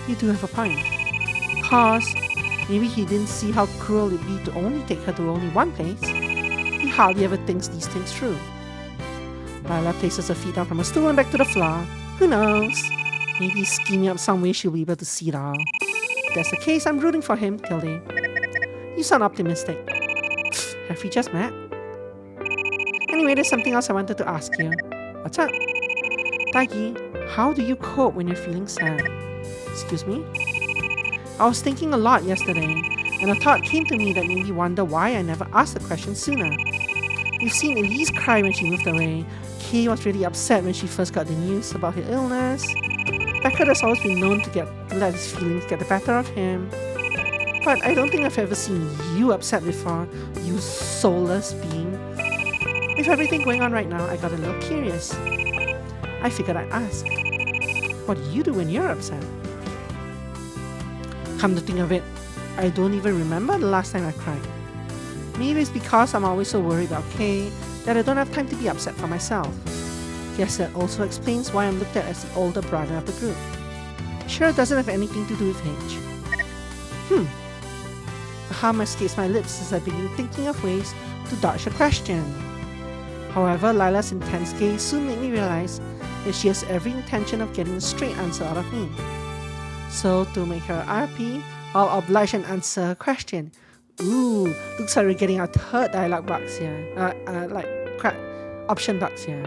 You do have a point. Cause maybe he didn't see how cruel it'd be to only take her to only one place. He hardly ever thinks these things through. Lila places her feet down from a stool and back to the floor. Who knows? Maybe he's scheming up some way she'll be able to see it all. If that's the case, I'm rooting for him, Tilde. You sound optimistic. Have we just met? Anyway, there's something else I wanted to ask you. What's up? Taigi, how do you cope when you're feeling sad? Excuse me? I was thinking a lot yesterday, and a thought came to me that made me wonder why I never asked the question sooner. You've seen Elise cry when she moved away. Kay was really upset when she first got the news about her illness. Beckett has always been known to let his feelings get the better of him. But I don't think I've ever seen you upset before, you soulless being. With everything going on right now, I got a little curious. I figured I'd ask. What do you do when you're upset? Come to think of it, I don't even remember the last time I cried. Maybe it's because I'm always so worried about Kay that I don't have time to be upset for myself. Guess that also explains why I'm looked at as the older brother of the group. Sure doesn't have anything to do with age. A hum escapes my lips as I begin thinking of ways to dodge a question. However, Lila's intense gaze soon made me realize that she has every intention of getting a straight answer out of me. So, to make her happy, I'll oblige and answer her question. Ooh, looks like we're getting our third dialogue box here. Option box here.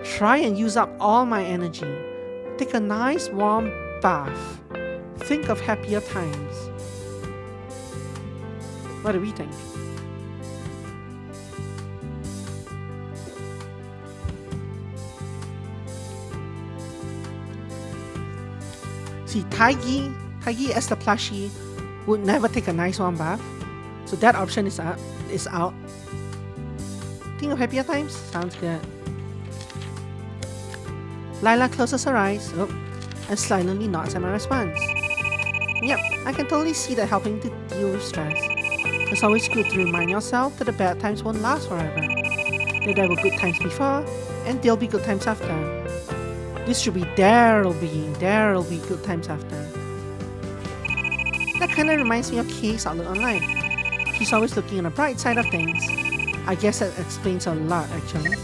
Try and use up all my energy. Take a nice warm bath. Think of happier times. What do we think? See, Taigi as the plushie would never take a nice warm bath. So that option is out. Think of happier times? Sounds good. Lila closes her eyes and silently nods at my response. Yep, I can totally see that helping to deal with stress. It's always good to remind yourself that the bad times won't last forever. That there were good times before, and there'll be good times after. This should be there'll be good times after. That kinda reminds me of Kay's outlook on life. She's always looking on the bright side of things. I guess that explains a lot, actually.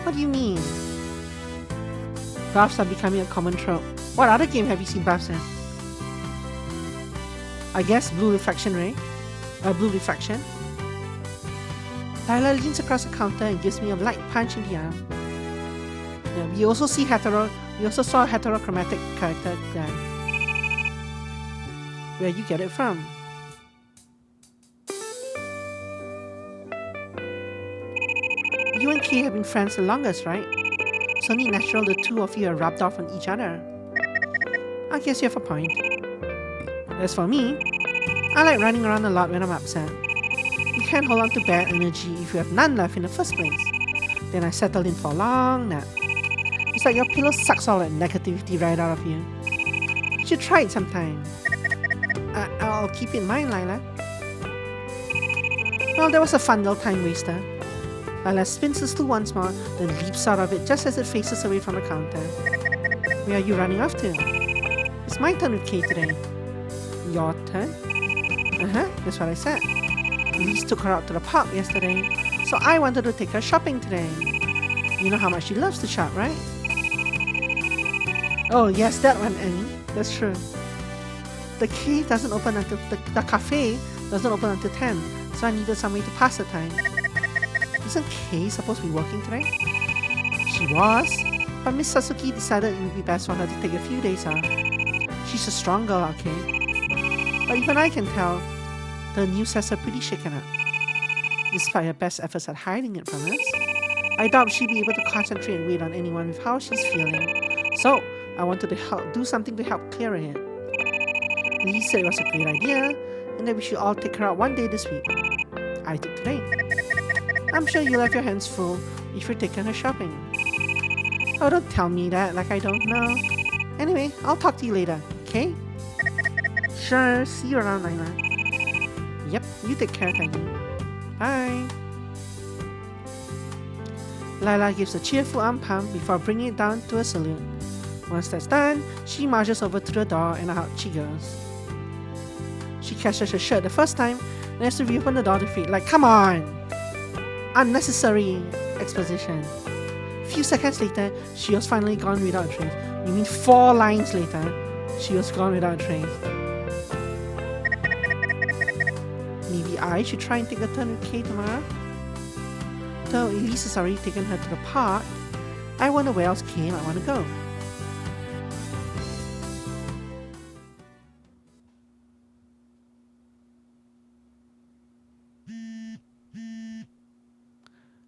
What do you mean? Baths are becoming a common trope. What other game have you seen baths in? I guess blue refraction ray. Blue refraction. Lila leans across the counter and gives me a light punch in the arm. Yeah, we also saw a heterochromatic character there. Where you get it from? You and Kay have been friends the longest, right? It's only natural the two of you are rubbed off on each other. I guess you have a point. As for me, I like running around a lot when I'm upset. You can't hold on to bad energy if you have none left in the first place. Then I settled in for a long nap. It's like your pillow sucks all that negativity right out of you. You should try it sometime. I'll keep it in mind, Lila. Well, that was a fun little time waster. Lila spins the stool once more, then leaps out of it just as it faces away from the counter. Where are you running off to? It's my turn with Kay today. Your turn? That's what I said. Elise took her out to the park yesterday, so I wanted to take her shopping today. You know how much she loves to shop, right? Oh yes, that one, Annie. That's true. The cafe doesn't open until 10, so I needed some way to pass the time. Isn't Kay supposed to be working today? She was, but Miss Sasuke decided it would be best for her to take a few days off. She's a strong girl, okay? But even I can tell, the news has her pretty shaken up. Despite her best efforts at hiding it from us, I doubt she'll be able to concentrate and wait on anyone with how she's feeling. So, I wanted to do something to help clear her head. Lee said it was a great idea, and that we should all take her out one day this week. I took today. I'm sure you'll have your hands full if you're taking her shopping. Oh, don't tell me that like I don't know. Anyway, I'll talk to you later, okay? Sure, see you around, Lila. Yep, you take care, Tiny. Bye. Lila gives a cheerful arm pump before bringing it down to a salute. Once that's done, she marches over to the door and out she goes. She catches her shirt the first time and has to reopen the door to feed, like, come on! Unnecessary exposition. A few seconds later, she was finally gone without a trace. You mean 4 lines later, she was gone without a trace. Maybe I should try and take a turn with Kay tomorrow? Though Elise has already taken her to the park, I wonder where else Kay might want to go.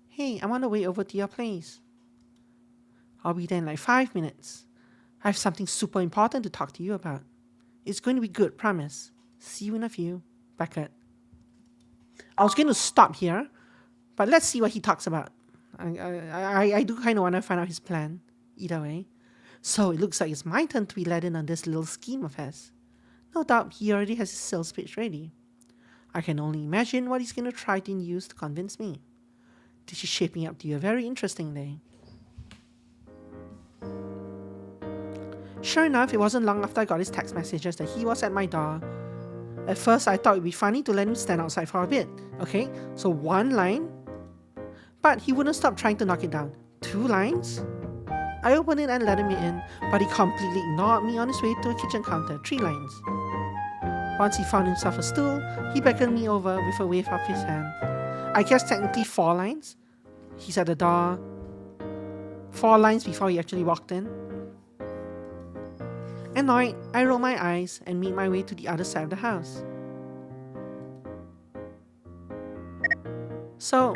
Hey, I'm on the way over to your place. I'll be there in like 5 minutes. I have something super important to talk to you about. It's going to be good, promise. See you in a few. Beckett. I was going to stop here, but let's see what he talks about. I do kind of want to find out his plan, either way. So it looks like it's my turn to be led in on this little scheme of his. No doubt he already has his sales pitch ready. I can only imagine what he's going to try to use to convince me. This is shaping up to be a very interesting day. Sure enough, it wasn't long after I got his text messages that he was at my door. At first, I thought it'd be funny to let him stand outside for a bit. Okay, so 1 line. But he wouldn't stop trying to knock it down. 2 lines. I opened it and let him in, but he completely ignored me on his way to a kitchen counter. 3 lines. Once he found himself a stool, he beckoned me over with a wave of his hand. I guess technically 4 lines. He's at the door. 4 lines before he actually walked in. Annoyed, I roll my eyes and made my way to the other side of the house. So,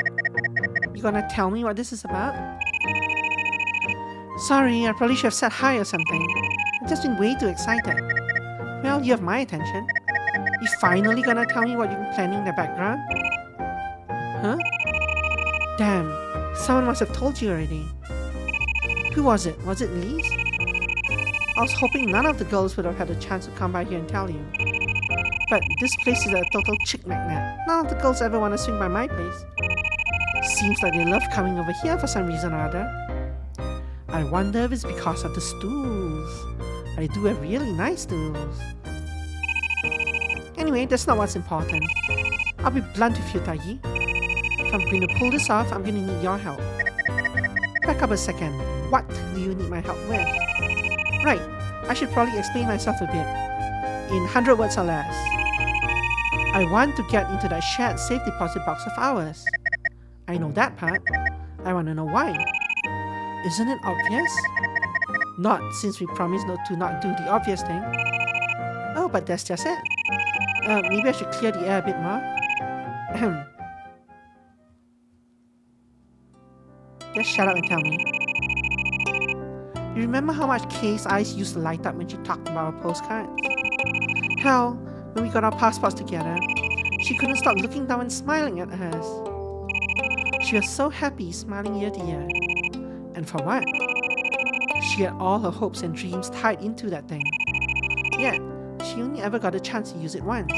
you gonna tell me what this is about? Sorry, I probably should have said hi or something. I've just been way too excited. Well, you have my attention. You finally gonna tell me what you've been planning in the background? Huh? Damn, someone must have told you already. Who was it? Was it Elise? I was hoping none of the girls would have had a chance to come by here and tell you. But this place is a total chick magnet. None of the girls ever want to swing by my place. Seems like they love coming over here for some reason or other. I wonder if it's because of the stools. I do have really nice stools. Anyway, that's not what's important. I'll be blunt with you, Tagi. If I'm going to pull this off, I'm going to need your help. Back up a second. What do you need my help with? Right, I should probably explain myself a bit. In 100 words or less. I want to get into that shared safe deposit box of ours. I know that part. I want to know why. Isn't it obvious? Not since we promised not to not do the obvious thing. Oh, but that's just it. Maybe I should clear the air a bit more. Ahem. Just shut up and tell me. You remember how much Kay's eyes used to light up when she talked about our postcards? Hell, when we got our passports together, she couldn't stop looking down and smiling at hers. She was so happy, smiling ear to ear. And for what? She had all her hopes and dreams tied into that thing. Yet, she only ever got a chance to use it once.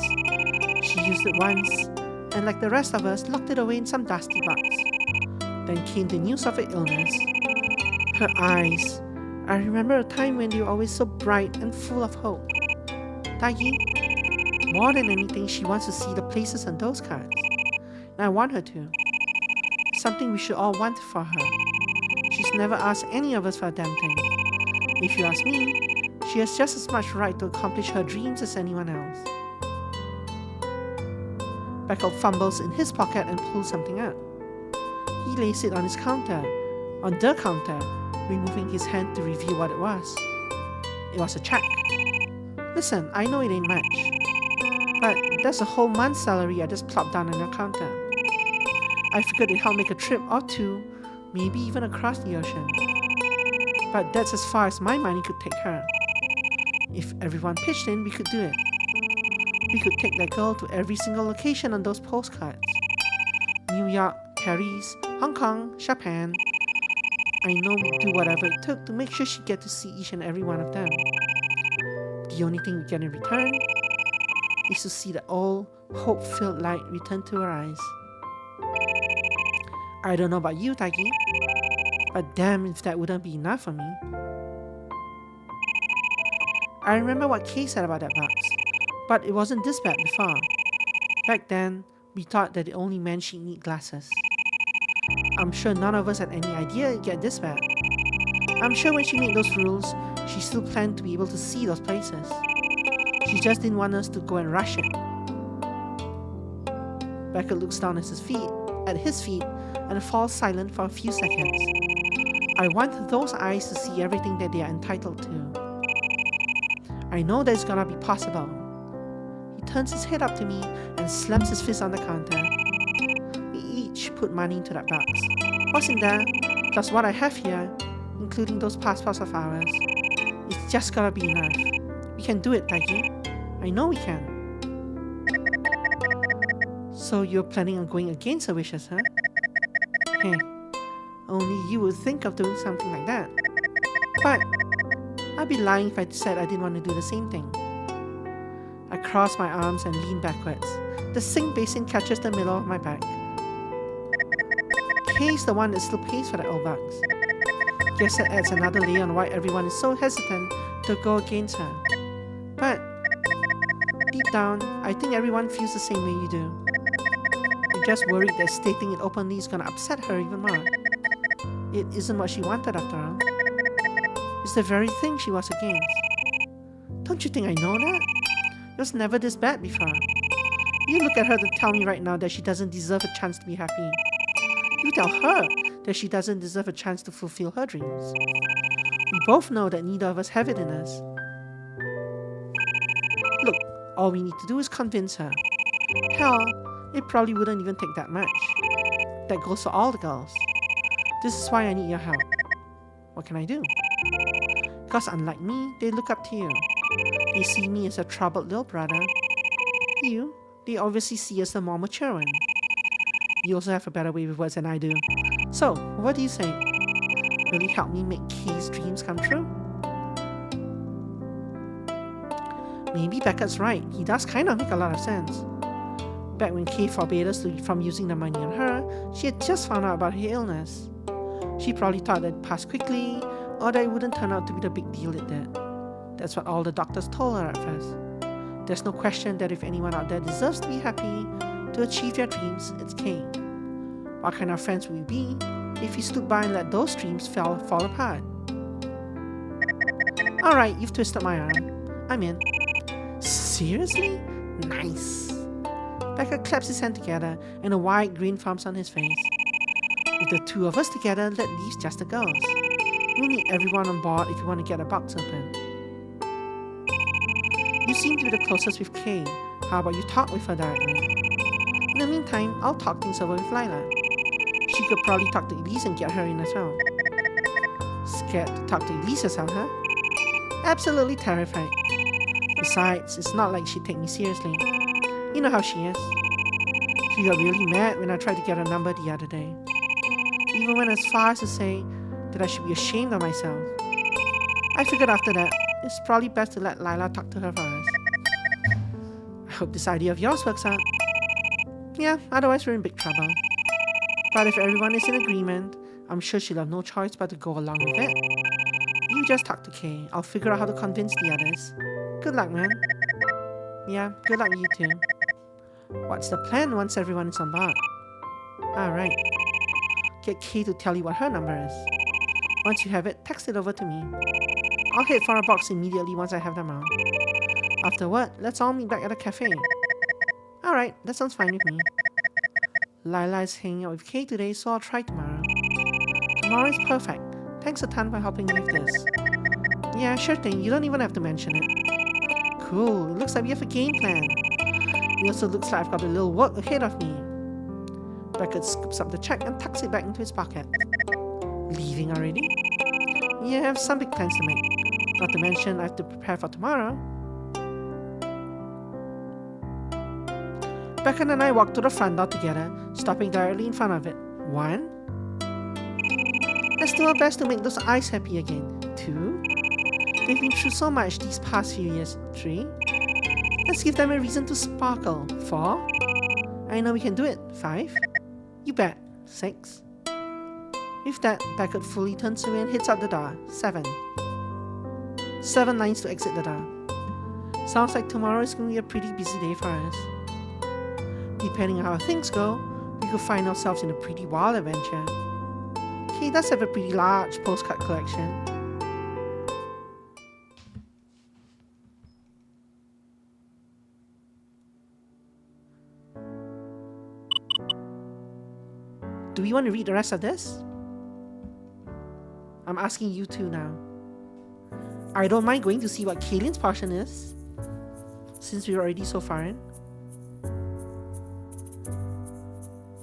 She used it once, and like the rest of us, locked it away in some dusty box. Then came the news of her illness. Her eyes. I remember a time when they were always so bright and full of hope. Taigi, more than anything, she wants to see the places on those cards. And I want her to. Something we should all want for her. She's never asked any of us for a damn thing. If you ask me, she has just as much right to accomplish her dreams as anyone else. Beckle fumbles in his pocket and pulls something out. He lays it on his counter, on the counter, removing his hand to reveal what it was. It was a check. Listen, I know it ain't much, but that's a whole month's salary I just plopped down on your counter. I figured it'd help make a trip or two, maybe even across the ocean. But that's as far as my money could take her. If everyone pitched in, we could do it. We could take that girl to every single location on those postcards. New York, Paris, Hong Kong, Japan. I know we'd do whatever it took to make sure she get to see each and every one of them. The only thing we get in return is to see the old, hope-filled light return to her eyes. I don't know about you, Taigi, but damn if that wouldn't be enough for me. I remember what Kay said about that box, but it wasn't this bad before. Back then, we thought that it only meant she'd need glasses. I'm sure none of us had any idea it'd get this bad. I'm sure when she made those rules, she still planned to be able to see those places. She just didn't want us to go and rush it. Becker looks down at his feet, and falls silent for a few seconds. I want those eyes to see everything that they are entitled to. I know that it's gonna be possible. He turns his head up to me and slams his fist on the counter. We each put money into that box. What's in there, plus what I have here, including those passports of ours, it's just gotta be enough. We can do it, Taigi. I know we can. So you're planning on going against her wishes, huh? Heh. Only you would think of doing something like that. But I'd be lying if I said I didn't want to do the same thing. I cross my arms and lean backwards. The sink basin catches the middle of my back. Kay's the one that still pays for that old box. Guess that adds another layer on why everyone is so hesitant to go against her. But deep down, I think everyone feels the same way you do. You're just worried that stating it openly is gonna upset her even more. It isn't what she wanted after all. It's the very thing she was against. Don't you think I know that? It was never this bad before. You look at her to tell me right now that she doesn't deserve a chance to be happy. You tell her that she doesn't deserve a chance to fulfill her dreams. We both know that neither of us have it in us. Look, all we need to do is convince her. Hell, it probably wouldn't even take that much. That goes for all the girls. This is why I need your help. What can I do? Because unlike me, they look up to you. They see me as a troubled little brother. You, they obviously see as the more mature one. You also have a better way with words than I do. So, what do you say? Will you help me make Kay's dreams come true? Maybe Beckett's right. He does kind of make a lot of sense. Back when Kay forbade us from using the money on her, she had just found out about her illness. She probably thought that it passed quickly, or that it wouldn't turn out to be the big deal it did. That's what all the doctors told her at first. There's no question that if anyone out there deserves to be happy, to achieve their dreams, it's Kay. What kind of friends would we be if he stood by and let those dreams fall apart? Alright, you've twisted my arm. I'm in. Seriously? Nice. Beckett claps his hand together and a wide grin forms on his face. With the two of us together, that leaves just the girls. We'll need everyone on board if you want to get a box open. You seem to be the closest with Kay. How about you talk with her directly? In the meantime, I'll talk things over with Lila. She could probably talk to Elise and get her in as well. Scared to talk to Elise herself, huh? Absolutely terrified. Besides, it's not like she'd take me seriously. You know how she is. She got really mad when I tried to get her number the other day. Even went as far as to say that I should be ashamed of myself. I figured after that, it's probably best to let Lila talk to her first. I hope this idea of yours works out. Yeah, otherwise we're in big trouble. But if everyone is in agreement, I'm sure she'll have no choice but to go along with it. You just talk to Kay. I'll figure out how to convince the others. Good luck, man. Yeah, good luck you too. What's the plan once everyone is on board? Alright. Get Kay to tell you what her number is. Once you have it, text it over to me. I'll head for a box immediately once I have them out. Afterward, let's all meet back at a cafe. Alright, that sounds fine with me. Lila is hanging out with Kay today, so I'll try tomorrow. Tomorrow is perfect. Thanks a ton for helping me with this. Yeah, sure thing. You don't even have to mention it. Cool. It looks like we have a game plan. It also looks like I've got a little work ahead of me. Beckett scoops up the check and tucks it back into his pocket. Leaving already? Yeah, I have some big plans to make. Not to mention, I have to prepare for tomorrow. Beckett and I walk to the front door together, stopping directly in front of it. 1. Let's do our best to make those eyes happy again. 2. They've been through so much these past few years. 3. Let's give them a reason to sparkle. 4. I know we can do it. 5. You bet. 6. With that, Beckett fully turns away and heads out the door. 7. 7 lines to exit the door. Sounds like tomorrow is going to be a pretty busy day for us. Depending on how things go, we could find ourselves in a pretty wild adventure. He does have a pretty large postcard collection. Do we want to read the rest of this? I'm asking you two now. I don't mind going to see what Kaylin's portion is, since we're already so far in.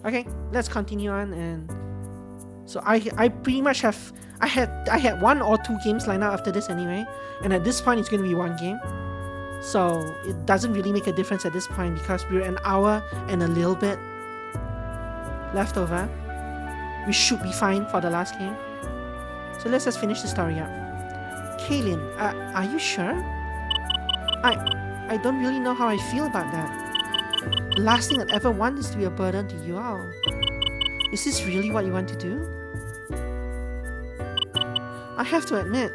Okay, let's continue on. And so I pretty much have I had 1 or 2 games lined up after this anyway, and at this point it's going to be 1 game. So it doesn't really make a difference at this point because we're an hour and a little bit left over. We should be fine for the last game. So let's just finish the story up. Kaylin, are you sure? I don't really know how I feel about that. The last thing I'd ever want is to be a burden to you all. Is this really what you want to do? I have to admit,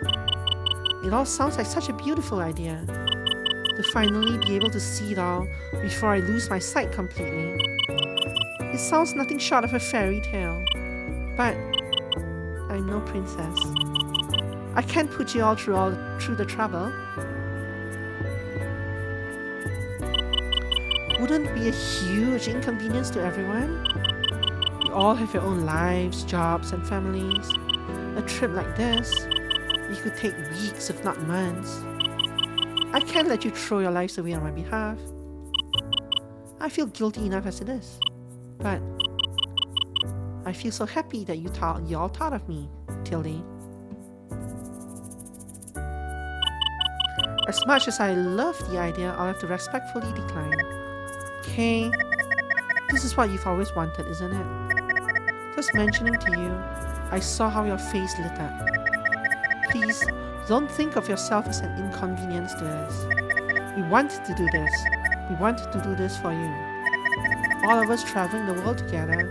it all sounds like such a beautiful idea. To finally be able to see it all before I lose my sight completely. It sounds nothing short of a fairy tale. But I'm no princess. I can't put you all through the trouble. Wouldn't it be a huge inconvenience to everyone? You all have your own lives, jobs, and families. A trip like this, it could take weeks if not months. I can't let you throw your lives away on my behalf. I feel guilty enough as it is. But I feel so happy that you all thought of me, Tilly. As much as I love the idea, I'll have to respectfully decline. Okay, this is what you've always wanted, isn't it? Just mentioning to you, I saw how your face lit up. Please, don't think of yourself as an inconvenience to us. We want to do this. We want to do this for you. All of us traveling the world together.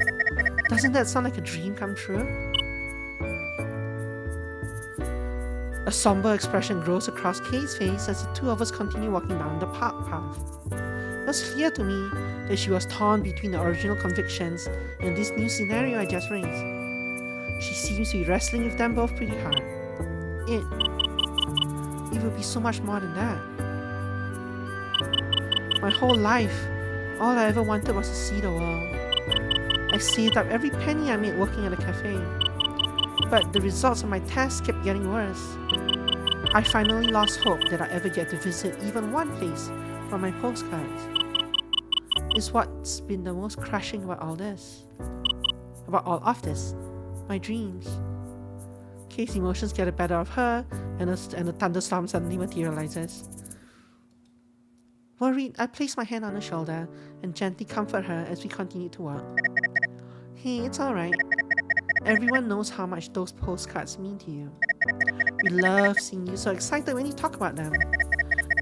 Doesn't that sound like a dream come true? A somber expression grows across Kay's face as the two of us continue walking down the park path. It was clear to me that she was torn between the original convictions and this new scenario I just raised. She seems to be wrestling with them both pretty hard. It would be so much more than that. My whole life, All I ever wanted was to see the world. I saved up every penny I made working at a cafe. But the results of my tests kept getting worse. I finally lost hope that I ever get to visit even one place from my postcards. It's what's been the most crushing about all of this, my dreams. Kay's emotions get the better of her, and a thunderstorm suddenly materializes. Worried, I place my hand on her shoulder and gently comfort her as we continue to walk. Hey, it's alright. Everyone knows how much those postcards mean to you. We love seeing you so excited when you talk about them.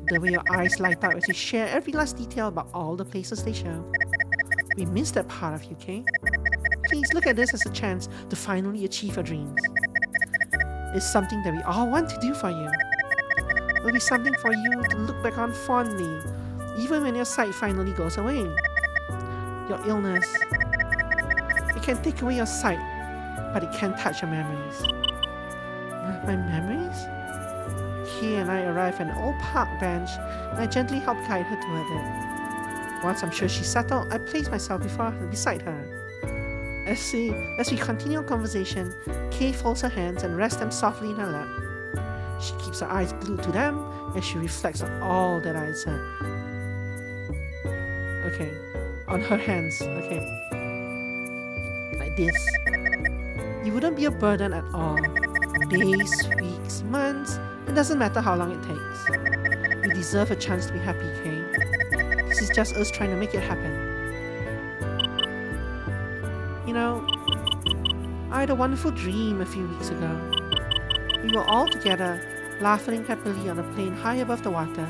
The way your eyes light up as you share every last detail about all the places they show. We miss that part of you, Kay. Please look at this as a chance to finally achieve your dreams. It's something that we all want to do for you. It will be something for you to look back on fondly, even when your sight finally goes away. Your illness. It can take away your sight, but it can't touch your memories. My memories? Kay and I arrive at an old park bench, and I gently help guide her toward it. Once I'm sure she's settled, I place myself beside her. As we continue our conversation, Kay folds her hands and rests them softly in her lap. She keeps her eyes glued to them as she reflects on all that I said. Okay, on her hands, okay. Like this. You wouldn't be a burden at all. Days, weeks, months, it doesn't matter how long it takes. You deserve a chance to be happy, Kay. This is just us trying to make it happen. You know, I had a wonderful dream a few weeks ago. We were all together, laughing happily on a plane high above the water.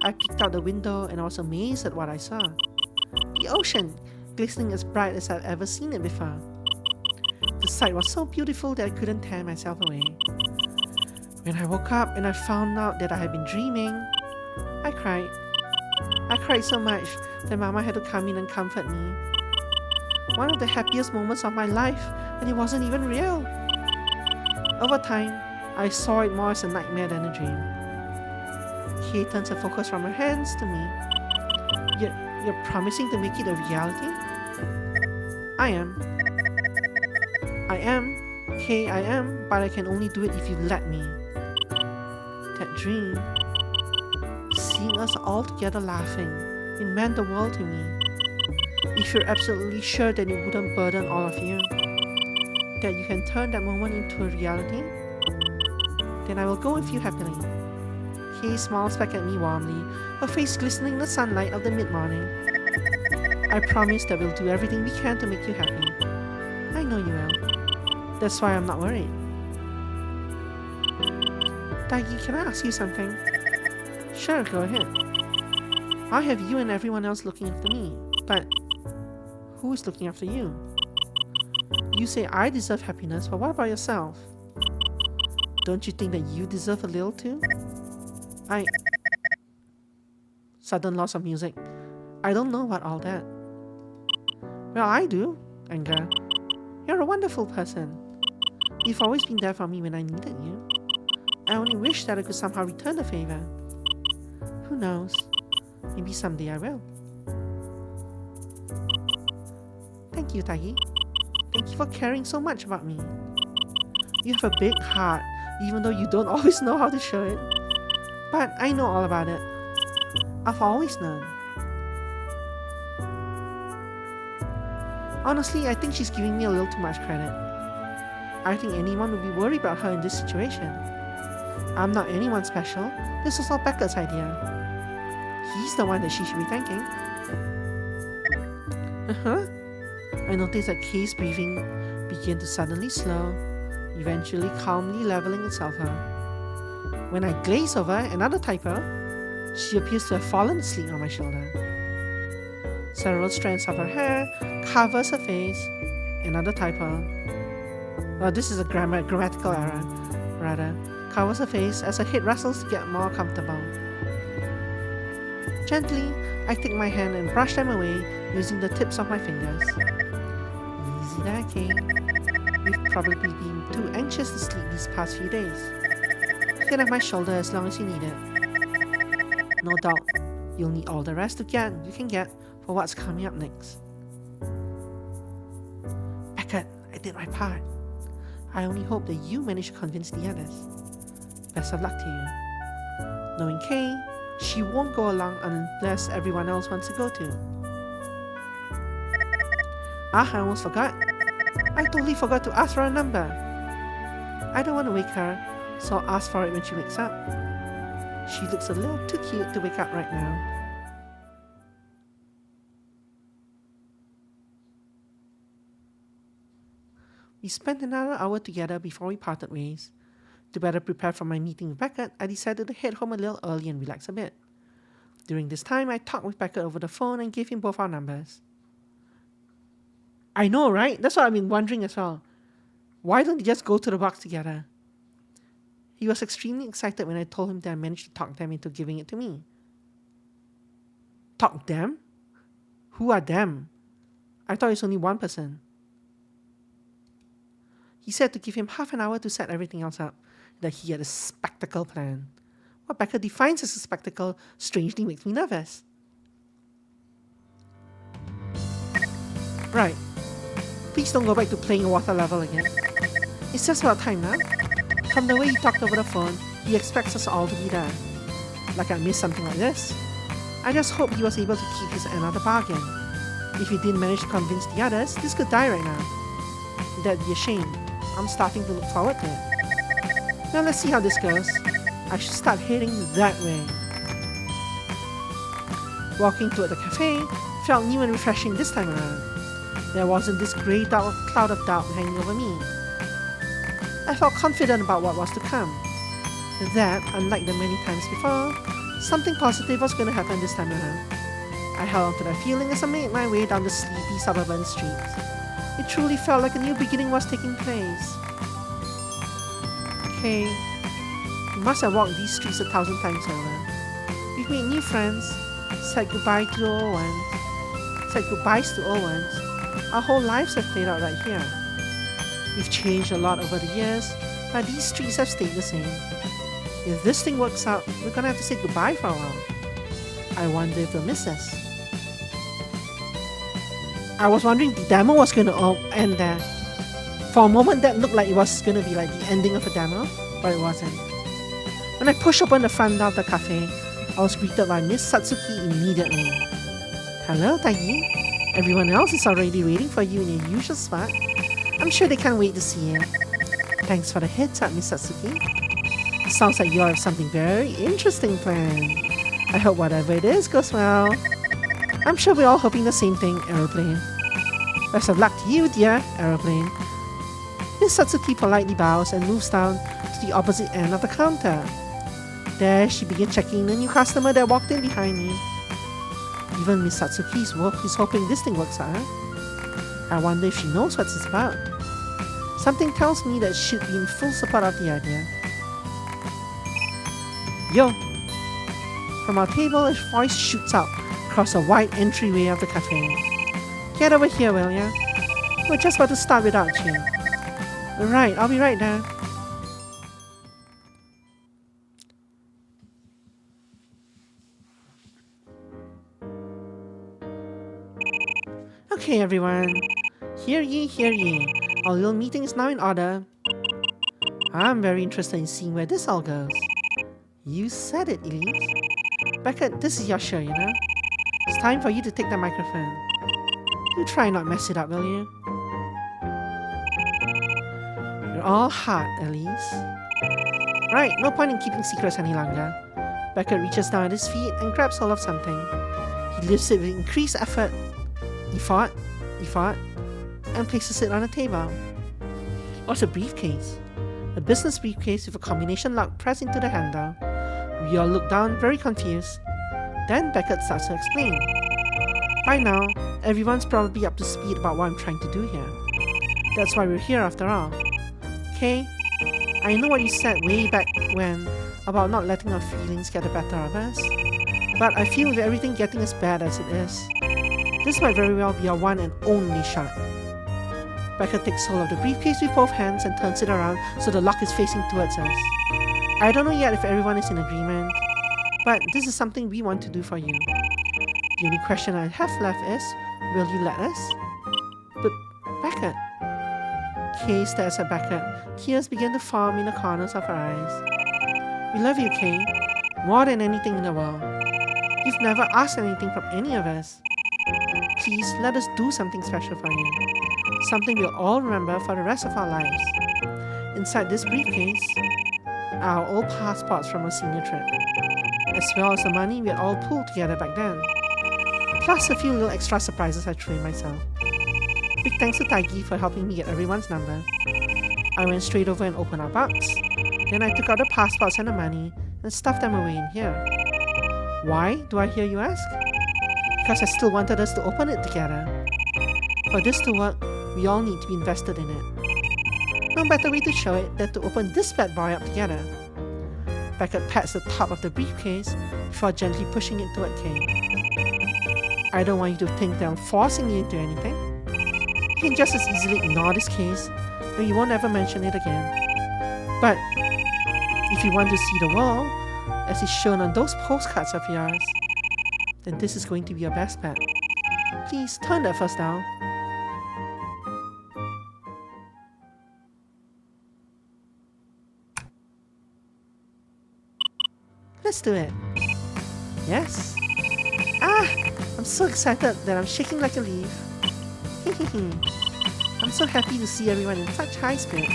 I peeked out the window and I was amazed at what I saw. The ocean, glistening as bright as I'd ever seen it before. The sight was so beautiful that I couldn't tear myself away. When I woke up and I found out that I had been dreaming, I cried. I cried so much that Mama had to come in and comfort me. One of the happiest moments of my life, and it wasn't even real. Over time, I saw it more as a nightmare than a dream. Kay turns her focus from her hands to me. You're promising to make it a reality? I am. Kay, I am, but I can only do it if you let me. That dream, seeing us all together laughing, it meant the world to me. If you're absolutely sure that it wouldn't burden all of you, that you can turn that moment into a reality, then I will go with you happily. Kay smiles back at me warmly, her face glistening in the sunlight of the mid-morning. I promise that we'll do everything we can to make you happy. I know you will. That's why I'm not worried. Daggy, can I ask you something? Sure, go ahead. I have you and everyone else looking after me, but who is looking after you? You say I deserve happiness, but what about yourself? Don't you think that you deserve a little too? Sudden loss of music. I don't know about all that. Well, I do, Anger. You're a wonderful person. You've always been there for me when I needed you. I only wish that I could somehow return the favor. Who knows? Maybe someday I will. Thank you, Taggy. Thank you for caring so much about me. You have a big heart, even though you don't always know how to show it. But I know all about it. I've always known. Honestly, I think she's giving me a little too much credit. I think anyone would be worried about her in this situation. I'm not anyone special. This was all Beckett's idea. He's the one that she should be thanking. I noticed that Kay's breathing began to suddenly slow, eventually calmly leveling itself out. When I glaze over another typo, she appears to have fallen asleep on my shoulder. Several strands of her hair covers her face. Another typo. Well, this is a grammatical error, rather. Covers her face as her head rustles to get more comfortable. Gently, I take my hand and brush them away using the tips of my fingers. Easy there, Kay. We've probably been too anxious to sleep these past few days. You can have my shoulder as long as you need it. No doubt, you'll need all the rest you can get for what's coming up next. Beckett, I did my part. I only hope that you manage to convince the others. Best of luck to you. Knowing Kay, she won't go along unless everyone else wants to go too. I almost forgot. I totally forgot to ask for a number. I don't want to wake her, so I'll ask for it when she wakes up. She looks a little too cute to wake up right now. We spent another hour together before we parted ways. To better prepare for my meeting with Beckett, I decided to head home a little early and relax a bit. During this time, I talked with Beckett over the phone and gave him both our numbers. I know, right? That's what I've been wondering as well. Why don't they just go to the box together? He was extremely excited when I told him that I managed to talk them into giving it to me. Talk them? Who are them? I thought it's only one person. He said to give him half an hour to set everything else up, that he had a spectacle plan. What Beckett defines as a spectacle strangely makes me nervous. Right. Please don't go back to playing water level again. It's just about time now. From the way he talked over the phone, he expects us all to be there. Like I missed something like this. I just hope he was able to keep his end of the bargain. If he didn't manage to convince the others, this could die right now. That'd be a shame. I'm starting to look forward to it. Now let's see how this goes. I should start heading that way. Walking toward the cafe felt new and refreshing this time around. There wasn't this grey cloud of doubt hanging over me. I felt confident about what was to come. That, unlike the many times before, something positive was going to happen this time around. I held on to that feeling as I made my way down the sleepy suburban streets. It truly felt like a new beginning was taking place. Okay, we must have walked these streets 1,000 times over. We've made new friends, said goodbyes to old ones. Our whole lives have played out right here. We've changed a lot over the years, but these streets have stayed the same. If this thing works out, we're gonna have to say goodbye for a while. I wonder if they'll miss us. I was wondering if the demo was gonna end there. For a moment that looked like it was gonna be like the ending of a demo, but it wasn't. When I pushed open the front door of the cafe, I was greeted by Miss Satsuki immediately. Hello, Taigi. Everyone else is already waiting for you in your usual spot. I'm sure they can't wait to see you. Thanks for the heads up, Miss Satsuki. Sounds like you have something very interesting planned. I hope whatever it is goes well. I'm sure we're all hoping the same thing, Aeroplane. Best of luck to you, dear Aeroplane. Miss Satsuki politely bows and moves down to the opposite end of the counter. There, she began checking the new customer that walked in behind me. Even Miss Satsuki is hoping this thing works out. I wonder if she knows what it's about. Something tells me that she'd be in full support of the idea. Yo! From our table, a voice shoots out across a wide entryway of the cafe. Get over here, will ya? We're just about to start without you. Right, I'll be right there. Okay, everyone. Hear ye, hear ye. Our little meeting is now in order. I'm very interested in seeing where this all goes. You said it, Elise. Beckett, this is your show, you know? It's time for you to take the microphone. You try not mess it up, will you? You're all hot, Elise. Right, no point in keeping secrets any longer. Beckett reaches down at his feet and grabs hold of something. He lifts it with increased effort. He fought, and places it on a table. It was a briefcase. A business briefcase with a combination lock pressed into the handle. We all look down, very confused. Then Beckett starts to explain. By now, everyone's probably up to speed about what I'm trying to do here. That's why we're here after all. Okay, I know what you said way back when about not letting our feelings get the better of us, but I feel with everything getting as bad as it is, this might very well be our one and only shot. Beckett takes hold of the briefcase with both hands and turns it around so the lock is facing towards us. I don't know yet if everyone is in agreement, but this is something we want to do for you. The only question I have left is, will you let us? But Beckett. Kay stares at Beckett. Tears begin to form in the corners of her eyes. We love you, Kay. More than anything in the world. You've never asked anything from any of us. Please let us do something special for you. Something we'll all remember for the rest of our lives. Inside this briefcase are our old passports from our senior trip, as well as the money we had all pulled together back then. Plus a few little extra surprises I threw in myself. Big thanks to Taigi for helping me get everyone's number. I went straight over and opened our box. Then I took out the passports and the money and stuffed them away in here. Why, do I hear you ask? Because I still wanted us to open it together. For this to work, we all need to be invested in it. No better way to show it than to open this bad boy up together. Beckett pats the top of the briefcase before gently pushing it toward Kay. I don't want you to think that I'm forcing you into anything. You can just as easily ignore this case and you won't ever mention it again. But if you want to see the world as is shown on those postcards of yours, then this is going to be your best bet. Please turn that first down. Let's do it. Yes. I'm so excited that I'm shaking like a leaf. I'm so happy to see everyone in such high spirits.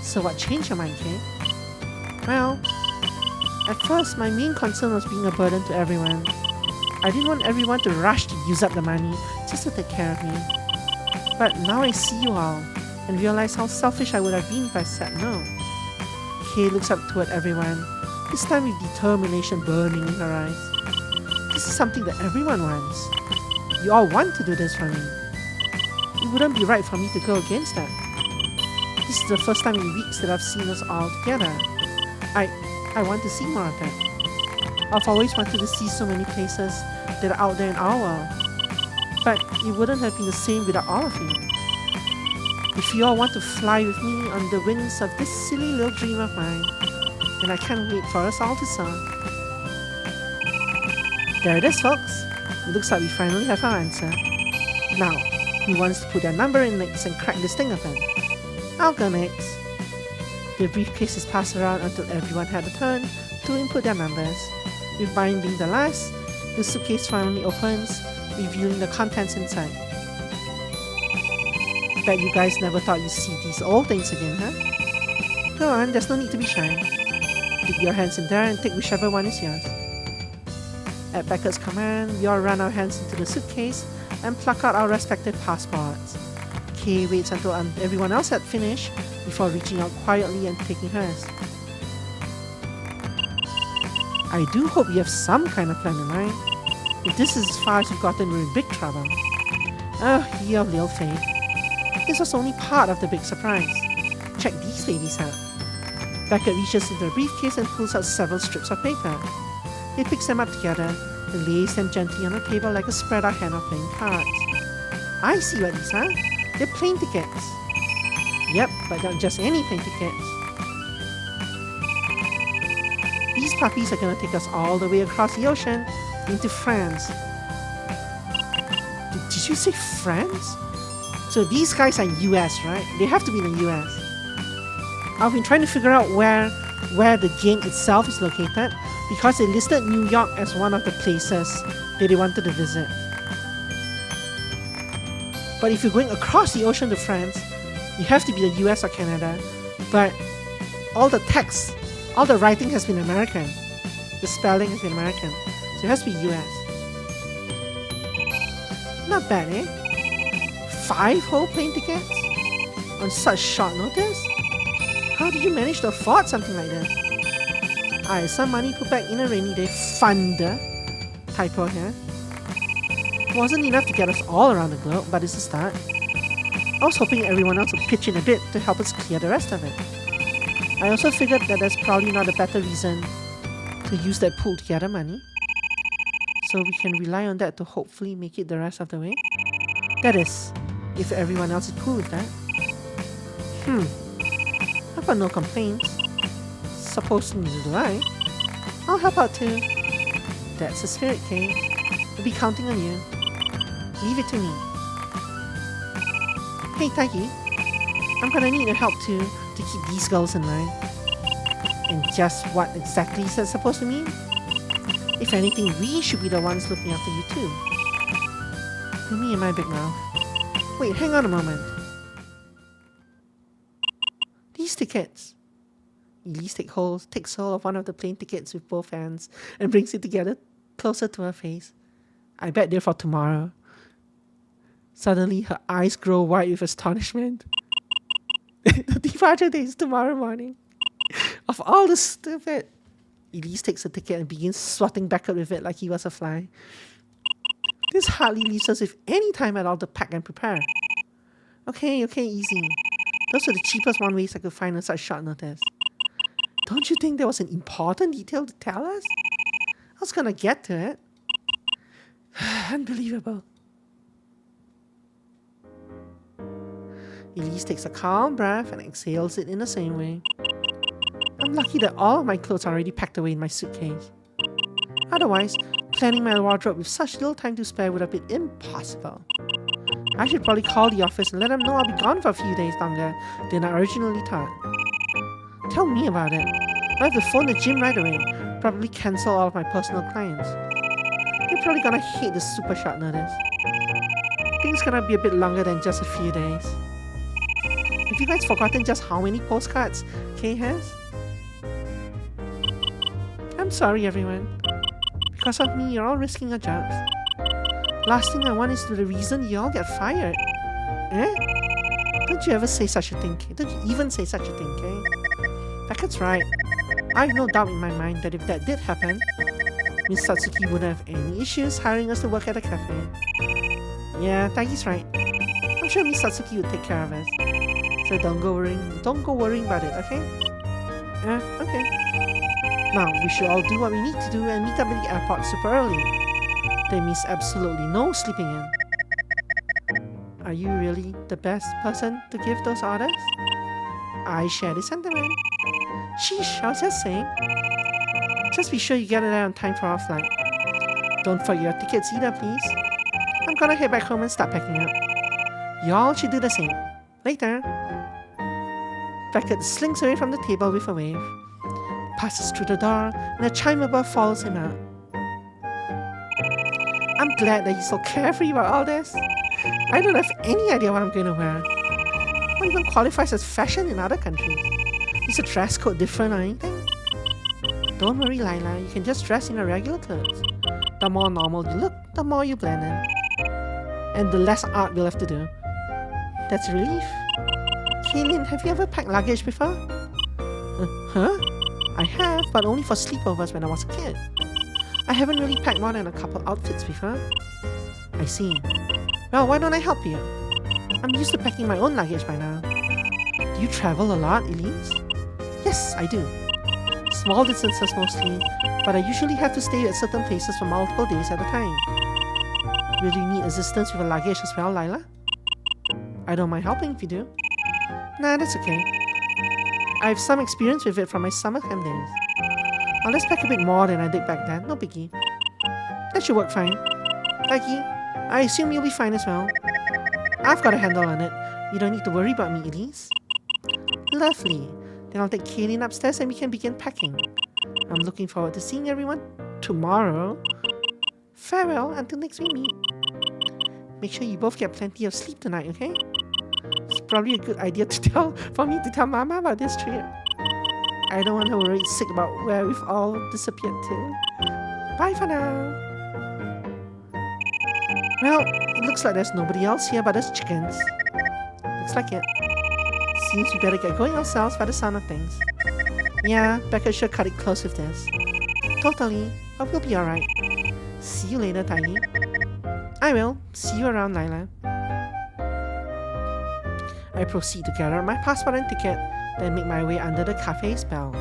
So what changed your mind, Kay? Well, at first my main concern was being a burden to everyone. I didn't want everyone to rush to use up the money just to take care of me. But now I see you all and realize how selfish I would have been if I said no. Kay looks up toward everyone, this time with determination burning in her eyes. This is something that everyone wants. You all want to do this for me. It wouldn't be right for me to go against that. This is the first time in weeks that I've seen us all together. I want to see more of that. I've always wanted to see so many places that are out there in our world. But it wouldn't have been the same without all of you. If you all want to fly with me on the wings of this silly little dream of mine, then I can't wait for us all to soar. There it is, folks. It looks like we finally have our answer. Now, who wants to put their number in next and crack this thing open? I'll go next. The briefcase is passed around until everyone had a turn to input their numbers. With mine being the last, the suitcase finally opens, revealing the contents inside. Bet you guys never thought you'd see these old things again, huh? Go on, there's no need to be shy. Dip your hands in there and take whichever one is yours. At Beckett's command, we all run our hands into the suitcase and pluck out our respective passports. Kay waits until everyone else had finished before reaching out quietly and taking hers. I do hope you have some kind of plan in mind. If this is as far as you've gotten, we're in big trouble. Oh, ye of little faith. This was only part of the big surprise. Check these babies out. Beckett reaches into the briefcase and pulls out several strips of paper. He picks them up together and lays them gently on the table like a spread out hand of playing cards. I see what these are. They're plane tickets. Yep, but not just any plane tickets. These puppies are gonna take us all the way across the ocean into France. Did you say France? So these guys are US, right? They have to be in the US. I've been trying to figure out where the game itself is located because they listed New York as one of the places that they wanted to visit. But if you're going across the ocean to France, you have to be the US or Canada. But all the text, all the writing has been American. The spelling has been American. So it has to be US. Not bad, eh? 5 whole plane tickets? On such short notice? How did you manage to afford something like this? Some money put back in a rainy day fund. Typo here. Wasn't enough to get us all around the globe, but it's a start. I was hoping everyone else would pitch in a bit to help us clear the rest of it. I also figured that there's probably not a better reason to use that pooled together money. So we can rely on that to hopefully make it the rest of the way. That is, if everyone else is cool with that. I've got no complaints. Supposed to do I. I'll help out too. That's the spirit, Kay. We'll be counting on you. Leave it to me. Hey, Taiki. I'm gonna need your help too to keep these girls in line. And just what exactly is that supposed to mean? If anything, we should be the ones looking after you too. For me and my big mouth. Wait, hang on a moment. These tickets. Elise takes hold of one of the plane tickets with both hands and brings it together closer to her face. I bet they're for tomorrow. Suddenly, her eyes grow wide with astonishment. The departure day is tomorrow morning. Of all the stupid... Elise takes the ticket and begins swatting backward with it like he was a fly. This hardly leaves us with any time at all to pack and prepare. Okay, easy. Those were the cheapest one-ways I could find on such short notice. Don't you think there was an important detail to tell us? I was gonna get to it. Unbelievable. Elise takes a calm breath and exhales it in the same way. I'm lucky that all of my clothes are already packed away in my suitcase. Otherwise, planning my wardrobe with such little time to spare would have been impossible. I should probably call the office and let them know I'll be gone for a few days longer than I originally thought. Tell me about it. I'll have to phone the gym right away. Probably cancel all of my personal clients. They're probably gonna hate this super short notice. I think it's gonna be a bit longer than just a few days. Have you guys forgotten just how many postcards Kay has? I'm sorry, everyone. Because of me, you're all risking your jobs. Last thing I want is the reason you all get fired. Eh? Don't you ever say such a thing, Kay? Don't you even say such a thing, Kay? Beckett's right. I have no doubt in my mind that if that did happen, Miss Satsuki wouldn't have any issues hiring us to work at a cafe. Yeah, Taiki's right. I'm sure Miss Satsuki would take care of us. So don't go worrying about it, okay? Okay. Now, we should all do what we need to do and meet up at the airport super early. There means absolutely no sleeping in. Are you really the best person to give those orders? I share the sentiment. Sheesh, I was just saying. Just be sure you get there on time for our flight. Don't forget your tickets either, please. I'm gonna head back home and start packing up. Y'all should do the same. Later. Beckett slinks away from the table with a wave, passes through the door, and a chime above follows him out. I'm glad that he's so carefree about all this. I don't have any idea what I'm going to wear. What even qualifies as fashion in other countries? Is the dress code different or anything? Don't worry, Lila, you can just dress in your regular clothes. The more normal you look, the more you blend in. And the less art we'll have to do. That's a relief. Kaylin, have you ever packed luggage before? Huh? I have, but only for sleepovers when I was a kid. I haven't really packed more than a couple outfits before. I see. Well, why don't I help you? I'm used to packing my own luggage by now. Do you travel a lot, Elise? Yes, I do. Small distances mostly, but I usually have to stay at certain places for multiple days at a time. Will you need assistance with your luggage as well, Lila? I don't mind helping if you do. Nah, that's okay. I have some experience with it from my summer camp days. I'll just pack a bit more than I did back then, no biggie. That should work fine. Taiki, I assume you'll be fine as well. I've got a handle on it. You don't need to worry about me, Elise. Lovely. Then I'll take Kaylin upstairs and we can begin packing. I'm looking forward to seeing everyone tomorrow. Farewell until next we meet. Make sure you both get plenty of sleep tonight, okay? It's probably a good idea for me to tell Mama about this trip. I don't want her worried sick about where we've all disappeared to. Bye for now. Well, it looks like there's nobody else here but us chickens. Looks like it. Seems we better get going ourselves by the sound of things. Yeah, Becca should cut it close with this. Totally, but we'll be alright. See you later, Tiny. I will. See you around, Lila. I proceed to gather my passport and ticket, then make my way under the cafe's bell.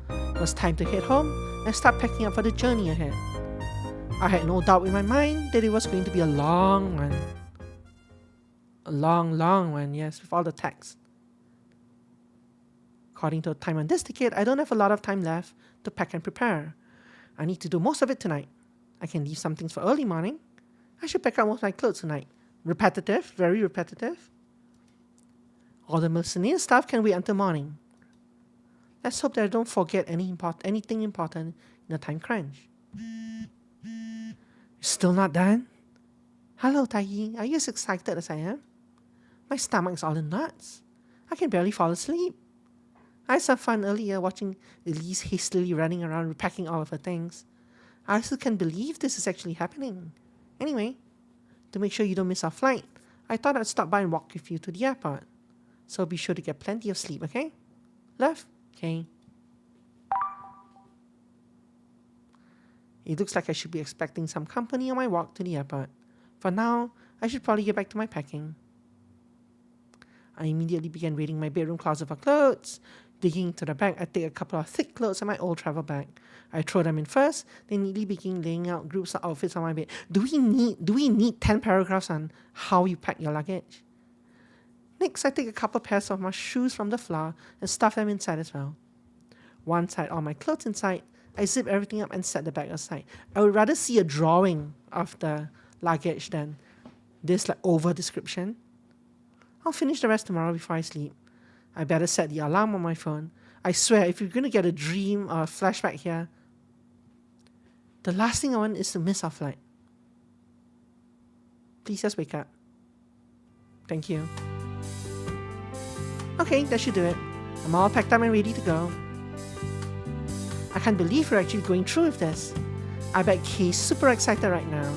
It was time to head home and start packing up for the journey ahead. I had no doubt in my mind that it was going to be a long one. A long one, yes, with all the text. According to the time on this ticket, I don't have a lot of time left to pack and prepare. I need to do most of it tonight. I can leave some things for early morning, I should pack up most of my clothes tonight. Repetitive, very repetitive. All the miscellaneous stuff can wait until morning. Let's hope that I don't forget anything important in a time crunch. You're still not done? Hello, Taiyi. Are you as excited as I am? My stomach's all in knots. I can barely fall asleep. I had some fun earlier watching Elise hastily running around repacking all of her things. I still can't believe this is actually happening. Anyway, to make sure you don't miss our flight, I thought I'd stop by and walk with you to the airport. So be sure to get plenty of sleep, okay? Love, Kay. It looks like I should be expecting some company on my walk to the airport. For now, I should probably get back to my packing. I immediately began raiding my bedroom closet for clothes. Digging into the bag, I take a couple of thick clothes and my old travel bag. I throw them in first, then neatly begin laying out groups of outfits on my bed. Do we need 10 paragraphs on how you pack your luggage? Next, I take a couple pairs of my shoes from the floor and stuff them inside as well. Once I had all my clothes inside, I zip everything up and set the bag aside. I would rather see a drawing of the luggage than this over description. I'll finish the rest tomorrow before I sleep. I better set the alarm on my phone. I swear, if you're going to get a dream or a flashback here, the last thing I want is to miss our flight. Please just wake up. Thank you. Okay, that should do it. I'm all packed up and ready to go. I can't believe we're actually going through with this. I bet Kay's super excited right now.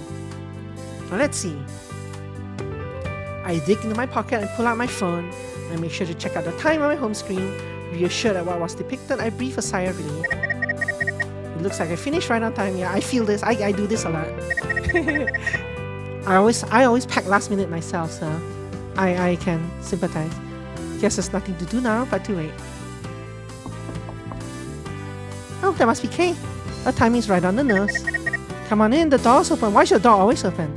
Now let's see. I dig into my pocket and pull out my phone. I make sure to check out the time on my home screen. Reassured at what was depicted, I breathe a sigh of relief. It looks like I finished right on time. Yeah, I feel this. I do this a lot. I always pack last minute myself, so I can sympathize. Guess there's nothing to do now but to wait. Oh, that must be Kay. Her timing's right on the nose. Come on in, the door's open. Why is your door always open?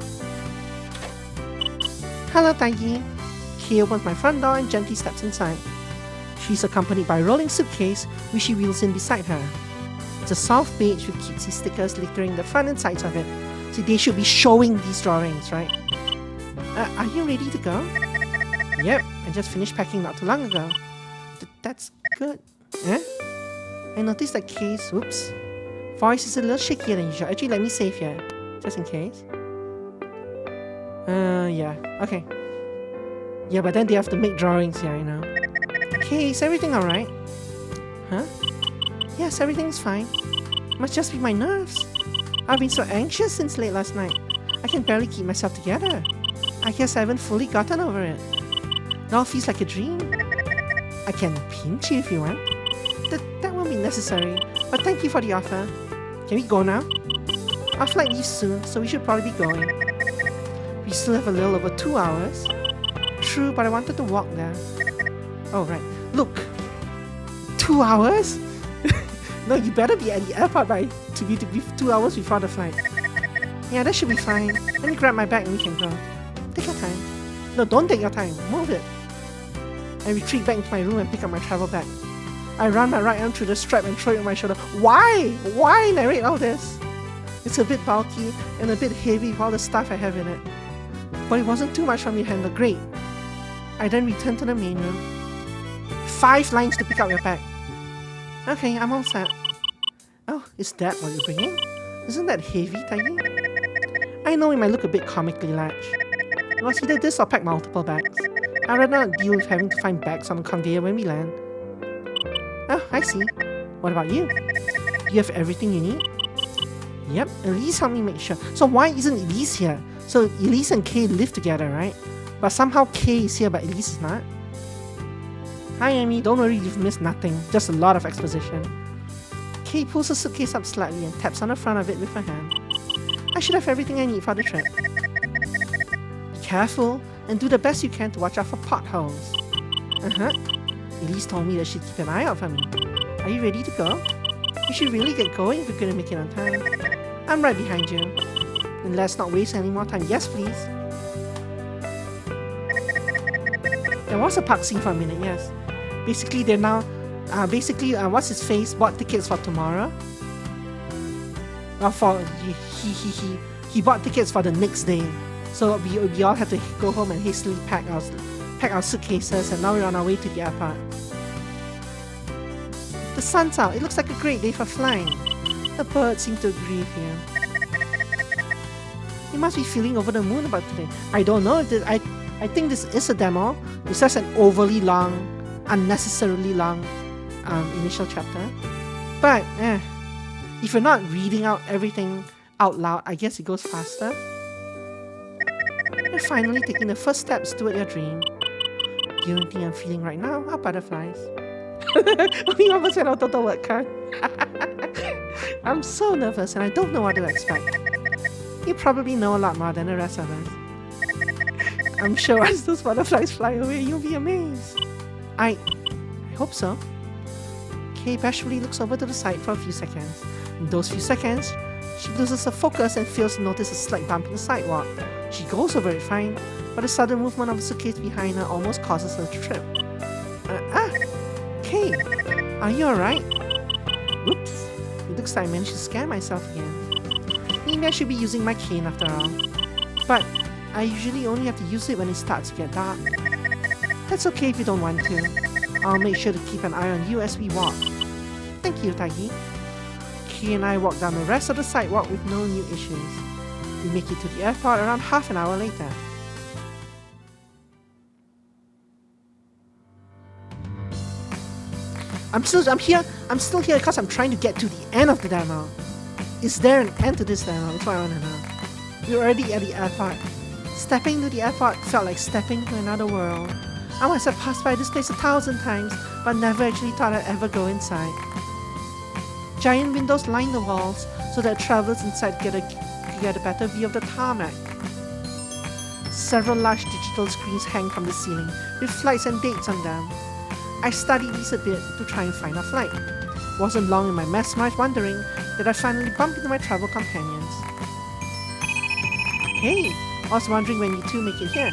Hello, Taiyi. Kay opens my front door and gently steps inside. She's accompanied by a rolling suitcase, which she wheels in beside her. It's a soft beige with cutesy stickers littering the front and sides of it. So they should be showing these drawings, right? Are you ready to go? Yep, I just finished packing not too long ago. That's good. Eh? I noticed that Kay's, voice is a little shakier than usual. Actually, let me save here, just in case. Yeah, okay. Yeah, but then they have to make drawings here, you know. Okay, is everything alright? Huh? Yes, everything's fine. Must just be my nerves. I've been so anxious since late last night. I can barely keep myself together. I guess I haven't fully gotten over it. It all feels like a dream. I can pinch you if you want. That won't be necessary, but thank you for the offer. Can we go now? Our flight leaves soon, so we should probably be going. We still have a little over 2 hours. True, but I wanted to walk there. Oh, right. Look. 2 hours? No, you better be at the airport to be 2 hours before the flight. Yeah, that should be fine. Let me grab my bag and we can go. Take your time. No, don't take your time. Move it. I retreat back into my room and pick up my travel bag. I run my right arm through the strap and throw it on my shoulder. Why? Why narrate all this? It's a bit bulky and a bit heavy with all the stuff I have in it. But it wasn't too much for me to handle. Great. I then return to the main room. 5 lines to pick up your bag. Okay, I'm all set. Oh, is that what you're bringing? Isn't that heavy, Taiyi? I know it might look a bit comically large. It was either this or pack multiple bags. I'd rather not deal with having to find bags on the conveyor when we land. Oh, I see. What about you? Do you have everything you need? Yep, Elise helped me make sure. So why isn't Elise here? So Elise and Kay live together, right? But somehow Kay is here but Elise is not? Hi Amy, don't worry, you've missed nothing. Just a lot of exposition. Kay pulls the suitcase up slightly and taps on the front of it with her hand. I should have everything I need for the trip. Be careful and do the best you can to watch out for potholes. Elise told me that she'd keep an eye out for me. Are you ready to go? We should really get going if we're going to make it on time. I'm right behind you. And let's not waste any more time. Yes, please. There was a park scene for a minute, yes. Basically, they're now... what's his face bought tickets for tomorrow. Well, he bought tickets for the next day. So we all had to go home and hastily pack our suitcases, and now we're on our way to the airport. The sun's out. It looks like a great day for flying. The birds seem to agree with you. You must be feeling over the moon about today. I don't know. I think this is a demo. It's just an overly long, unnecessarily long initial chapter. But if you're not reading out everything out loud, I guess it goes faster. You're finally taking the first steps toward your dream. The only thing I'm feeling right now are butterflies. Only 1% of total word count. I'm so nervous and I don't know what to expect. You probably know a lot more than the rest of us. I'm sure as those butterflies fly away, you'll be amazed. I hope so. Kay bashfully looks over to the side for a few seconds. In those few seconds, she loses her focus and fails to notice a slight bump in the sidewalk. She goes over it fine, but a sudden movement of the suitcase behind her almost causes her to trip. Kay, are you alright? Whoops, it looks like I managed to scare myself again. Maybe I should be using my cane after all. But I usually only have to use it when it starts to get dark. That's okay if you don't want to. I'll make sure to keep an eye on you as we walk. Thank you, Taggy. Kay and I walk down the rest of the sidewalk with no new issues. We make it to the airport around half an hour later. I'm still here because I'm trying to get to the end of the demo. Is there an end to this demo? That's what I want to know. We're already at the airport. Stepping to the airport felt like stepping to another world. I must have passed by this place 1,000 times, but never actually thought I'd ever go inside. Giant windows line the walls so that travelers inside get a better view of the tarmac. Several large digital screens hang from the ceiling with flights and dates on them. I studied these a bit to try and find a flight. Wasn't long in my mesmerized wandering that I finally bumped into my travel companions. Hey, I was wondering when you two make it here.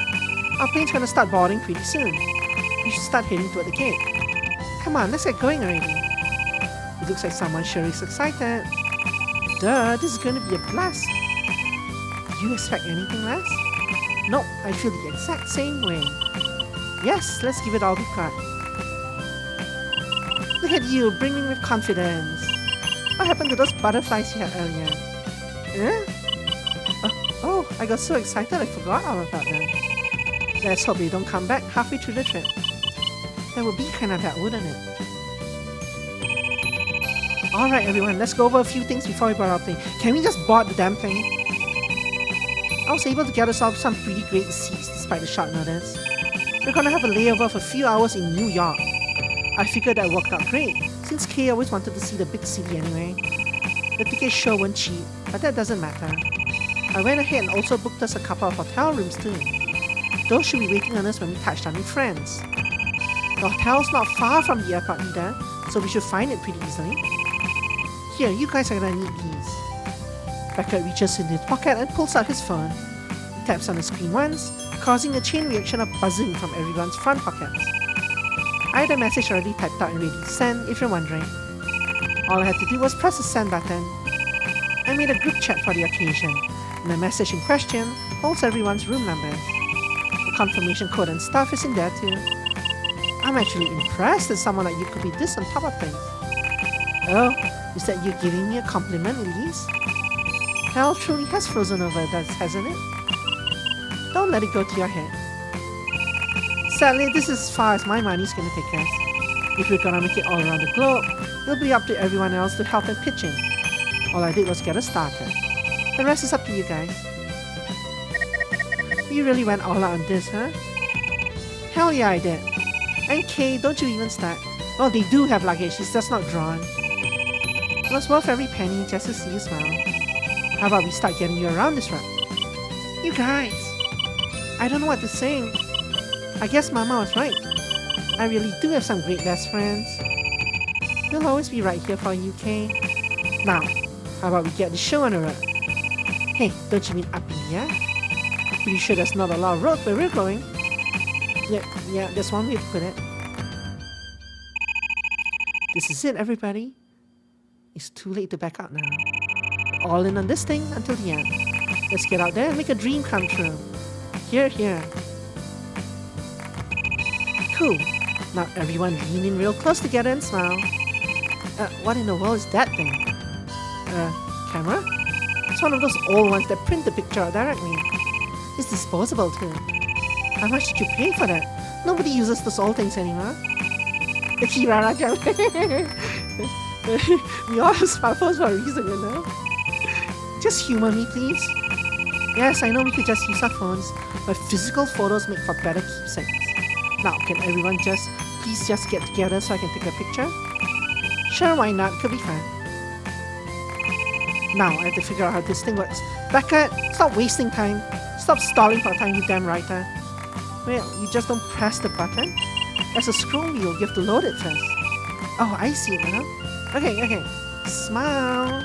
Our plane's gonna start boarding pretty soon. We should start heading toward the gate. Come on, let's get going already. It looks like someone sure is excited. Duh, this is gonna be a blast. Do you expect anything less? Nope, I feel the exact same way. Yes, let's give it all we've got. Look at you, brimming with confidence. What happened to those butterflies you had earlier? Oh, I got so excited I forgot all about them. Let's hope they don't come back halfway through the trip. That would be kinda bad, wouldn't it? Alright everyone, let's go over a few things before we board our plane. Can we just board the damn thing? I was able to get ourselves some pretty great seats despite the short notice. We're gonna have a layover of a few hours in New York. I figured that worked out great, since Kay always wanted to see the big city anyway. The tickets sure weren't cheap, but that doesn't matter. I went ahead and also booked us a couple of hotel rooms too. Those should be waiting on us when we touch down in France. The hotel's not far from the airport either, so we should find it pretty easily. Here, you guys are gonna need these. Beckett reaches into his pocket and pulls out his phone. He taps on the screen once, causing a chain reaction of buzzing from everyone's front pockets. I had a message already typed out and ready to send, if you're wondering. All I had to do was press the send button. I made a group chat for the occasion, and the message in question holds everyone's room numbers. The confirmation code and stuff is in there too. I'm actually impressed that someone like you could be this on top of things. Oh, is that you giving me a compliment, Elise? Hell truly has frozen over, hasn't it? Don't let it go to your head. Sadly, this is as far as my money's gonna take us. If we're gonna make it all around the globe, it'll be up to everyone else to help and pitch in. All I did was get us started. The rest is up to you guys. You really went all out on this, huh? Hell yeah, I did. And Kay, don't you even start. Well, they do have luggage, it's just not drawn. It was worth every penny just to see you smile. How about we start getting you around this route? You guys! I don't know what to say. I guess Mama was right. I really do have some great best friends. We'll always be right here for you, Kay. Now, how about we get the show on the road? Hey, don't you mean up in the air? Pretty sure there's not a lot of road where we're going. Yeah, that's one way to put it. This is it, everybody. It's too late to back out now. All in on this thing until the end. Let's get out there and make a dream come true. Here, here. Cool. Now everyone lean in real close together and smile. What in the world is that thing? Camera? It's one of those old ones that print the picture out directly. It's disposable too. How much did you pay for that? Nobody uses those old things anymore. The Kirara camera. We all have smartphones for a reason, you know? Just humor me, please. Yes, I know we could just use our phones, but physical photos make for better keepsakes. Now, can everyone please just get together so I can take a picture? Sure, why not? Could be fun. Now, I have to figure out how this thing works. Becca, stop wasting time. Stop stalling for time, you damn writer. Well, you just don't press the button. As a scroll wheel, you have to load it first. Oh, I see it now. Okay. Smile.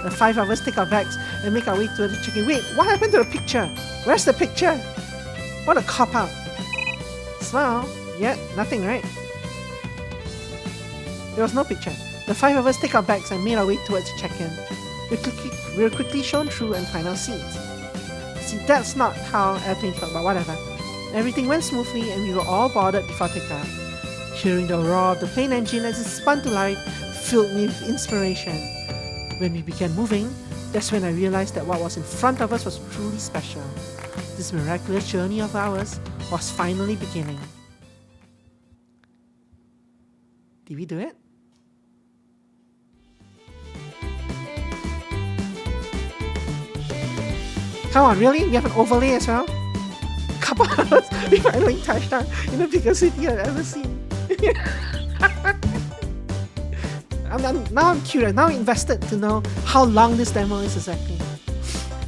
The 5 of us take our bags and make our way to the chicken. Wait, what happened to the picture? Where's the picture? What a cop-out. Smile. Yeah, nothing, right? There was no picture. The 5 of us take our bags and made our way towards the check-in. We were quickly shown through and find our seats. See, that's not how airplanes work, but whatever. Everything went smoothly and we were all boarded before takeoff. Hearing the roar of the plane engine as it spun to life filled me with inspiration. When we began moving, that's when I realized that what was in front of us was truly special. This miraculous journey of ours was finally beginning. Did we do it? Come on, really? We have an overlay as well? Couple hours, we finally touched down in the biggest city I've ever seen. Now I'm curious, now I'm invested to know how long this demo is exactly.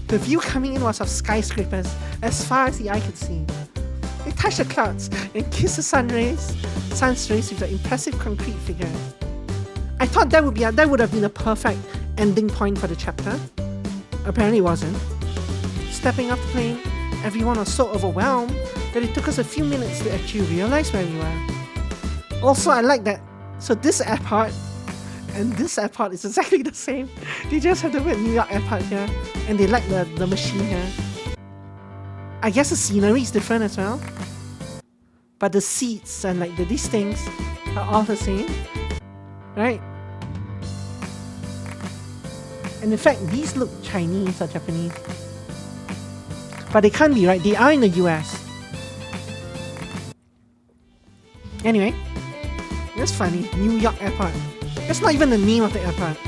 The view coming in was of skyscrapers as far as the eye could see. They touched the clouds and kissed the sun's rays with the impressive concrete figures. I thought that would have been a perfect ending point for the chapter. Apparently it wasn't. Stepping off the plane, everyone was so overwhelmed that it took us a few minutes to actually realize where we were. Also, I like that. So this airport and this airport is exactly the same. They just have the word New York Airport here, and they like the machine here. I guess the scenery is different as well, but the seats and like these things are all the same, right? And in fact, these look Chinese or Japanese, but they can't be, right? They are in the US. Anyway, that's funny. New York Airport. That's not even the name of the airport.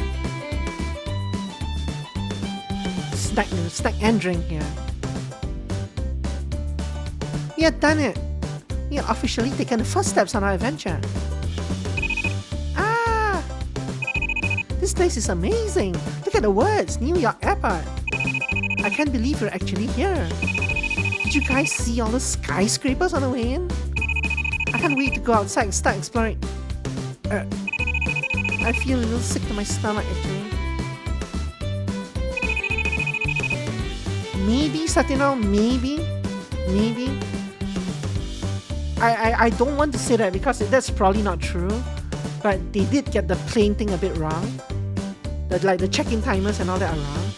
Snack and drink here. We had done it. We had officially taken the first steps on our adventure. Ah! This place is amazing. Look at the words, New York Airport. I can't believe we're actually here. Did you guys see all the skyscrapers on the way in? I can't wait to go outside and start exploring. I feel a little sick to my stomach actually. Maybe, Satino, maybe. I don't want to say that because that's probably not true, but they did get the plane thing a bit wrong. Like the check-in timers and all that are wrong.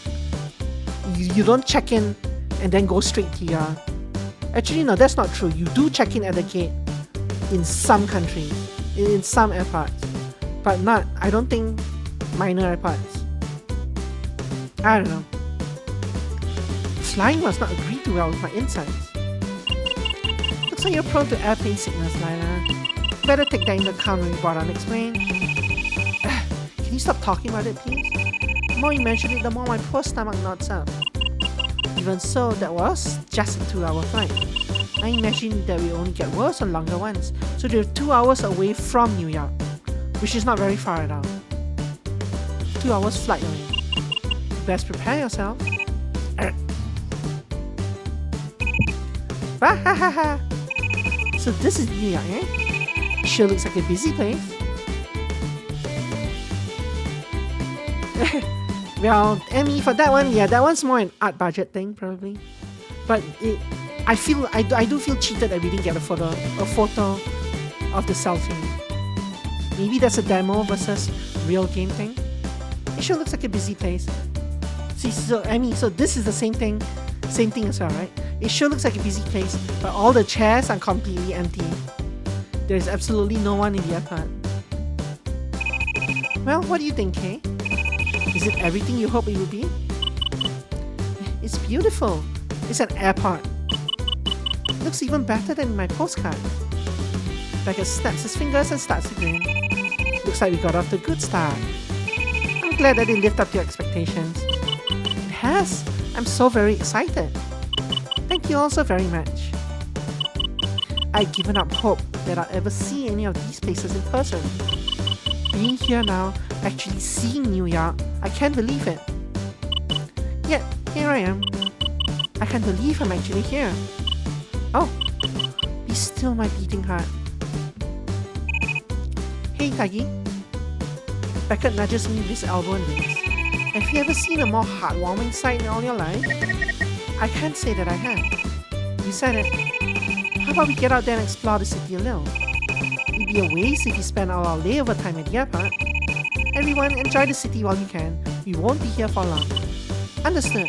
You don't check in and then go straight to your... Actually, no, that's not true. You do check in at the gate in some countries, in some airports, but not, I don't think, minor airports. I don't know. Flying must not agree too well with my insights. Looks like you're prone to airplane sickness, Lila. Better take that into account when we board our next plane. Can you stop talking about it, please? The more you mention it, the more my poor stomach knots up. Even so, that was just a 2-hour flight. I imagine that we only get worse on longer ones, so they're 2 hours away from New York, which is not very far at all. 2 hours flight away. Best prepare yourself. So this is New York, eh? Sure looks like a busy place. Well, Emmy, for that one, yeah, that one's more an art budget thing, probably. But I do feel cheated that we didn't get a photo of the selfie. Maybe that's a demo versus real game thing. It sure looks like a busy place. See, so this is the same thing as well, right? It sure looks like a busy place, but all the chairs are completely empty. There's absolutely no one in the airport. Well, what do you think, Kay? Is it everything you hope it would be? It's beautiful. It's an airport. Looks even better than my postcard. Beckett snaps his fingers and starts to grin. Looks like we got off to a good start. I'm glad that it lived up to your expectations. It has. I'm so very excited. Thank you all so very much. I'd given up hope that I'll ever see any of these places in person. Being here now, actually seeing New York, I can't believe it. Yet, here I am. I can't believe I'm actually here. Oh, be still my beating heart. Hey, Taggy. Beckett nudges me with his elbow and winks. Have you ever seen a more heartwarming sight in all your life? I can't say that I have. You said it. How about we get out there and explore the city a little? It'd be a waste if we spend all our layover time at the airport. Everyone, enjoy the city while you can. We won't be here for long. Understood.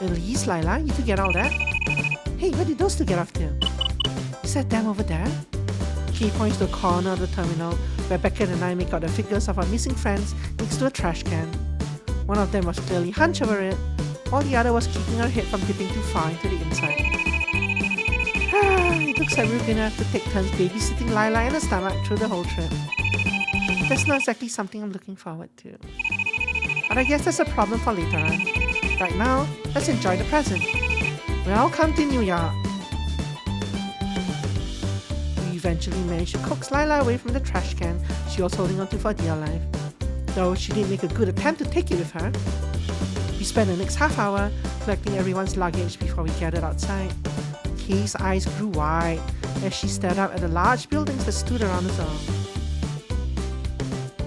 Elise, Lila, you two get all that? Hey, where did those two get off to? Is that them over there? Kay points to a corner of the terminal where Beckett and I make out the figures of our missing friends next to a trash can. One of them was clearly hunched over it, while the other was keeping her head from dipping too far into the inside. It looks like we're gonna have to take turns babysitting Lila and her stomach through the whole trip. That's not exactly something I'm looking forward to. But I guess that's a problem for later on. Right now, let's enjoy the present. Welcome to New York. We eventually managed to coax Lila away from the trash can she was holding onto for dear life, though she didn't make a good attempt to take it with her. We spent the next half hour collecting everyone's luggage before we gathered outside. Kay's eyes grew wide as she stared up at the large buildings that stood around the zone.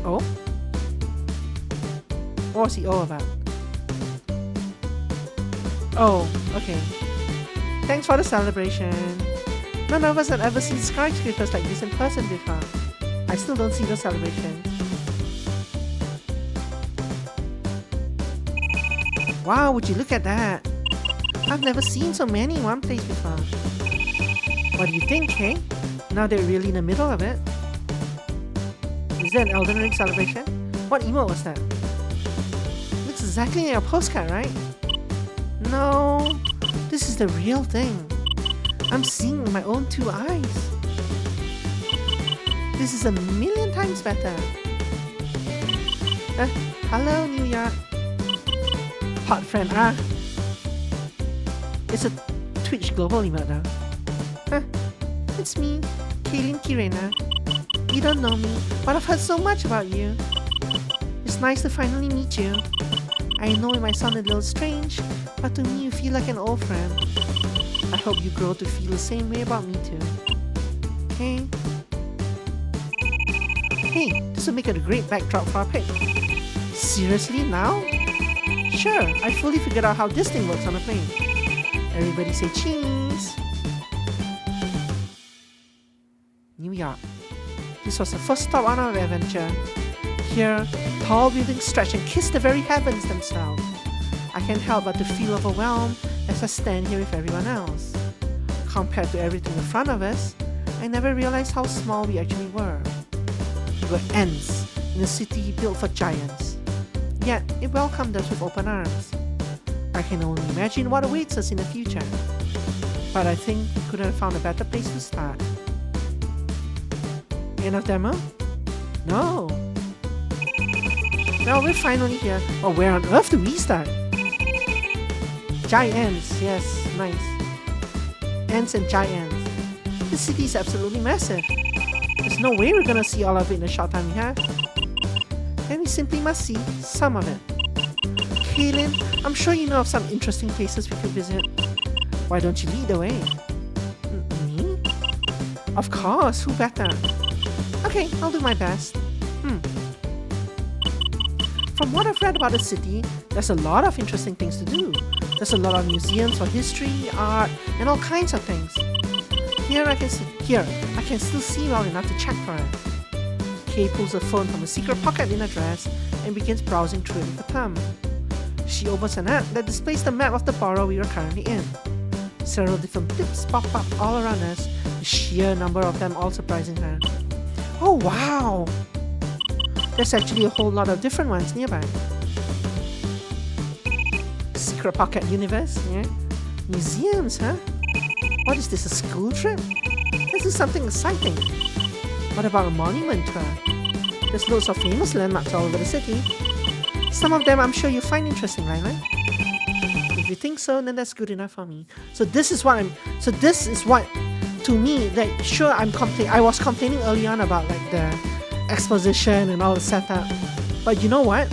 Oh? What was the O about? Oh, okay. Thanks for the celebration. None of us had ever seen skyscrapers like this in person before. I still don't see the celebration. Wow, would you look at that? I've never seen so many in one place before. What do you think, Kay? Now they're really in the middle of it. Is that an Elden Ring celebration? What emote was that? Looks exactly like a postcard, right? No, this is the real thing. I'm seeing with my own two eyes. This is a million times better. Hello, New York. Hot friend, It's a Twitch global emote now. It's me, Kaylin Kirena. You don't know me, but I've heard so much about you. It's nice to finally meet you. I know it might sound a little strange, but to me you feel like an old friend. I hope you grow to feel the same way about me too. Hey, this will make it a great backdrop for our pic. Seriously, now? Sure, I fully figured out how this thing works on a plane. Everybody say cheese! New York. This was the first stop on our adventure. Here, tall buildings stretch and kiss the very heavens themselves. I can't help but to feel overwhelmed as I stand here with everyone else. Compared to everything in front of us, I never realized how small we actually were. We were ants in a city built for giants. Yet, it welcomed us with open arms. I can only imagine what awaits us in the future. But I think we couldn't have found a better place to start. End of demo? No. Now we're finally here, but where on earth do we start? Giants, yes, nice. Ants and giants. This city is absolutely massive. There's no way we're gonna see all of it in the short time we have. And we simply must see some of it. Kaylin, I'm sure you know of some interesting places we could visit. Why don't you lead the way? Me? Of course, who better? Okay, I'll do my best. From what I've read about the city, there's a lot of interesting things to do. There's a lot of museums for history, art, and all kinds of things. Here I can still see well enough to check for it. Kay pulls a phone from a secret pocket in her dress and begins browsing through it with her thumb. She opens an app that displays the map of the borough we are currently in. Several different blips pop up all around us, the sheer number of them all surprising her. Oh wow! There's actually a whole lot of different ones nearby. Secret pocket universe, yeah? Museums, huh? What is this, a school trip? This is something exciting. What about a monument tour? There's loads of famous landmarks all over the city. Some of them I'm sure you find interesting, right? If you think so, then that's good enough for me. So this is what to me, that sure I was complaining early on about like the exposition and all the setup. But you know what?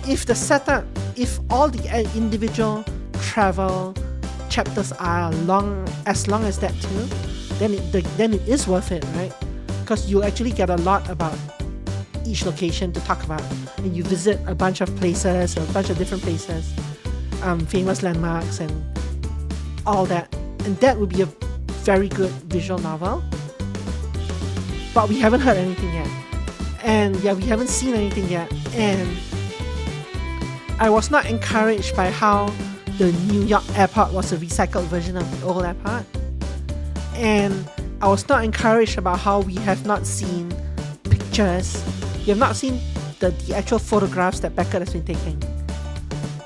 If all the individual travel chapters are as long as that too, then it is worth it, right? Because you actually get a lot about each location to talk about, and you visit a bunch of places, a bunch of different places, famous landmarks and all that, and that would be a very good visual novel. But we haven't heard anything yet, and yeah, we haven't seen anything yet, and I was not encouraged by how the New York airport was a recycled version of the old airport, and I was not encouraged about how we have not seen pictures. We have not seen the actual photographs that Beckett has been taking.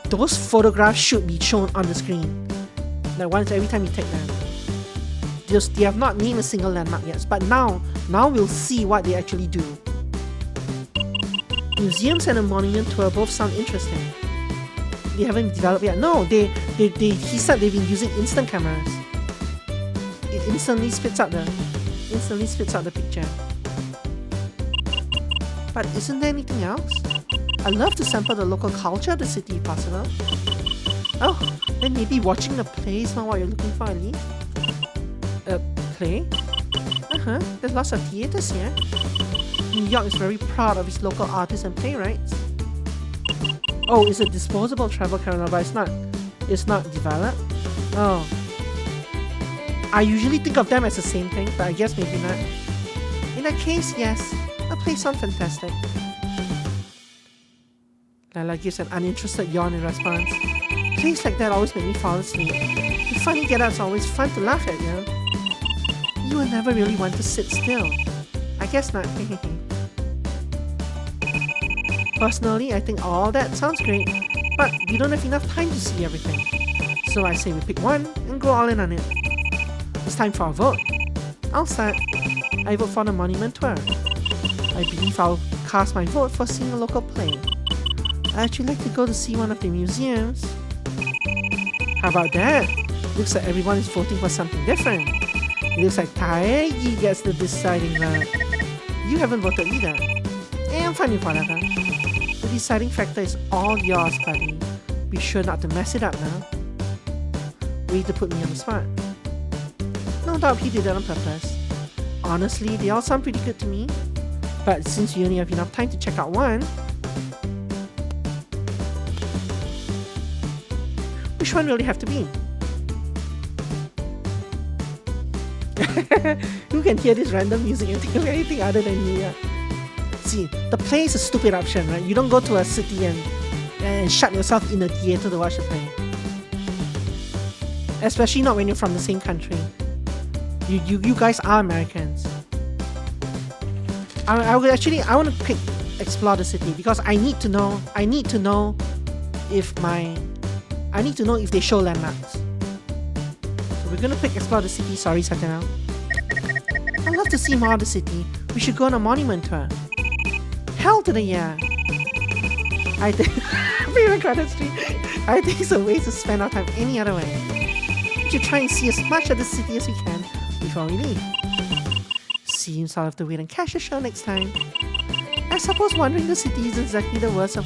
Those photographs should be shown on the screen, like once every time you take them. They have not named a single landmark yet, but now we'll see what they actually do. Museums and a monument tour both sound interesting. They haven't developed yet. No, he said they've been using instant cameras. It instantly spits out the picture. But isn't there anything else? I'd love to sample the local culture of the city if possible. Oh, then maybe watching the play is not what you're looking for, Ali? A play? There's lots of theatres here. New York is very proud of its local artists and playwrights. Oh, it's a disposable travel camera, but it's not developed? Oh. I usually think of them as the same thing, but I guess maybe not. In that case, yes. The place sounds fantastic. Lila gives an uninterested yawn in response. Plays like that always make me fall asleep. The funny get-ups are always fun to laugh at, you know? You will never really want to sit still. I guess not. Personally, I think all that sounds great, but we don't have enough time to see everything. So I say we pick one and go all in on it. It's time for a vote. I'll start. I vote for the monument tour. I believe I'll cast my vote for seeing a local play. I'd actually like to go to see one of the museums. How about that? Looks like everyone is voting for something different. It looks like Taegi gets the deciding vote. You haven't voted either. I'm fine with whatever. The deciding factor is all yours, buddy. Be sure not to mess it up now. Way to put me on the spot. No doubt he did it on purpose. Honestly, they all sound pretty good to me. But since we only have enough time to check out one, which one will it have to be? Who can hear this random music and think of anything other than New York? See, the play is a stupid option, right? You don't go to a city and shut yourself in a theater to watch the play. Especially not when you're from the same country. You guys are Americans. I want to pick explore the city because I need to know if they show landmarks. So we're gonna pick explore the city. Sorry, Satana. I'd love to see more of the city. We should go on a monument tour. Hell to the yeah. I think I think it's a waste to spend our time any other way. We should try and see as much of the city as we can before we leave. Seems I'll have to wait and catch the show next time. I suppose wandering the city is exactly the worst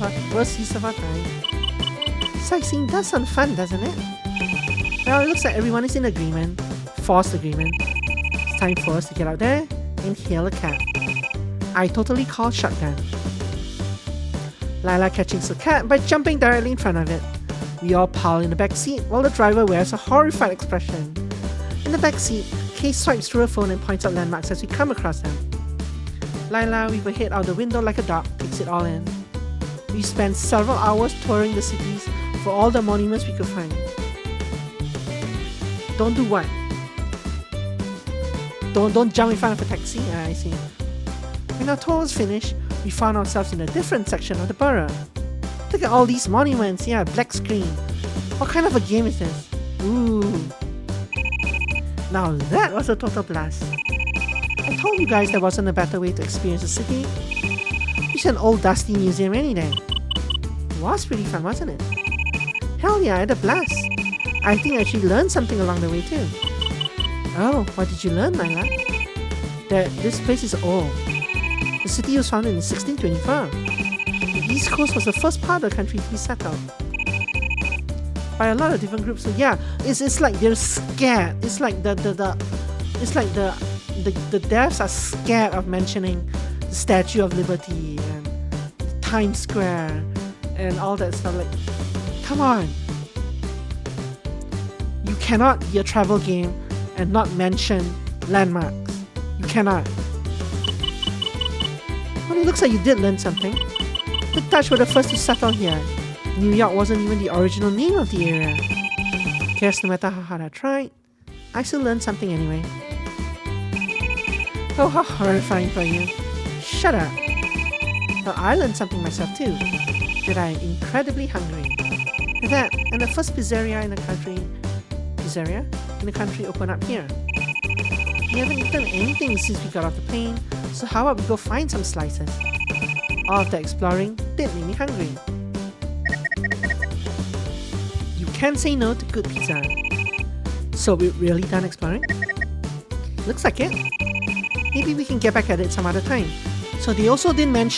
use of our time. Sightseeing does sound fun, doesn't it? Well, it looks like everyone is in agreement. Forced agreement. It's time for us to get out there and hail a cab. I totally call shotgun. Lila catches the cab by jumping directly in front of it. We all pile in the back seat while the driver wears a horrified expression. In the back seat, Kay swipes through her phone and points out landmarks as we come across them. Lila, with her head out the window like a dog, takes it all in. We spend several hours touring the city's for all the monuments we could find. Don't do what? Don't jump in front of a taxi? I see. When our tour was finished, we found ourselves in a different section of the borough. Look at all these monuments. Yeah, black screen. What kind of a game is this? Ooh. Now that was a total blast. I told you guys there wasn't a better way to experience the city. It's an old dusty museum any day. It was pretty fun, wasn't it? Hell yeah, I had a blast. I think I actually learned something along the way too. Oh, what did you learn, Nyla? That this place is old. The city was founded in 1624. The East Coast was the first part of the country to be settled by a lot of different groups. So yeah, it's like they're scared. It's like the devs are scared of mentioning the Statue of Liberty and Times Square and all that stuff. Like, come on. You cannot be a travel game and not mention landmarks. You cannot. Well, it looks like you did learn something. The Dutch were the first to settle here. New York wasn't even the original name of the area. Guess no matter how hard I tried, I still learned something anyway. Oh, how horrifying for you. Shut up. Well, I learned something myself too. That I am incredibly hungry. That and the first pizzeria in the country opened up here. We haven't eaten anything since we got off the plane, so how about we go find some slices? All of that exploring did make me hungry. You can't say no to good pizza. So we're really done exploring? Looks like it. Maybe we can get back at it some other time. So they also did not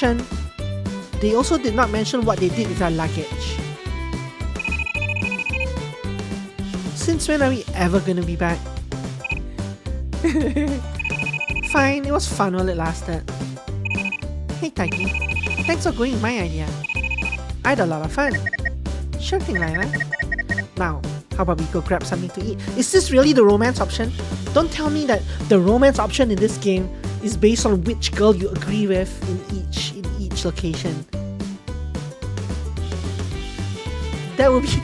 mention what they did with our luggage. Since when are we ever gonna be back? Fine, it was fun while it lasted. Hey Taiki, thanks for going with my idea. I had a lot of fun. Sure thing, Lila. Now, how about we go grab something to eat? Is this really the romance option? Don't tell me that the romance option in this game is based on which girl you agree with in each location. That would be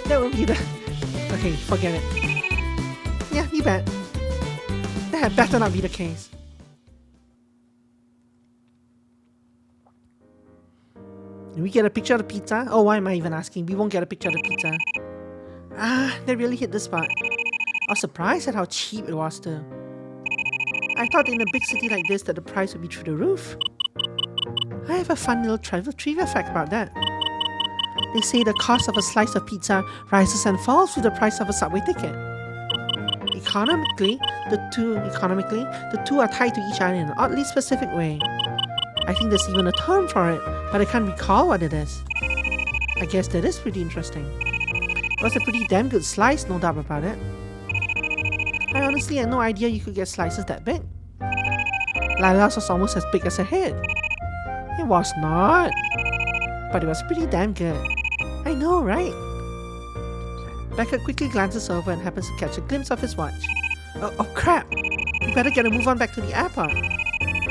that would be the... Okay, forget it. Yeah, you bet. That better not be the case. Did we get a picture of the pizza? Oh, why am I even asking? We won't get a picture of the pizza. Ah, they really hit the spot. I was surprised at how cheap it was too. I thought in a big city like this that the price would be through the roof. I have a fun little trivia fact about that. They say the cost of a slice of pizza rises and falls with the price of a subway ticket. Economically, the two are tied to each other in an oddly specific way. I think there's even a term for it, but I can't recall what it is. I guess that is pretty interesting. It was a pretty damn good slice, no doubt about it. I honestly had no idea you could get slices that big. Lila's was almost as big as her head. It was not, but it was pretty damn good. I know, right? Beckett quickly glances over and happens to catch a glimpse of his watch. Oh crap! We better get a move on back to the airport.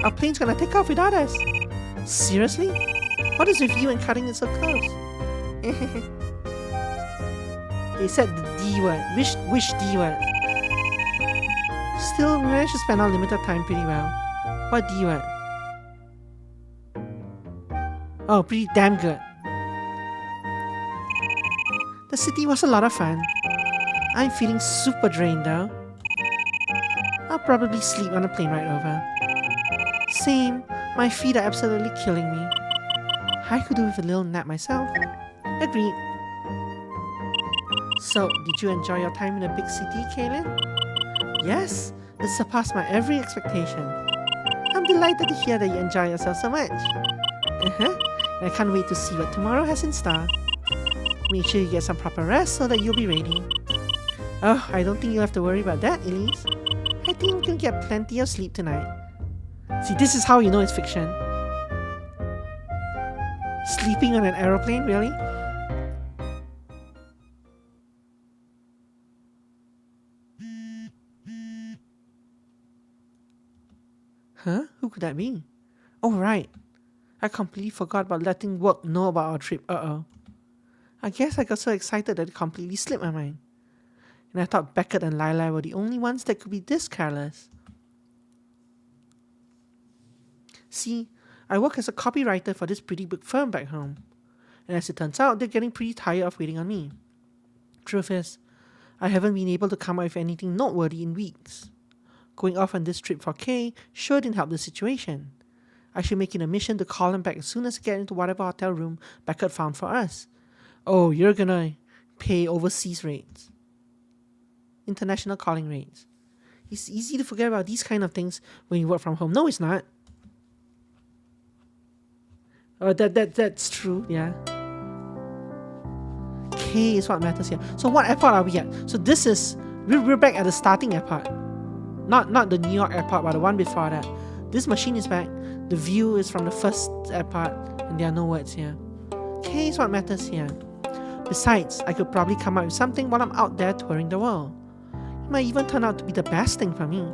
Our plane's gonna take off without us. Seriously? What is with you and cutting it so close? They said the D word. Which D word? Still, we managed to spend our limited time pretty well. What D word? Oh, pretty damn good. The city was a lot of fun. I'm feeling super drained though. I'll probably sleep on the plane ride over. Same, my feet are absolutely killing me. I could do with a little nap myself. Agreed. So, did you enjoy your time in a big city, Kaylin? Yes, it surpassed my every expectation. I'm delighted to hear that you enjoy yourself so much. I can't wait to see what tomorrow has in store. Make sure you get some proper rest so that you'll be ready. Oh, I don't think you'll have to worry about that, Elise. I think we can get plenty of sleep tonight. See, this is how you know it's fiction. Sleeping on an aeroplane, really? Huh? Who could that be? Oh, right. I completely forgot about letting work know about our trip. Uh-oh. I guess I got so excited that it completely slipped my mind. And I thought Beckett and Lila were the only ones that could be this careless. See, I work as a copywriter for this pretty big firm back home. And as it turns out, they're getting pretty tired of waiting on me. Truth is, I haven't been able to come up with anything noteworthy in weeks. Going off on this trip for Kay sure didn't help the situation. I should make it a mission to call him back as soon as I get into whatever hotel room Beckett found for us. Oh, you're gonna pay overseas rates. International calling rates. It's easy to forget about these kind of things when you work from home. No, it's not. Oh, that's true, yeah. K is what matters here. So what airport are we at? So this is, we're back at the starting airport. Not the New York airport, but the one before that. This machine is back. The view is from the first airport, and there are no words here. K is what matters here. Besides, I could probably come up with something while I'm out there touring the world. It might even turn out to be the best thing for me.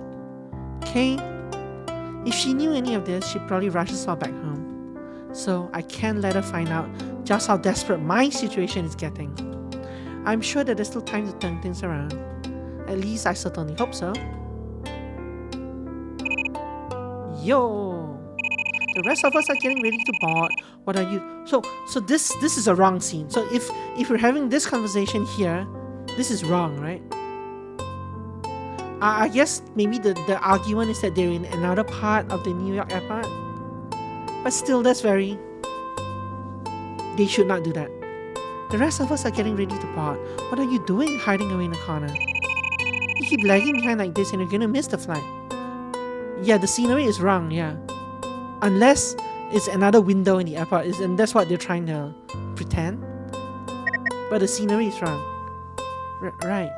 K, if she knew any of this, she'd probably rush us all back home. So I can't let her find out just how desperate my situation is getting. I'm sure that there's still time to turn things around. At least I certainly hope so. Yo! The rest of us are getting ready to board. What are you? So this is a wrong scene. So if we're having this conversation here, this is wrong, right? I guess maybe the argument is that they're in another part of the New York airport. But still, that's very... They should not do that. The rest of us are getting ready to board. What are you doing hiding away in the corner? You keep lagging behind like this and you're gonna miss the flight. Yeah, the scenery is wrong, yeah. Unless it's another window in the airport, and that's what they're trying to pretend. But the scenery is wrong. Right.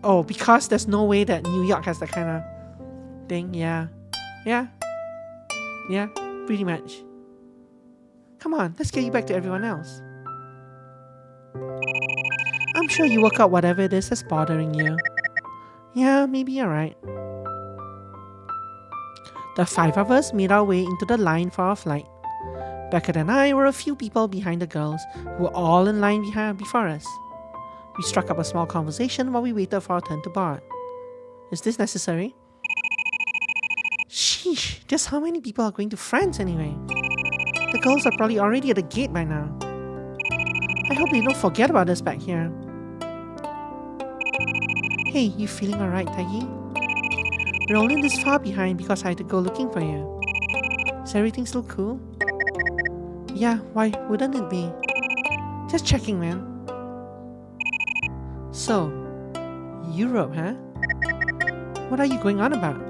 Oh, because there's no way that New York has that kind of thing, yeah. Yeah, pretty much. Come on, let's get you back to everyone else. I'm sure you work out whatever it is that's bothering you. Yeah, maybe you're right. The 5 of us made our way into the line for our flight. Beckett and I were a few people behind the girls who were all in line before us. We struck up a small conversation while we waited for our turn to board. Is this necessary? Sheesh, just how many people are going to France anyway? The girls are probably already at the gate by now. I hope they don't forget about us back here. Hey, you feeling alright, Taggy? We're only this far behind because I had to go looking for you. Is everything still cool? Yeah, why wouldn't it be? Just checking, man. So, Europe, huh? What are you going on about?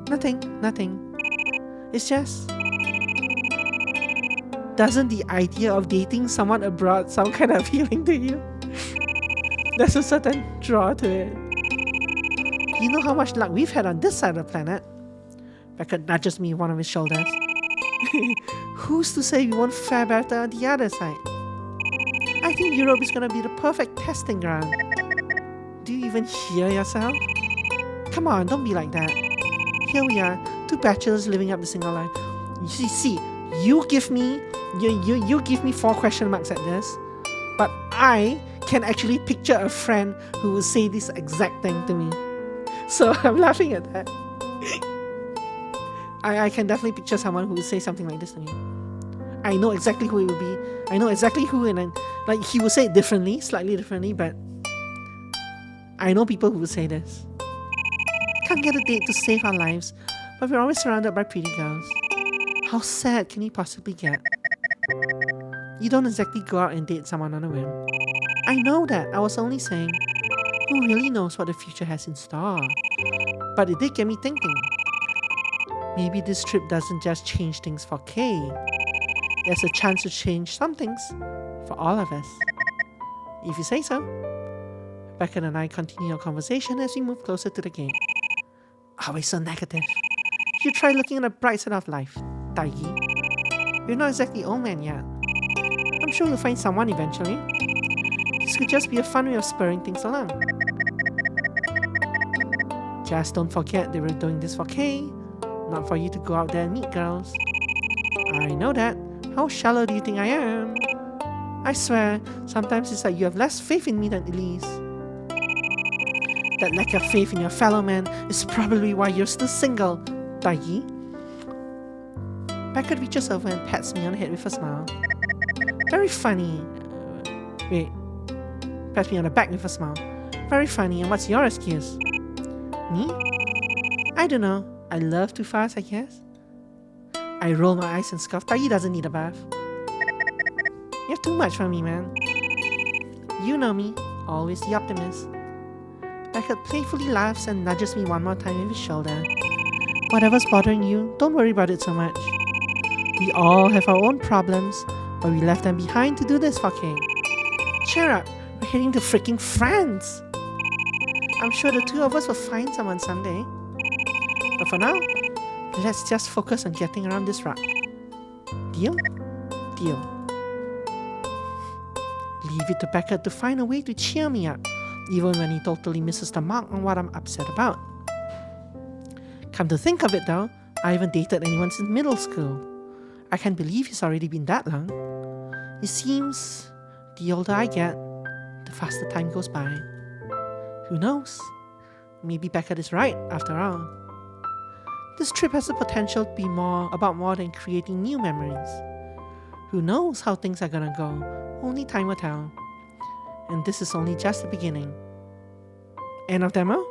Nothing. It's just... Doesn't the idea of dating someone abroad sound kind of appealing to you? There's a certain draw to it. You know how much luck we've had on this side of the planet? Beckett nudges me one of his shoulders. Who's to say we won't fare better on the other side? I think Europe is gonna be the perfect testing ground. Do you even hear yourself? Come on, don't be like that. Here we are, 2 bachelors living up the single life. You give me 4 question marks at this, but I can actually picture a friend who will say this exact thing to me. So I'm laughing at that. I can definitely picture someone who will say something like this to me. I know exactly who it will be. I know exactly who, and then, like, he will say it differently, slightly differently, but I know people who will say this. Can't get a date to save our lives, but we're always surrounded by pretty girls. How sad can you possibly get? You don't exactly go out and date someone on a whim. I know that, I was only saying, who really knows what the future has in store? But it did get me thinking. Maybe this trip doesn't just change things for Kay. There's a chance to change some things for all of us. If you say so. Beckett and I continue our conversation as we move closer to the gate. Always so negative. You try looking at the bright side of life, Taigi. You're not exactly old man yet. I'm sure you'll find someone eventually. This could just be a fun way of spurring things along. Just don't forget they were doing this for Kay, not for you to go out there and meet girls. I know that. How shallow do you think I am? I swear, sometimes it's like you have less faith in me than Elise. That lack of faith in your fellow man is probably why you're still single, Taigi. Beckett reaches over and pats me on the head with a smile. Very funny. Wait. Pats me on the back with a smile. Very funny, and what's your excuse? Me? I don't know. I love too fast, I guess. I roll my eyes and scoff. Taigi doesn't need a bath. You're too much for me, man. You know me, always the optimist. Beckett playfully laughs and nudges me one more time with his shoulder. Whatever's bothering you, don't worry about it so much. We all have our own problems, but we left them behind to do this fucking. Cheer up, we're heading to freaking France! I'm sure the two of us will find someone someday. But for now, let's just focus on getting around this rock. Deal? Deal. Leave it to Beckett to find a way to cheer me up, even when he totally misses the mark on what I'm upset about. Come to think of it though, I haven't dated anyone since middle school. I can't believe it's already been that long. It seems the older I get, the faster time goes by. Who knows? Maybe Beckett is right after all. This trip has the potential to be about more than creating new memories. Who knows how things are gonna go? Only time will tell. And this is only just the beginning. End of demo?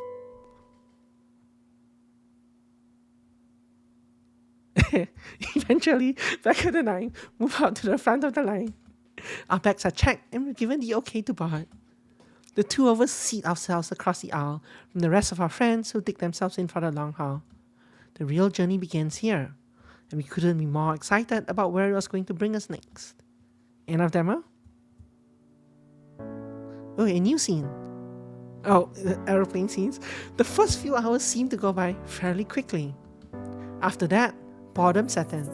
Eventually, Beckett and I move out to the front of the line. Our bags are checked and we're given the okay to board. The two of us seat ourselves across the aisle from the rest of our friends who dig themselves in for the long haul. The real journey begins here, and we couldn't be more excited about where it was going to bring us next. End of demo? Oh, a new scene. Oh, the aeroplane scenes. The first few hours seemed to go by fairly quickly. After that, boredom set in.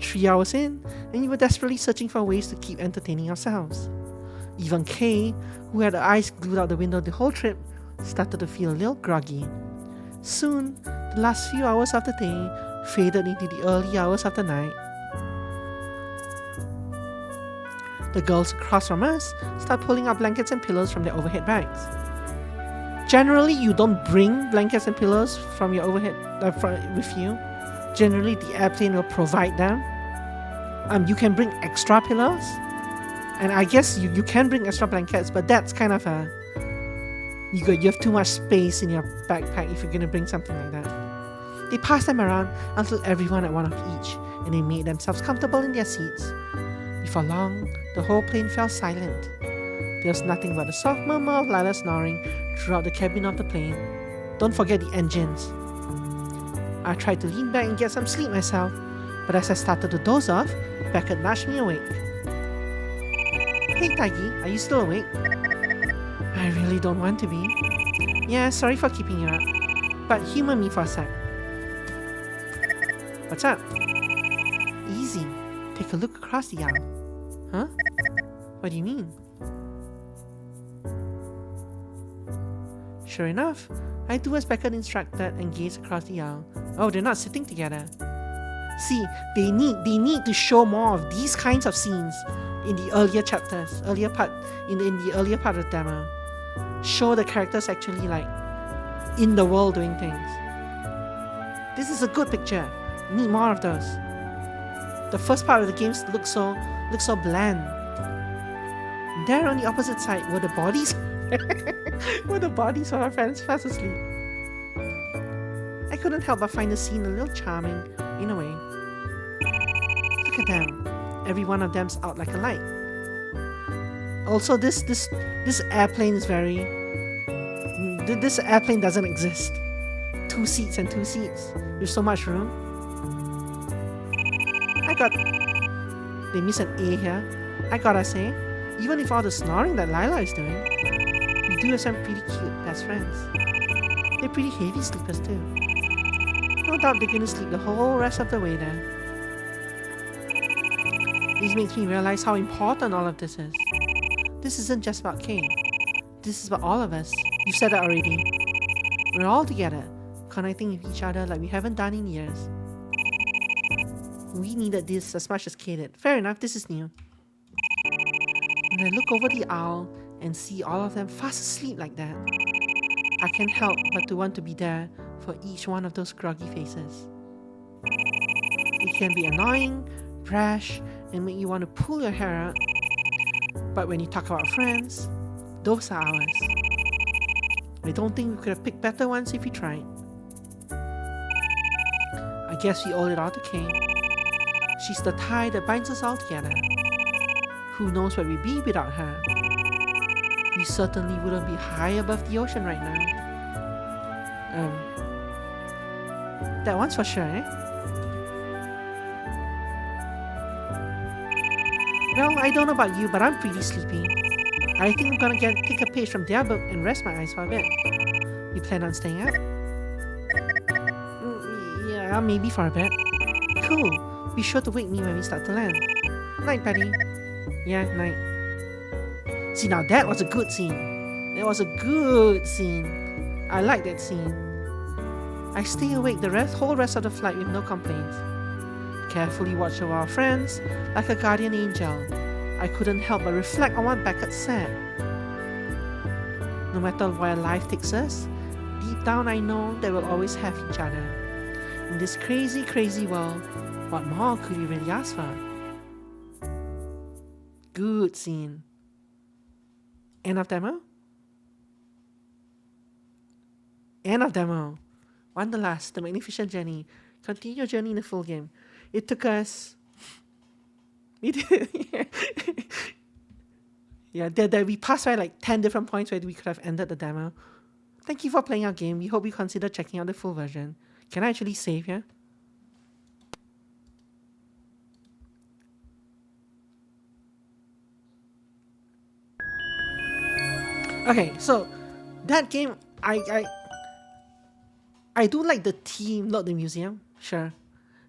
3 hours in, and we were desperately searching for ways to keep entertaining ourselves. Even Kay, who had her eyes glued out the window the whole trip, started to feel a little groggy. Soon, the last few hours of the day faded into the early hours of the night. The girls across from us start pulling out blankets and pillows from their overhead bags. Generally, you don't bring blankets and pillows from your overhead with you. Generally, the airplane will provide them. You can bring extra pillows, and I guess you can bring extra blankets, but that's kind of you have too much space in your backpack if you're gonna bring something like that. They passed them around until everyone had one of each, and they made themselves comfortable in their seats. Before long, the whole plane fell silent. There was nothing but a soft murmur of Lila snoring throughout the cabin of the plane. Don't forget the engines. I tried to lean back and get some sleep myself, but as I started to doze off, Beckett nudged me awake. Hey Taigi, are you still awake? I really don't want to be. Yeah, sorry for keeping you up, but humor me for a sec. What's up? Easy. Take a look across the aisle. Huh? What do you mean? Sure enough, I do as Beckett instructed and gaze across the aisle. Oh, they're not sitting together. See, they need to show more of these kinds of scenes in the earlier chapters, in the earlier part of the demo. Show the characters actually like in the world doing things. This is a good picture. Need more of those. The first part of the games looks so bland. There on the opposite side were the bodies of our friends fast asleep. I couldn't help but find the scene a little charming in a way. Look at them. Every one of them's out like a light. Also, this airplane is this airplane doesn't exist. 2 seats and 2 seats with so much room. They miss an A here. I gotta say, even with all the snoring that Lila is doing, we do have some pretty cute best friends. They're pretty heavy sleepers too. No doubt they're gonna sleep the whole rest of the way there. This makes me realize how important all of this is. This isn't just about Kay. This is about all of us. You said it already. We're all together, connecting with each other like we haven't done in years. We needed this as much as Kay did. Fair enough, this is new. When I look over the owl and see all of them fast asleep like that, I can't help but to want to be there for each one of those groggy faces. It can be annoying, brash, and make you want to pull your hair out. But when you talk about friends, those are ours. I don't think we could have picked better ones if we tried. I guess we owe it all to Kay. She's the tie that binds us all together. Who knows where we'd be without her? We certainly wouldn't be high above the ocean right now. That one's for sure, eh? Well, I don't know about you, but I'm pretty sleepy. I think I'm gonna take a page from their book and rest my eyes for a bit. You plan on staying up? Yeah, maybe for a bit. Cool. Be sure to wake me when we start to land. Night, Patty. Yeah, night. See, now that was a good scene. That was a good scene. I like that scene. I stay awake the whole rest of the flight with no complaints. Carefully watch over our friends like a guardian angel. I couldn't help but reflect on what Beckett said. No matter where life takes us, deep down I know that we'll always have each other. In this crazy, crazy world, what more could we really ask for? Good scene. End of demo? End of demo. Wanderlust, the magnificent journey. Continue your journey in the full game. It took us... We passed by like 10 different points where we could have ended the demo. Thank you for playing our game. We hope you consider checking out the full version. Can I actually save here? Okay, so that game, I do like the theme, not the museum, sure.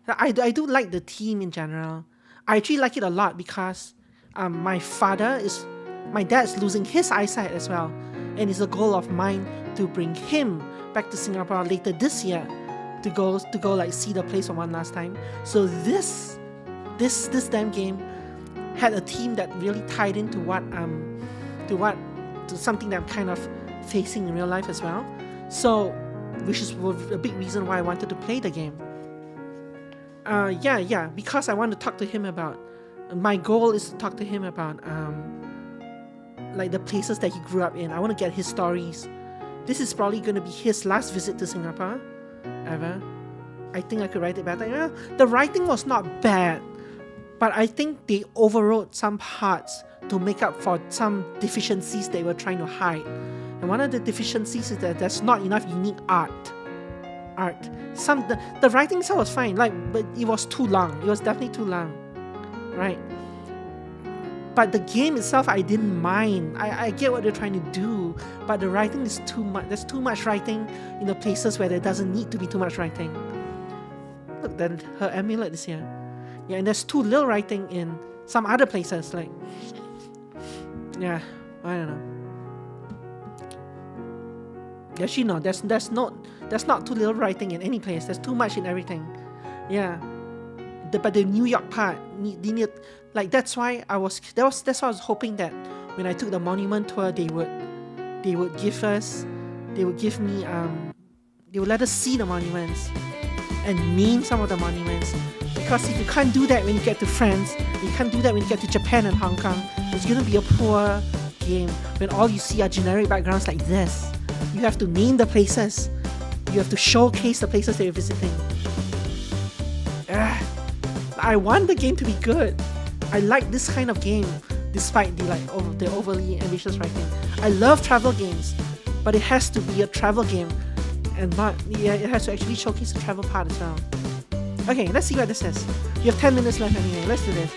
I do like the theme in general. I actually like it a lot because my dad's losing his eyesight as well, and it's a goal of mine to bring him back to Singapore later this year to go like see the place for one last time. So this damn game had a theme that really tied into to something that I'm kind of facing in real life as well. So, which is a big reason why I wanted to play the game. Because I want to talk to him about. My goal is to talk to him about like the places that he grew up in. I want to get his stories. This is probably going to be his last visit to Singapore ever. I think I could write it better. Yeah, the writing was not bad, but I think they overwrote some parts to make up for some deficiencies they were trying to hide. And one of the deficiencies is that there's not enough unique art. The writing itself was fine, but it was too long. It was definitely too long, right? But the game itself, I didn't mind. I get what they're trying to do, but the writing is too much. There's too much writing in the places where there doesn't need to be too much writing. Look, then her amulet is here. Yeah, and there's too little writing in some other places, like. Yeah, I don't know. Actually, no, there's not too little writing in any place. There's too much in everything. Yeah, but the New York part, that's why I was hoping that when I took the monument tour, they would let us see the monuments and name some of the monuments. Because if you can't do that when you get to France, you can't do that when you get to Japan and Hong Kong, it's gonna be a poor game when all you see are generic backgrounds like this. You have to name the places. You have to showcase the places that you're visiting. I want the game to be good. I like this kind of game, despite the overly ambitious writing. I love travel games, but it has to be a travel game, and it has to actually showcase the travel part as well. Okay, let's see what this is. You have 10 minutes left anyway. Let's do this.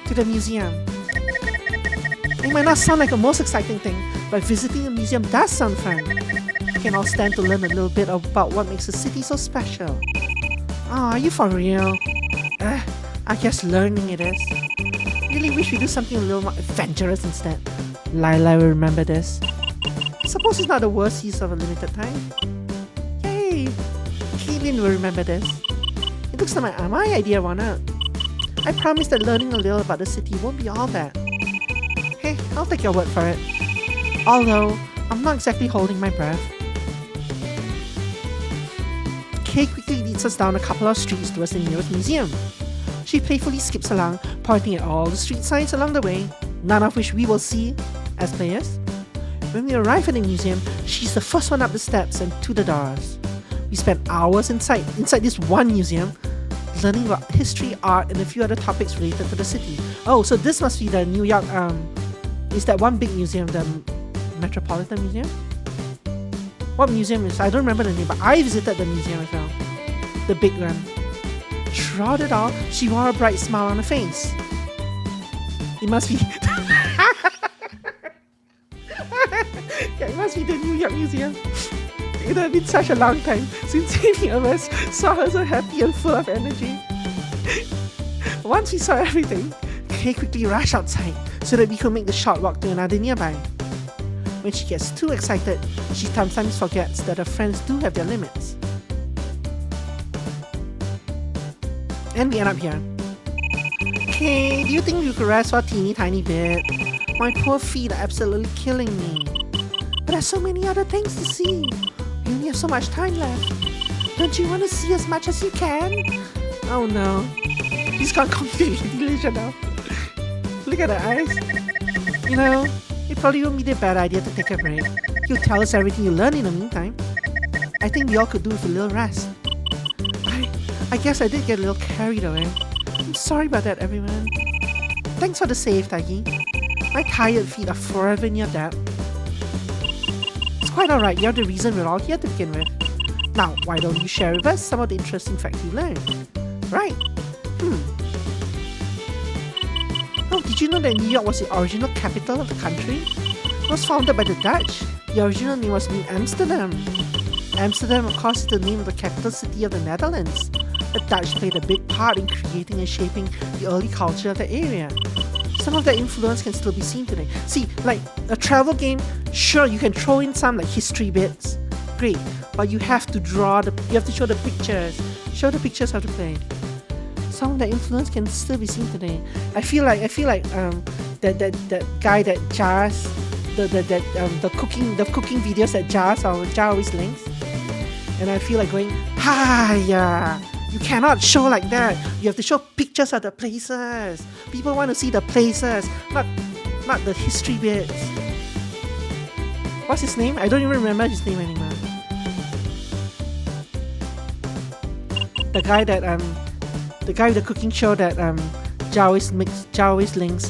To the museum. It might not sound like the most exciting thing, but visiting a museum does sound fun. We can all stand to learn a little bit about what makes a city so special. Oh, are you for real? I guess learning it is. Really wish we do something a little more adventurous instead. Lila will remember this. Suppose it's not the worst use of a limited time. Yay! Kaylin will remember this. It looks like my idea won out. I promise that learning a little about the city won't be all bad. Hey, I'll take your word for it. Although, I'm not exactly holding my breath. Kay quickly leads us down a couple of streets towards the nearest museum. She playfully skips along, pointing at all the street signs along the way, none of which we will see as players. When we arrive at the museum, she's the first one up the steps and to the doors. We spend hours inside this one museum, learning about history, art, and a few other topics related to the city. Oh, so this must be the New York, is that one big museum, the Metropolitan Museum? What museum is? I don't remember the name, but I visited the museum as well. The big one. Throughout it all, she wore a bright smile on her face. It must be... Yeah, it must be the New York Museum. It had been such a long time since any of us saw her so happy and full of energy. Once we saw everything, Kay quickly rushed outside so that we could make the short walk to another nearby. When she gets too excited, she sometimes forgets that her friends do have their limits. And we end up here. Kay, do you think you could rest for a teeny tiny bit? My poor feet are absolutely killing me. But there's so many other things to see. We only have so much time left. Don't you want to see as much as you can? Oh no. She's gone completely delusional. Look at her eyes. You know, it probably won't be a bad idea to take a break. You'll tell us everything you learn in the meantime. I think we all could do with a little rest. I guess I did get a little carried away. I'm sorry about that, everyone. Thanks for the save, Taggy. My tired feet are forever in your debt. It's quite alright, you're the reason we're all here to begin with. Now, why don't you share with us some of the interesting facts you learned? Right. Oh, did you know that New York was the original capital of the country? It was founded by the Dutch. The original name was New Amsterdam. Amsterdam, of course, is the name of the capital city of the Netherlands. The Dutch played a big part in creating and shaping the early culture of the area. Some of that influence can still be seen today. See, like a travel game, sure, you can throw in some like history bits, great, but you have to you have to show the pictures. Show the pictures how to play. Some of that influence can still be seen today. I feel like that guy that Jars, the cooking videos that Jar always links, and I feel like going, yeah. You cannot show like that. You have to show pictures of the places. People want to see the places, not the history bits. What's his name? I don't even remember his name anymore. The guy with the cooking show that Jar always links,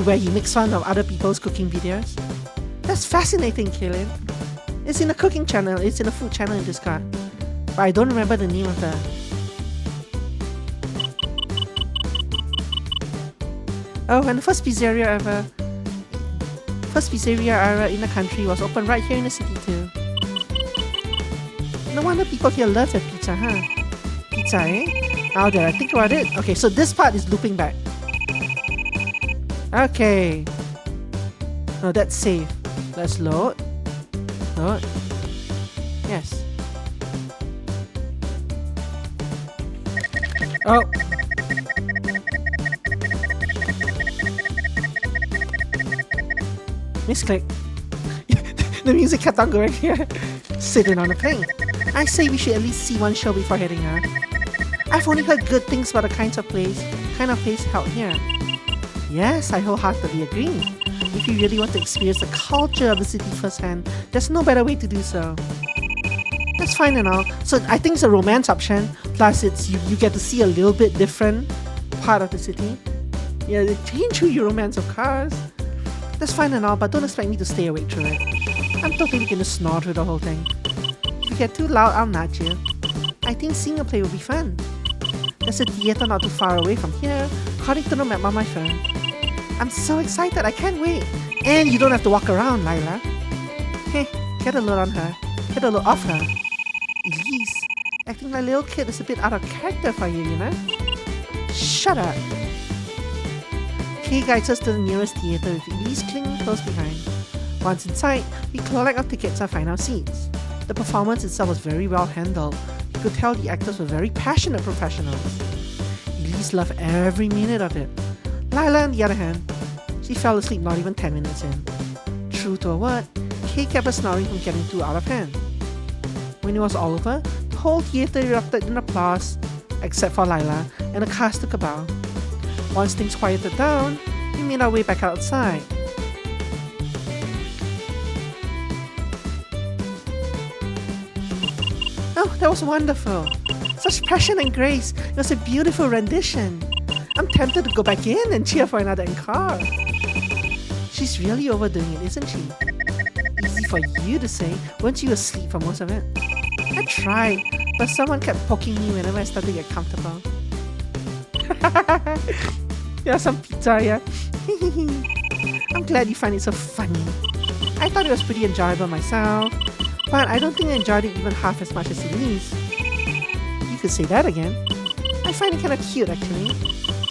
where he makes fun of other people's cooking videos. That's fascinating, Kaylin. It's in a cooking channel. It's in a food channel in Discord, but I don't remember the name of the. Oh, and the first pizzeria ever in the country was opened right here in the city too. No wonder people here love their pizza, huh? Pizza, eh? Now that I think about it. Okay, so this part is looping back. Okay. No, that's safe. Let's load. Load. Yes. Oh. Misclick. The music kept on going here. Sitting on a plane. I say we should at least see one show before heading out. I've only heard good things about the kind of place held here. Yes, I wholeheartedly agree. If you really want to experience the culture of the city firsthand, there's no better way to do so. That's fine and all. So I think it's a romance option. Plus, it's you get to see a little bit different part of the city. Yeah, they change who you romance, of course. That's fine and all, but don't expect me to stay awake through it. I'm totally gonna snore through the whole thing. If you get too loud, I'll nudge you. I think seeing a play will be fun. There's a theatre not too far away from here, according to the map on my phone. I'm so excited, I can't wait. And you don't have to walk around, Lila. Hey, get a load on her. Get a load off her. Elise, acting like a little kid is a bit out of character for you, you know? Shut up. Kay guides us to the nearest theatre with Elise clinging close behind. Once inside, we collect our tickets and find our seats. The performance itself was very well handled. You could tell the actors were very passionate professionals. Elise Beast loved every minute of it. Lila, on the other hand, she fell asleep not even 10 minutes in. True to her word, Kay kept her snoring from getting too out of hand. When it was all over, the whole theatre erupted in applause, except for Lila, and the cast took a bow. Once things quieted down, we made our way back outside. Oh, that was wonderful! Such passion and grace. It was a beautiful rendition. I'm tempted to go back in and cheer for another encore. She's really overdoing it, isn't she? Easy for you to say, weren't you asleep for most of it? I tried, but someone kept poking me whenever I started to get comfortable. Yeah, some pizza, yeah. I'm glad you find it so funny. I thought it was pretty enjoyable myself, but I don't think I enjoyed it even half as much as Elise. You could say that again. I find it kind of cute, actually.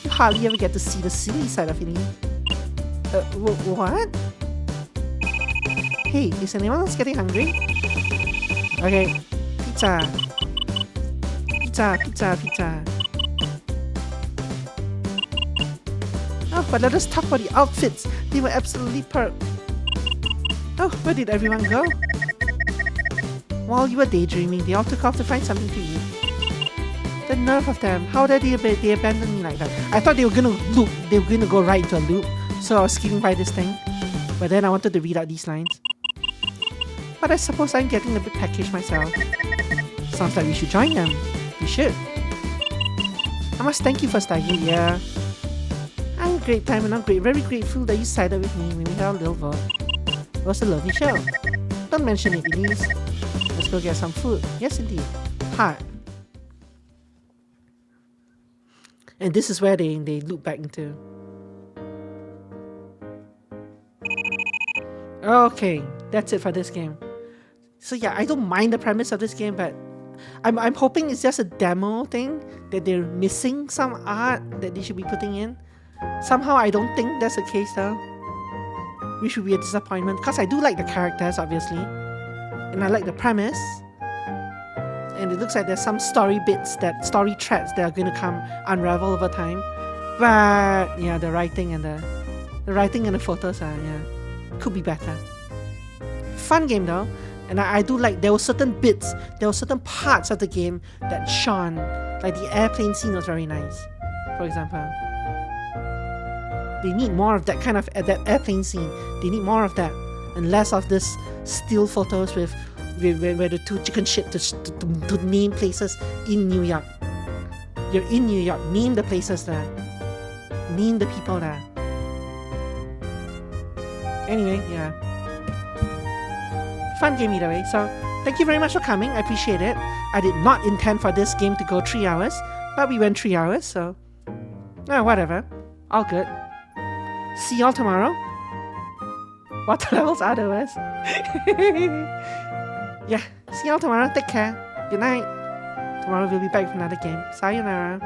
You hardly ever get to see the silly side of Elise. What? Hey, is anyone else getting hungry? Okay, pizza. Pizza, pizza, pizza. Oh, but let us talk about the outfits. They were absolutely Oh, where did everyone go? While you were daydreaming, they all took off to find something to eat. The nerve of them. How did they abandon me like that? I thought they were gonna loop. They were gonna go right into a loop. So I was skipping by this thing. But then I wanted to read out these lines. But I suppose I'm getting a bit peckish myself. Sounds like we should join them. We should. I must thank you for Staggy, yeah. I had a great time and I'm very grateful that you sided with me when we had our little vote. It was a lovely show. Don't mention it, Elise. Let's go get some food. Yes, indeed. Heart. And this is where they loop back into. Okay, that's it for this game. So yeah, I don't mind the premise of this game, but I'm hoping it's just a demo thing, that they're missing some art that they should be putting in. Somehow I don't think that's the case though. Which would be a disappointment, because I do like the characters, obviously. And I like the premise. And it looks like there's some story threads that are going to come unravel over time. But yeah, the writing and the photos are, could be better. Fun game though. And I do like, there were certain parts of the game that shone. Like the airplane scene was very nice, for example. They need more of that kind of, that airplane scene. They need more of that. And less of this still photos where the two chicken shit to name places in New York. You're in New York, name the places there. Name the people there. Anyway, yeah. Fun game either way. So, thank you very much for coming. I appreciate it. I did not intend for this game to go 3 hours, but we went 3 hours, so whatever. All good. See y'all tomorrow. What the levels are those? Yeah, see y'all tomorrow. Take care. Good night. Tomorrow we'll be back with another game. Sayonara.